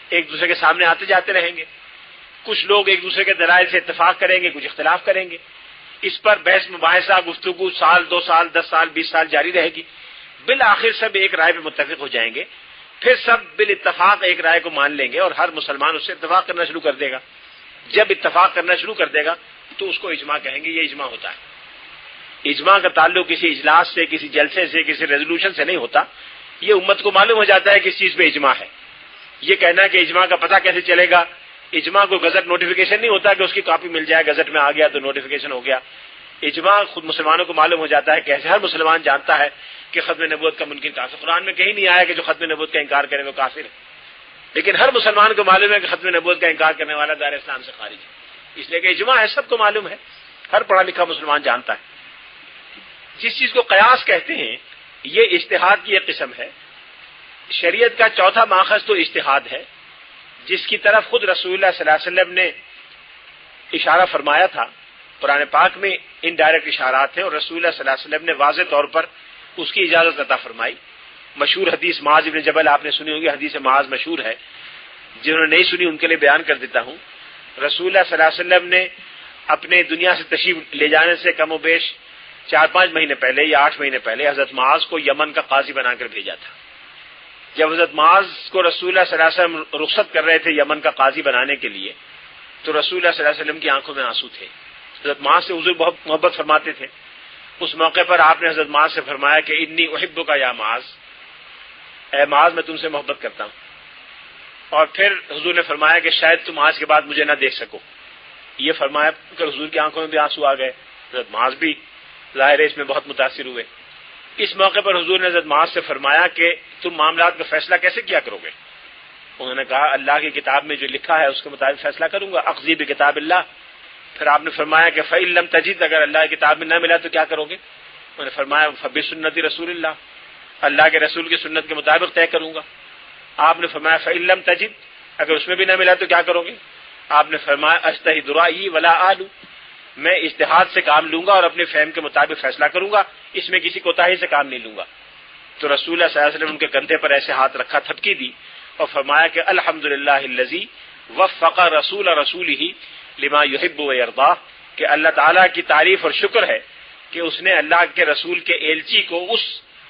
ایک دوسرے کے سامنے آتے جاتے رہیں گے۔ کچھ لوگ ایک دوسرے کے دلائل سے اتفاق کریں گے، کچھ اختلاف کریں گے۔ اس پر بحث مباحثہ گفتگو سال 2 سال 10 سال 20 سال جاری رہے گی۔ بالآخر سب ایک رائے پہ متفق ہو جائیں گے، پھر سب بالاتفاق ایک رائے کو مان لیں گے اور ہر مسلمان اس سے اتفاق کرنا شروع کر دے گا۔ جب اتفاق کرنا شروع کر دے گا تو اس کو اجماع کہیں گے۔ یہ اجماع ہوتا ہے۔ اجماع کا تعلق کسی اجلاس سے، کسی جلسے سے، کسی ریزولوشن سے نہیں ہوتا۔ یہ امت کو معلوم ہو جاتا ہے کہ اس چیز پہ اجماع ہے۔ یہ کہنا کہ اجماع کا پتہ کیسے چلے گا، اجماع کو گزٹ نوٹیفیکیشن نہیں ہوتا کہ اس کی کاپی مل جائے، گزٹ میں آ گیا تو نوٹیفیکیشن ہو گیا۔ اجماع خود مسلمانوں کو معلوم ہو جاتا ہے کہ ہر مسلمان جانتا ہے کہ ختم نبوت کا منکر کافر۔ قرآن میں کہیں نہیں آیا کہ جو ختم نبوت کا انکار کرے وہ کافر ہے، لیکن ہر مسلمان کو معلوم ہے کہ ختم نبوت کا انکار کرنے والا دار اسلام سے خارج ہے۔ اس لیے کہ اجماع ہے، سب کو معلوم ہے، ہر پڑھا لکھا مسلمان جانتا ہے۔ جس چیز کو قیاس کہتے ہیں یہ اجتہاد کی ایک قسم ہے۔ شریعت کا چوتھا ماخذ تو اجتہاد ہے، جس کی طرف خود رسول اللہ صلی اللہ علیہ وسلم نے اشارہ فرمایا تھا۔ قرآن پاک میں انڈائریکٹ اشارات ہیں اور رسول اللہ صلی اللہ علیہ وسلم نے واضح طور پر اس کی اجازت عطا فرمائی۔ مشہور حدیث معاذ بن جبل آپ نے سنی ہوگی، حدیث معاذ مشہور ہے، جنہوں نے نہیں سنی ان کے لیے بیان کر دیتا ہوں۔ رسول اللہ صلی اللہ علیہ وسلم نے اپنے دنیا سے تشریف لے جانے سے کم و بیش 4-5 مہینے پہلے یا 8 مہینے پہلے حضرت معاذ کو یمن کا قاضی بنا کر بھیجا تھا۔ جب حضرت معاذ کو رسول اللہ صلی اللہ علیہ وسلم رخصت کر رہے تھے یمن کا قاضی بنانے کے لیے، تو رسول اللہ صلی اللہ علیہ وسلم کی آنکھوں میں آنسو تھے۔ حضرت معاذ سے حضور بہت محبت فرماتے تھے۔ اس موقع پر آپ نے حضرت معاذ سے فرمایا کہ انی احبک یا معاذ، اے معاذ میں تم سے محبت کرتا ہوں۔ اور پھر حضور نے فرمایا کہ شاید تم آج کے بعد مجھے نہ دیکھ سکو۔ یہ فرمایا کہ حضور کی آنکھوں میں بھی آنسو آ گئے، حضرت معاذ بھی ظاہر ہے اس میں بہت متاثر ہوئے۔ اس موقع پر حضور نے حضرت معاذ سے فرمایا کہ تم معاملات کا فیصلہ کیسے کیا کرو گے؟ انہوں نے کہا اللہ کی کتاب میں جو لکھا ہے اس کے مطابق فیصلہ کروں گا، اقضی بکتاب اللہ۔ پھر آپ نے فرمایا کہ فَإِن لَّمْ تَجِدْ، اگر اللہ کی کتاب میں نہ ملا تو کیا کرو گے؟ انہوں نے فرمایا فَبِسُنَّتِ رسول اللہ، اللہ کے رسول کی سنت کے مطابق طے کروں گا۔ آپ نے فرمایا فَإِن لَّم تَجِدْ، اگر اس میں بھی نہ ملا تو کیا کرو گے؟ آپ نے فرمایا اجتہد رأیی ولا آلو، میں اجتہاد سے کام لوں گا اور اپنے فہم کے مطابق فیصلہ کروں گا، اس میں کسی کوتاہی سے کام نہیں لوں گا۔ تو رسول اللہ صلی اللہ علیہ وسلم ان کے کندھے پر ایسے ہاتھ رکھا، تھپکی دی اور فرمایا کہ الحمدللہ الذی وفق رسول رسولہ لما یحب و یرضی، کہ اللہ تعالیٰ کی تعریف اور شکر ہے کہ اس نے اللہ کے رسول کے ایلچی کو اس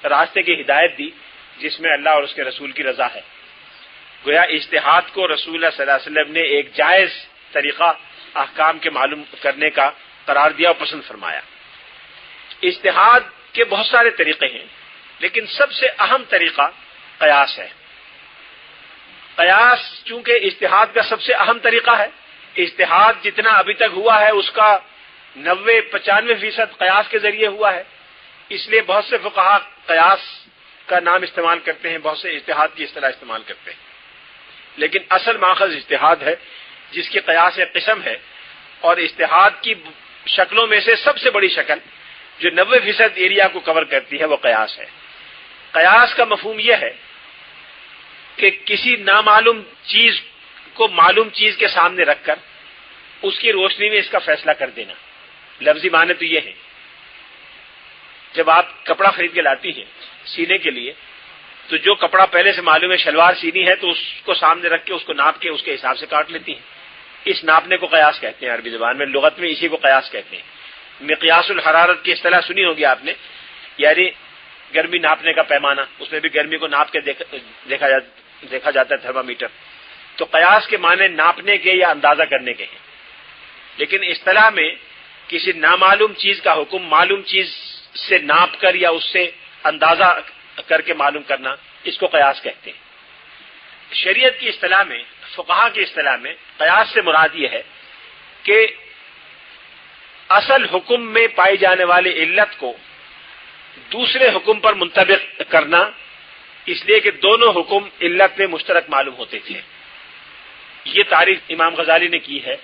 راستے کی ہدایت دی جس میں اللہ اور اس کے رسول کی رضا ہے۔ گویا اجتہاد کو رسول اللہ صلی اللہ علیہ وسلم نے ایک جائز طریقہ احکام کے معلوم کرنے کا قرار دیا اور پسند فرمایا۔ اجتہاد کے بہت سارے طریقے ہیں، لیکن سب سے اہم طریقہ قیاس ہے۔ قیاس چونکہ اجتہاد کا سب سے اہم طریقہ ہے، اجتہاد جتنا ابھی تک ہوا ہے اس کا 90-95% قیاس کے ذریعے ہوا ہے، اس لیے بہت سے فقہا قیاس کا نام استعمال کرتے ہیں، بہت سے اجتہاد کی اصطلاح استعمال کرتے ہیں، لیکن اصل ماخذ اجتہاد ہے جس کی قیاس ایک قسم ہے، اور اجتہاد کی شکلوں میں سے سب سے بڑی شکل جو 90% ایریا کو کور کرتی ہے وہ قیاس ہے۔ قیاس کا مفہوم یہ ہے کہ کسی نامعلوم چیز کو معلوم چیز کے سامنے رکھ کر اس کی روشنی میں اس کا فیصلہ کر دینا۔ لفظی معنی تو یہ ہے، جب آپ کپڑا خرید کے لاتی ہیں سینے کے لیے تو جو کپڑا پہلے سے معلوم ہے شلوار سینی ہے تو اس کو سامنے رکھ کے اس کو ناپ کے اس کے حساب سے کاٹ لیتی ہیں۔ اس ناپنے کو قیاس کہتے ہیں، عربی زبان میں لغت میں اسی کو قیاس کہتے ہیں۔ مقیاس الحرارت کی اصطلاح سنی ہوگی آپ نے، یعنی گرمی ناپنے کا پیمانہ، اس میں بھی گرمی کو ناپ کے دیکھا جاتا ہے تھرمامیٹر۔ تو قیاس کے معنی ناپنے کے یا اندازہ کرنے کے ہیں، لیکن اصطلاح میں کسی نامعلوم چیز کا حکم معلوم چیز سے ناپ کر یا اس سے اندازہ کر کے معلوم کرنا، اس کو قیاس کہتے ہیں۔ شریعت کی اصطلاح میں، فقہا کی اصطلاح میں قیاس سے مراد یہ ہے کہ اصل حکم میں پائی جانے والی علت کو دوسرے حکم پر منطبق کرنا، اس لیے کہ دونوں حکم علت میں مشترک معلوم ہوتے تھے۔ یہ تعریف امام غزالی نے کی ہے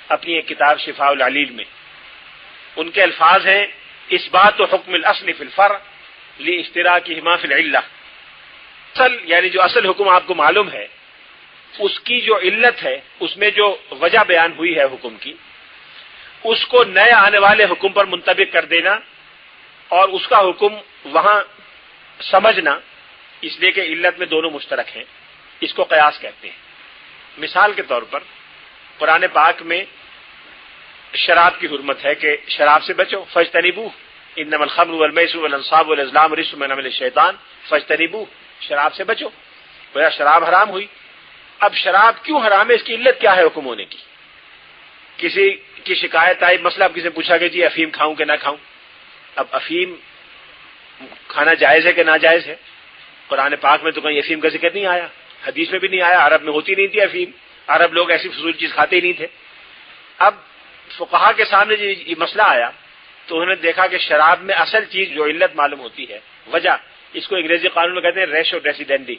اپنی ایک کتاب شفاء العلیل میں۔ ان کے الفاظ ہیں اثبات حکم الاصل فی الفرع لاشتراکہما فی العلہ۔ اصل یعنی جو اصل حکم آپ کو معلوم ہے اس کی جو علت ہے، اس میں جو وجہ بیان ہوئی ہے حکم کی، اس کو نئے آنے والے حکم پر منطبق کر دینا اور اس کا حکم وہاں سمجھنا، اس لیے کہ علت میں دونوں مشترک ہیں، اس کو قیاس کہتے ہیں۔ مثال کے طور پر قرآن پاک میں شراب کی حرمت ہے کہ شراب سے بچو، فاجتنبوہ انما الخمر والمیسر والانصاب والازلام رجس من عمل الشیطان فاجتنبوہ، شراب سے بچو، گویا شراب حرام ہوئی۔ اب شراب کیوں حرام ہے، اس کی علت کیا ہے حکم ہونے کی؟ کسی کی شکایت آئی، مسئلہ اب کسی نے پوچھا کہ جی افیم کھاؤں کہ نہ کھاؤں۔ اب افیم کھانا جائز ہے کہ ناجائز ہے؟ قرآن پاک میں تو کہیں افیم کا ذکر نہیں آیا، حدیث میں بھی نہیں آیا، عرب میں ہوتی نہیں تھی افیم، عرب لوگ ایسی فضول چیز کھاتے ہی نہیں تھے۔ اب فقہا کے سامنے یہ مسئلہ آیا تو انہوں نے دیکھا کہ شراب میں اصل چیز جو علت معلوم ہوتی ہے، وجہ، اس کو انگریزی قانون میں کہتے ہیں ریشو ڈیسیڈینڈی۔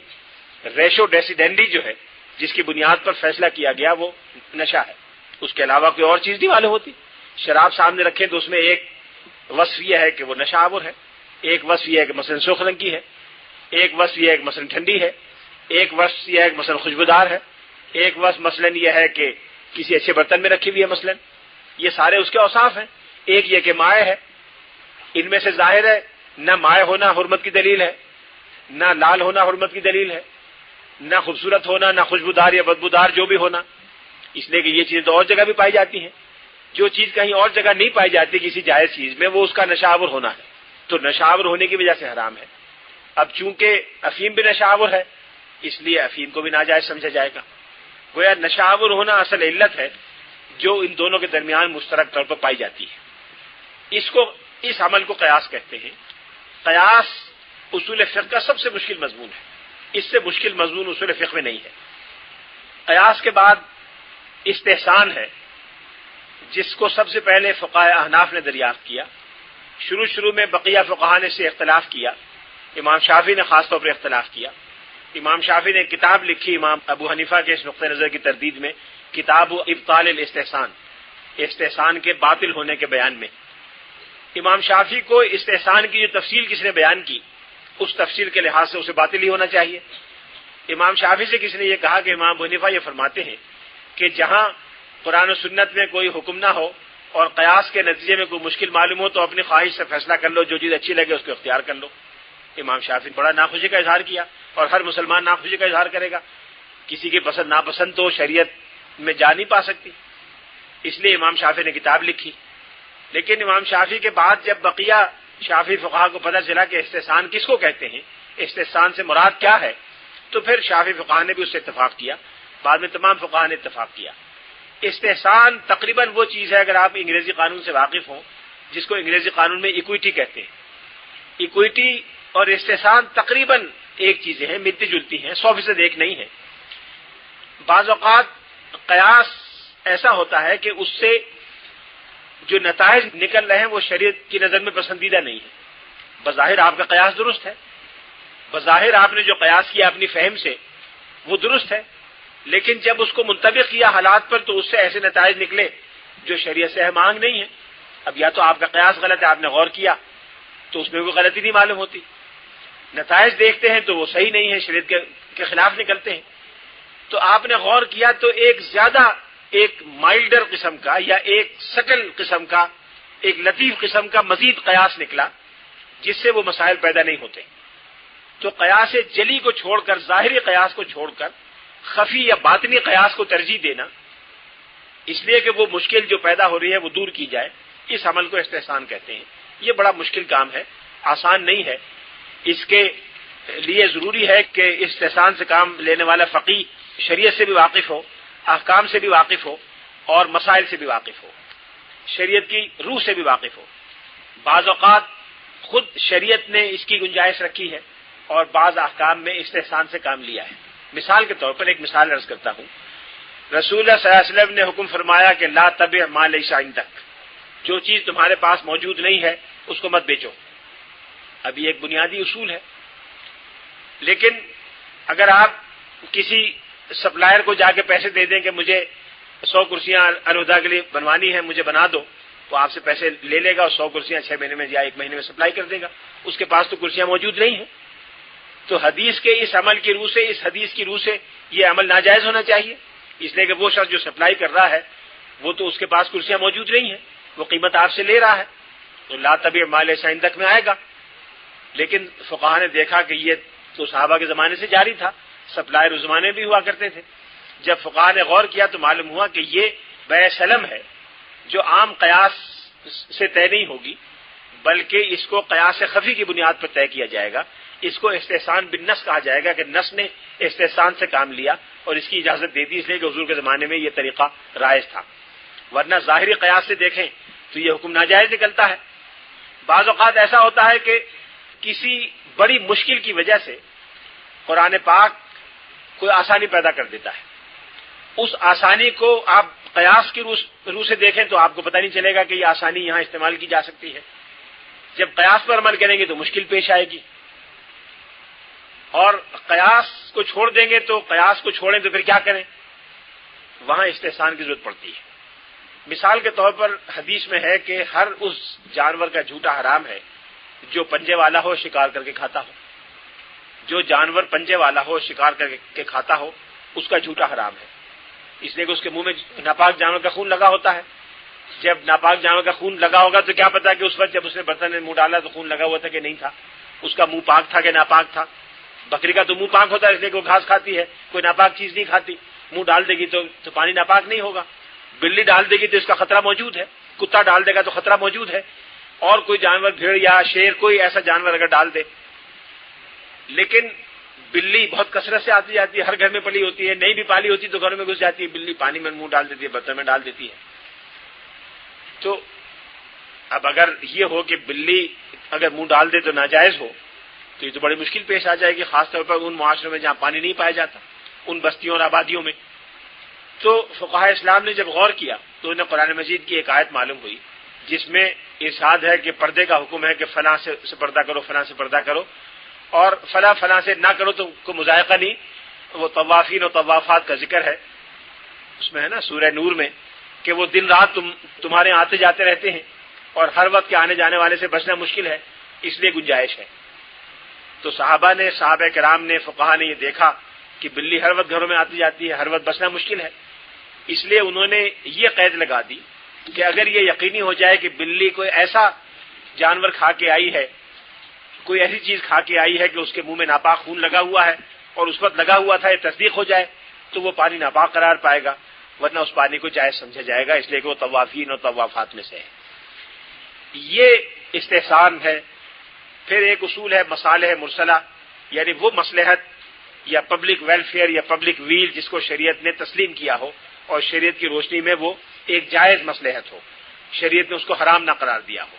ریشو ڈیسیڈینڈی جو ہے جس کی بنیاد پر فیصلہ کیا گیا وہ نشہ ہے، اس کے علاوہ کوئی اور چیز نہیں معلوم ہوتی۔ شراب سامنے رکھیں تو اس میں ایک وصف یہ ہے کہ وہ نشہ آور ہے، ایک وصف یہ ہے کہ مثلا سرخ رنگ کی ہے، ایک وصف یہ ہے کہ مثلا ٹھنڈی ہے، ایک وصف یہ ہے کہ مثلا خوشبودار ہے، ایک وصف مثلا یہ ہے کہ کسی اچھے برتن میں رکھی ہوئی ہے، مثلا یہ سارے اس کے اوصاف ہیں۔ ایک یہ کہ مائع ہے، ان میں سے ظاہر ہے نہ مائع ہونا حرمت کی دلیل ہے، نہ لال ہونا حرمت کی دلیل ہے، نہ خوبصورت ہونا، نہ خوشبودار یا بدبودار جو بھی ہونا، اس لیے کہ یہ چیزیں تو اور جگہ بھی پائی جاتی ہیں۔ جو چیز کہیں اور جگہ نہیں پائی جاتی کسی جائز چیز میں، وہ اس کا نشاور ہونا ہے، تو نشاور ہونے کی وجہ سے حرام ہے۔ اب چونکہ افیم بھی نشاور ہے، اس لیے افیم کو بھی ناجائز سمجھا جائے گا۔ گویا نشاور ہونا اصل علت ہے جو ان دونوں کے درمیان مشترک طور پر پائی جاتی ہے۔ اس عمل کو قیاس کہتے ہیں۔ قیاس اصول فقہ کا سب سے مشکل مضمون ہے، اس سے مشکل مضمون اصول فقہ میں نہیں ہے۔ قیاس کے بعد استحسان ہے، جس کو سب سے پہلے فقہاء احناف نے دریافت کیا۔ شروع میں بقیہ فقہاء نے سے اختلاف کیا، امام شافعی نے خاص طور پر اختلاف کیا۔ امام شافعی نے کتاب لکھی امام ابو حنیفہ کے اس نقطہ نظر کی تردید میں، کتاب ابطال الاستحسان، استحسان کے باطل ہونے کے بیان میں۔ امام شافعی کو استحسان کی جو تفصیل کس نے بیان کی، اس تفصیل کے لحاظ سے اسے باطل ہی ہونا چاہیے۔ امام شافعی سے کسی نے یہ کہا کہ امام ابو حنیفہ یہ فرماتے ہیں کہ جہاں قرآن و سنت میں کوئی حکم نہ ہو اور قیاس کے نتیجے میں کوئی مشکل معلوم ہو تو اپنی خواہش سے فیصلہ کر لو، جو چیز اچھی لگے اس کو اختیار کر لو۔ امام شافعی نے بڑا ناخوشی کا اظہار کیا، اور ہر مسلمان ناخوشی کا اظہار کرے گا، کسی کی پسند ناپسند تو شریعت میں جا نہیں پا سکتی، اس لیے امام شافعی نے کتاب لکھی۔ لیکن امام شافعی کے بعد جب بقیہ شافعی فقہا کو پتہ چلا کہ استحسان کس کو کہتے ہیں، استحسان سے مراد کیا ہے، تو پھر شافعی فقہا نے بھی اس سے اتفاق کیا، بعد میں تمام فقہا نے اتفاق کیا۔ استحسان تقریباً وہ چیز ہے، اگر آپ انگریزی قانون سے واقف ہوں، جس کو انگریزی قانون میں ایکوئٹی کہتے ہیں۔ ایکوئٹی اور استحسان تقریباً ایک چیزیں ہیں، ملتی جلتی ہیں، 100% ایک نہیں ہے۔ بعض اوقات قیاس ایسا ہوتا ہے کہ اس سے جو نتائج نکل رہے ہیں وہ شریعت کی نظر میں پسندیدہ نہیں ہے۔ بظاہر آپ کا قیاس درست ہے، بظاہر آپ نے جو قیاس کیا اپنی فہم سے وہ درست ہے، لیکن جب اس کو منطبق کیا حالات پر تو اس سے ایسے نتائج نکلے جو شریعت سے ہم آہنگ نہیں ہیں۔ اب یا تو آپ کا قیاس غلط ہے، آپ نے غور کیا تو اس میں کوئی غلطی نہیں معلوم ہوتی، نتائج دیکھتے ہیں تو وہ صحیح نہیں ہے، شریعت کے خلاف نکلتے ہیں۔ تو آپ نے غور کیا تو ایک مائلڈر قسم کا یا ایک سٹل قسم کا، ایک لطیف قسم کا مزید قیاس نکلا جس سے وہ مسائل پیدا نہیں ہوتے۔ تو قیاس جلی کو چھوڑ کر، ظاہری قیاس کو چھوڑ کر خفی یا باطنی قیاس کو ترجیح دینا، اس لیے کہ وہ مشکل جو پیدا ہو رہی ہے وہ دور کی جائے، اس عمل کو استحسان کہتے ہیں۔ یہ بڑا مشکل کام ہے، آسان نہیں ہے۔ اس کے لیے ضروری ہے کہ استحسان سے کام لینے والا فقیہ شریعت سے بھی واقف ہو، احکام سے بھی واقف ہو، اور مسائل سے بھی واقف ہو، شریعت کی روح سے بھی واقف ہو۔ بعض اوقات خود شریعت نے اس کی گنجائش رکھی ہے اور بعض احکام میں استحسان سے کام لیا ہے۔ مثال کے طور پر ایک مثال عرض کرتا ہوں۔ رسول اللہ صلی اللہ علیہ وسلم نے حکم فرمایا کہ لا تبع ما لیس عندک، جو چیز تمہارے پاس موجود نہیں ہے اس کو مت بیچو۔ اب یہ ایک بنیادی اصول ہے، لیکن اگر آپ کسی سپلائر کو جا کے پیسے دے دیں کہ مجھے 100 کرسیاں الوداع کے لیے بنوانی ہیں، مجھے بنا دو، تو آپ سے پیسے لے لے گا اور 100 کرسیاں 6 مہینے میں یا 1 مہینے میں سپلائی کر دے گا۔ اس کے پاس تو کرسیاں موجود نہیں ہیں۔ تو حدیث کے اس عمل کی روح سے، اس حدیث کی روح سے یہ عمل ناجائز ہونا چاہیے، اس لیے کہ وہ شخص جو سپلائی کر رہا ہے وہ تو اس کے پاس کرسیاں موجود نہیں ہیں، وہ قیمت آپ سے لے رہا ہے، تو لا تبع ما لیس عندک میں آئے گا۔ لیکن فقہا نے دیکھا کہ یہ تو صحابہ کے زمانے سے جاری تھا، سپلائر اس زمانے بھی ہوا کرتے تھے۔ جب فقہا نے غور کیا تو معلوم ہوا کہ یہ بیع سلم ہے جو عام قیاس سے طے نہیں ہوگی، بلکہ اس کو قیاس خفی کی بنیاد پر طے کیا جائے گا۔ اس کو استحسان بالنص کہا جائے گا کہ نص نے استحسان سے کام لیا اور اس کی اجازت دے دی، اس لیے کہ حضور کے زمانے میں یہ طریقہ رائج تھا، ورنہ ظاہری قیاس سے دیکھیں تو یہ حکم ناجائز نکلتا ہے۔ بعض اوقات ایسا ہوتا ہے کہ کسی بڑی مشکل کی وجہ سے قرآن پاک کوئی آسانی پیدا کر دیتا ہے، اس آسانی کو آپ قیاس کی روح سے دیکھیں تو آپ کو پتہ نہیں چلے گا کہ یہ آسانی یہاں استعمال کی جا سکتی ہے۔ جب قیاس پر عمل کریں گے تو مشکل پیش آئے گی، اور قیاس کو چھوڑ دیں گے تو قیاس کو چھوڑیں تو پھر کیا کریں، وہاں استحسان کی ضرورت پڑتی ہے۔ مثال کے طور پر حدیث میں ہے کہ ہر اس جانور کا جھوٹا حرام ہے جو پنجے والا ہو، شکار کر کے کھاتا ہو۔ جو جانور پنجے والا ہو، شکار کر کے کھاتا ہو، اس کا جھوٹا حرام ہے، اس لیے کہ اس کے منہ میں ناپاک جانور کا خون لگا ہوتا ہے۔ جب ناپاک جانور کا خون لگا ہوگا تو کیا پتا کہ اس وقت جب اس نے برتن میں منہ ڈالا تو خون لگا ہوا تھا کہ نہیں تھا، اس کا منہ پاک تھا کہ ناپاک تھا، بکری کا تو منہ پاک ہوتا ہے اس لیے کہ وہ گھاس کھاتی ہے، کوئی ناپاک چیز نہیں کھاتی، منہ ڈال دے گی تو پانی ناپاک نہیں ہوگا۔ بلی ڈال دے گی تو اس کا خطرہ موجود ہے، کتا ڈال دے گا تو خطرہ موجود ہے، اور کوئی جانور بھیڑ یا شیر کوئی ایسا جانور اگر ڈال دے۔ لیکن بلی بہت کثرت سے آتی جاتی ہے، ہر گھر میں پلی ہوتی ہے، نہیں بھی پالی ہوتی تو گھروں میں گھس جاتی ہے، بلی پانی میں منہ ڈال دیتی ہے، برتن میں ڈال دیتی ہے۔ تو اب اگر یہ ہو کہ بلی اگر منہ ڈال دے تو ناجائز ہو تو یہ تو بڑی مشکل پیش آ جائے گی، خاص طور پر ان معاشروں میں جہاں پانی نہیں پایا جاتا، ان بستیوں اور آبادیوں میں۔ تو فقہائے اسلام نے جب غور کیا تو انہیں قرآن مجید کی ایک آیت معلوم ہوئی جس میں ارشاد ہے کہ پردے کا حکم ہے کہ فلاں سے پردہ کرو، فلاں سے پردہ کرو، اور فلاں سے نہ کرو تو کوئی مذائقہ نہیں۔ وہ طوافین اور طوافات کا ذکر ہے اس میں، ہے نا سورہ نور میں، کہ وہ دن رات تمہارے آتے جاتے رہتے ہیں اور ہر وقت کے آنے جانے والے سے بچنا مشکل ہے، اس لیے گنجائش ہے۔ تو صحابہ کرام نے، فقہا نے یہ دیکھا کہ بلی ہر وقت گھروں میں آتی جاتی ہے، ہر وقت بچنا مشکل ہے، اس لیے انہوں نے یہ قید لگا دی کہ اگر یہ یقینی ہو جائے کہ بلی کوئی ایسا جانور کھا کے آئی ہے، کوئی ایسی چیز کھا کے آئی ہے کہ اس کے منہ میں ناپاک خون لگا ہوا ہے اور اس وقت لگا ہوا تھا، یہ تصدیق ہو جائے تو وہ پانی ناپاک قرار پائے گا، ورنہ اس پانی کو جائز سمجھا جائے گا، اس لیے کہ وہ طوافین اور طوافات میں سے ہے۔ یہ استحسان ہے۔ پھر ایک اصول ہے مصالح مرسلہ، یعنی وہ مصلحت یا پبلک ویلفیئر یا پبلک ویل جس کو شریعت نے تسلیم کیا ہو اور شریعت کی روشنی میں وہ ایک جائز مصلحت ہو، شریعت نے اس کو حرام نہ قرار دیا ہو،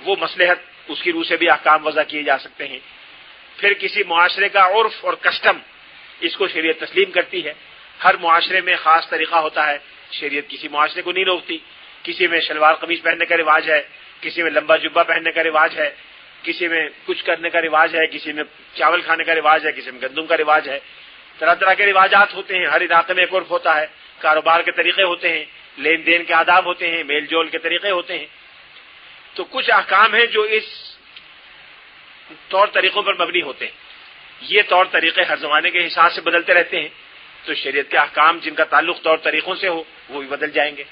وہ مصلحت اس کی روح سے بھی احکام وضع کیے جا سکتے ہیں۔ پھر کسی معاشرے کا عرف اور کسٹم، اس کو شریعت تسلیم کرتی ہے، ہر معاشرے میں خاص طریقہ ہوتا ہے، شریعت کسی معاشرے کو نہیں روکتی، کسی میں شلوار قمیص پہننے کا رواج ہے، کسی میں لمبا جبہ پہننے کا رواج ہے، کسی میں کچھ کرنے کا رواج ہے، کسی میں چاول کھانے کا رواج ہے، کسی میں گندم کا رواج ہے، طرح طرح کے رواجات ہوتے ہیں، ہر علاقے میں ایک عرف ہوتا ہے، کاروبار کے طریقے ہوتے ہیں، لین دین کے آداب ہوتے ہیں، میل جول کے طریقے ہوتے ہیں۔ تو کچھ احکام ہیں جو اس طور طریقوں پر مبنی ہوتے ہیں، یہ طور طریقے ہر زمانے کے حساب سے بدلتے رہتے ہیں، تو شریعت کے احکام جن کا تعلق طور طریقوں سے ہو وہ بھی بدل جائیں گے۔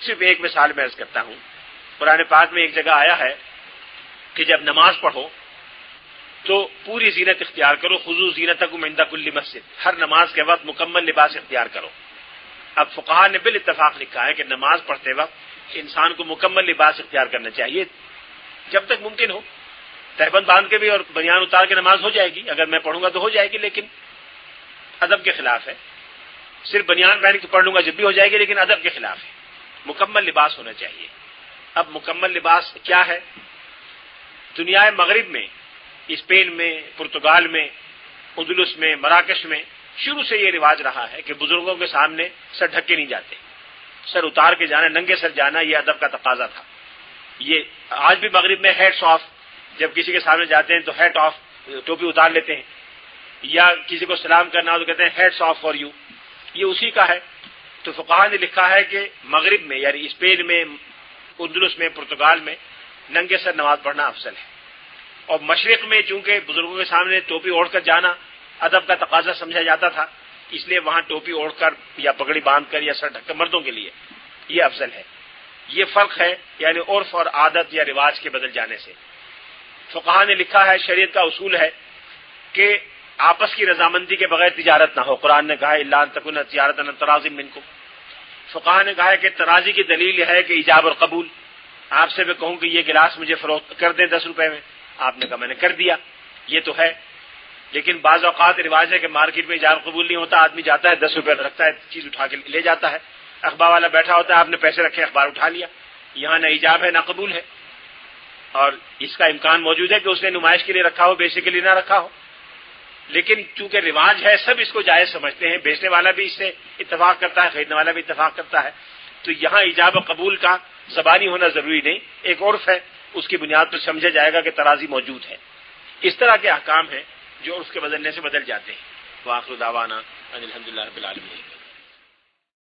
صرف ایک مثال میں عرض کرتا ہوں، قرآن پاک میں ایک جگہ آیا ہے کہ جب نماز پڑھو تو پوری زینت اختیار کرو، خذوا زینتکم عند کل مسجد، ہر نماز کے وقت مکمل لباس اختیار کرو۔ اب فقہا نے بالاتفاق لکھا ہے کہ نماز پڑھتے وقت انسان کو مکمل لباس اختیار کرنا چاہیے جب تک ممکن ہو، تہبند باندھ کے بھی اور بنیان اتار کے نماز ہو جائے گی، اگر میں پڑھوں گا تو ہو جائے گی، لیکن ادب کے خلاف ہے۔ صرف بنیان پہن کے پڑھ لوں گا جب بھی ہو جائے گی، لیکن ادب کے خلاف ہے، مکمل لباس ہونا چاہیے۔ اب مکمل لباس کیا ہے؟ دنیا مغرب میں، اسپین میں، پرتگال میں، اندلس میں، مراکش میں شروع سے یہ رواج رہا ہے کہ بزرگوں کے سامنے سر ڈھک کے نہیں جاتے، سر اتار کے جانا، ننگے سر جانا، یہ ادب کا تقاضا تھا۔ یہ آج بھی مغرب میں ہیٹس آف، جب کسی کے سامنے جاتے ہیں تو ہیٹ آف، ٹوپی اتار لیتے ہیں، یا کسی کو سلام کرنا ہو تو کہتے ہیں ہیٹس آف فار یو، یہ اسی کا ہے۔ تو فقہا نے لکھا ہے کہ مغرب میں یعنی اسپین میں، اندلس میں، پرتگال میں ننگے سر نماز پڑھنا افضل ہے، اور مشرق میں چونکہ بزرگوں کے سامنے ٹوپی اوڑھ کر جانا ادب کا تقاضا سمجھا جاتا تھا، اس لیے وہاں ٹوپی اوڑھ کر یا پگڑی باندھ کر یا سر ڈھک کر مردوں کے لیے یہ افضل ہے۔ یہ فرق ہے یعنی عرف اور عادت یا رواج کے بدل جانے سے۔ فقہا نے لکھا ہے شریعت کا اصول ہے کہ آپس کی رضامندی کے بغیر تجارت نہ ہو۔ قرآن نے کہا ہے الا ان تکون تجارۃ عن تراض منکم۔ فقہا نے کہا ہے کہ تراضی کی دلیل یہ ہے کہ ایجاب اور قبول، آپ سے میں کہوں کہ یہ گلاس مجھے فروخت کر دیں 10 روپے میں، آپ نے کہا میں نے کر دیا، یہ تو ہے۔ لیکن بعض اوقات رواج ہے کہ مارکیٹ میں ایجاب قبول نہیں ہوتا، آدمی جاتا ہے 10 روپے رکھتا ہے، چیز اٹھا کے لے جاتا ہے، اخبار والا بیٹھا ہوتا ہے، آپ نے پیسے رکھے، اخبار اٹھا لیا، یہاں نہ ایجاب ہے نہ قبول ہے، اور اس کا امکان موجود ہے کہ اس نے نمائش کے لیے رکھا ہو، بیچنے کے لیے نہ رکھا ہو، لیکن چونکہ رواج ہے سب اس کو جائز سمجھتے ہیں، بیچنے والا بھی اس سے اتفاق کرتا ہے، خریدنے والا بھی اتفاق کرتا ہے، تو یہاں ایجاب و قبول کا زبانی ہونا ضروری نہیں، ایک عرف ہے، اس کی بنیاد پر سمجھا جائے گا کہ ترازی موجود ہے۔ اس طرح کے احکام ہیں جو عرف کے بدلنے سے بدل جاتے ہیں۔ وآخر دعوانا ان الحمدللہ رب العالمین۔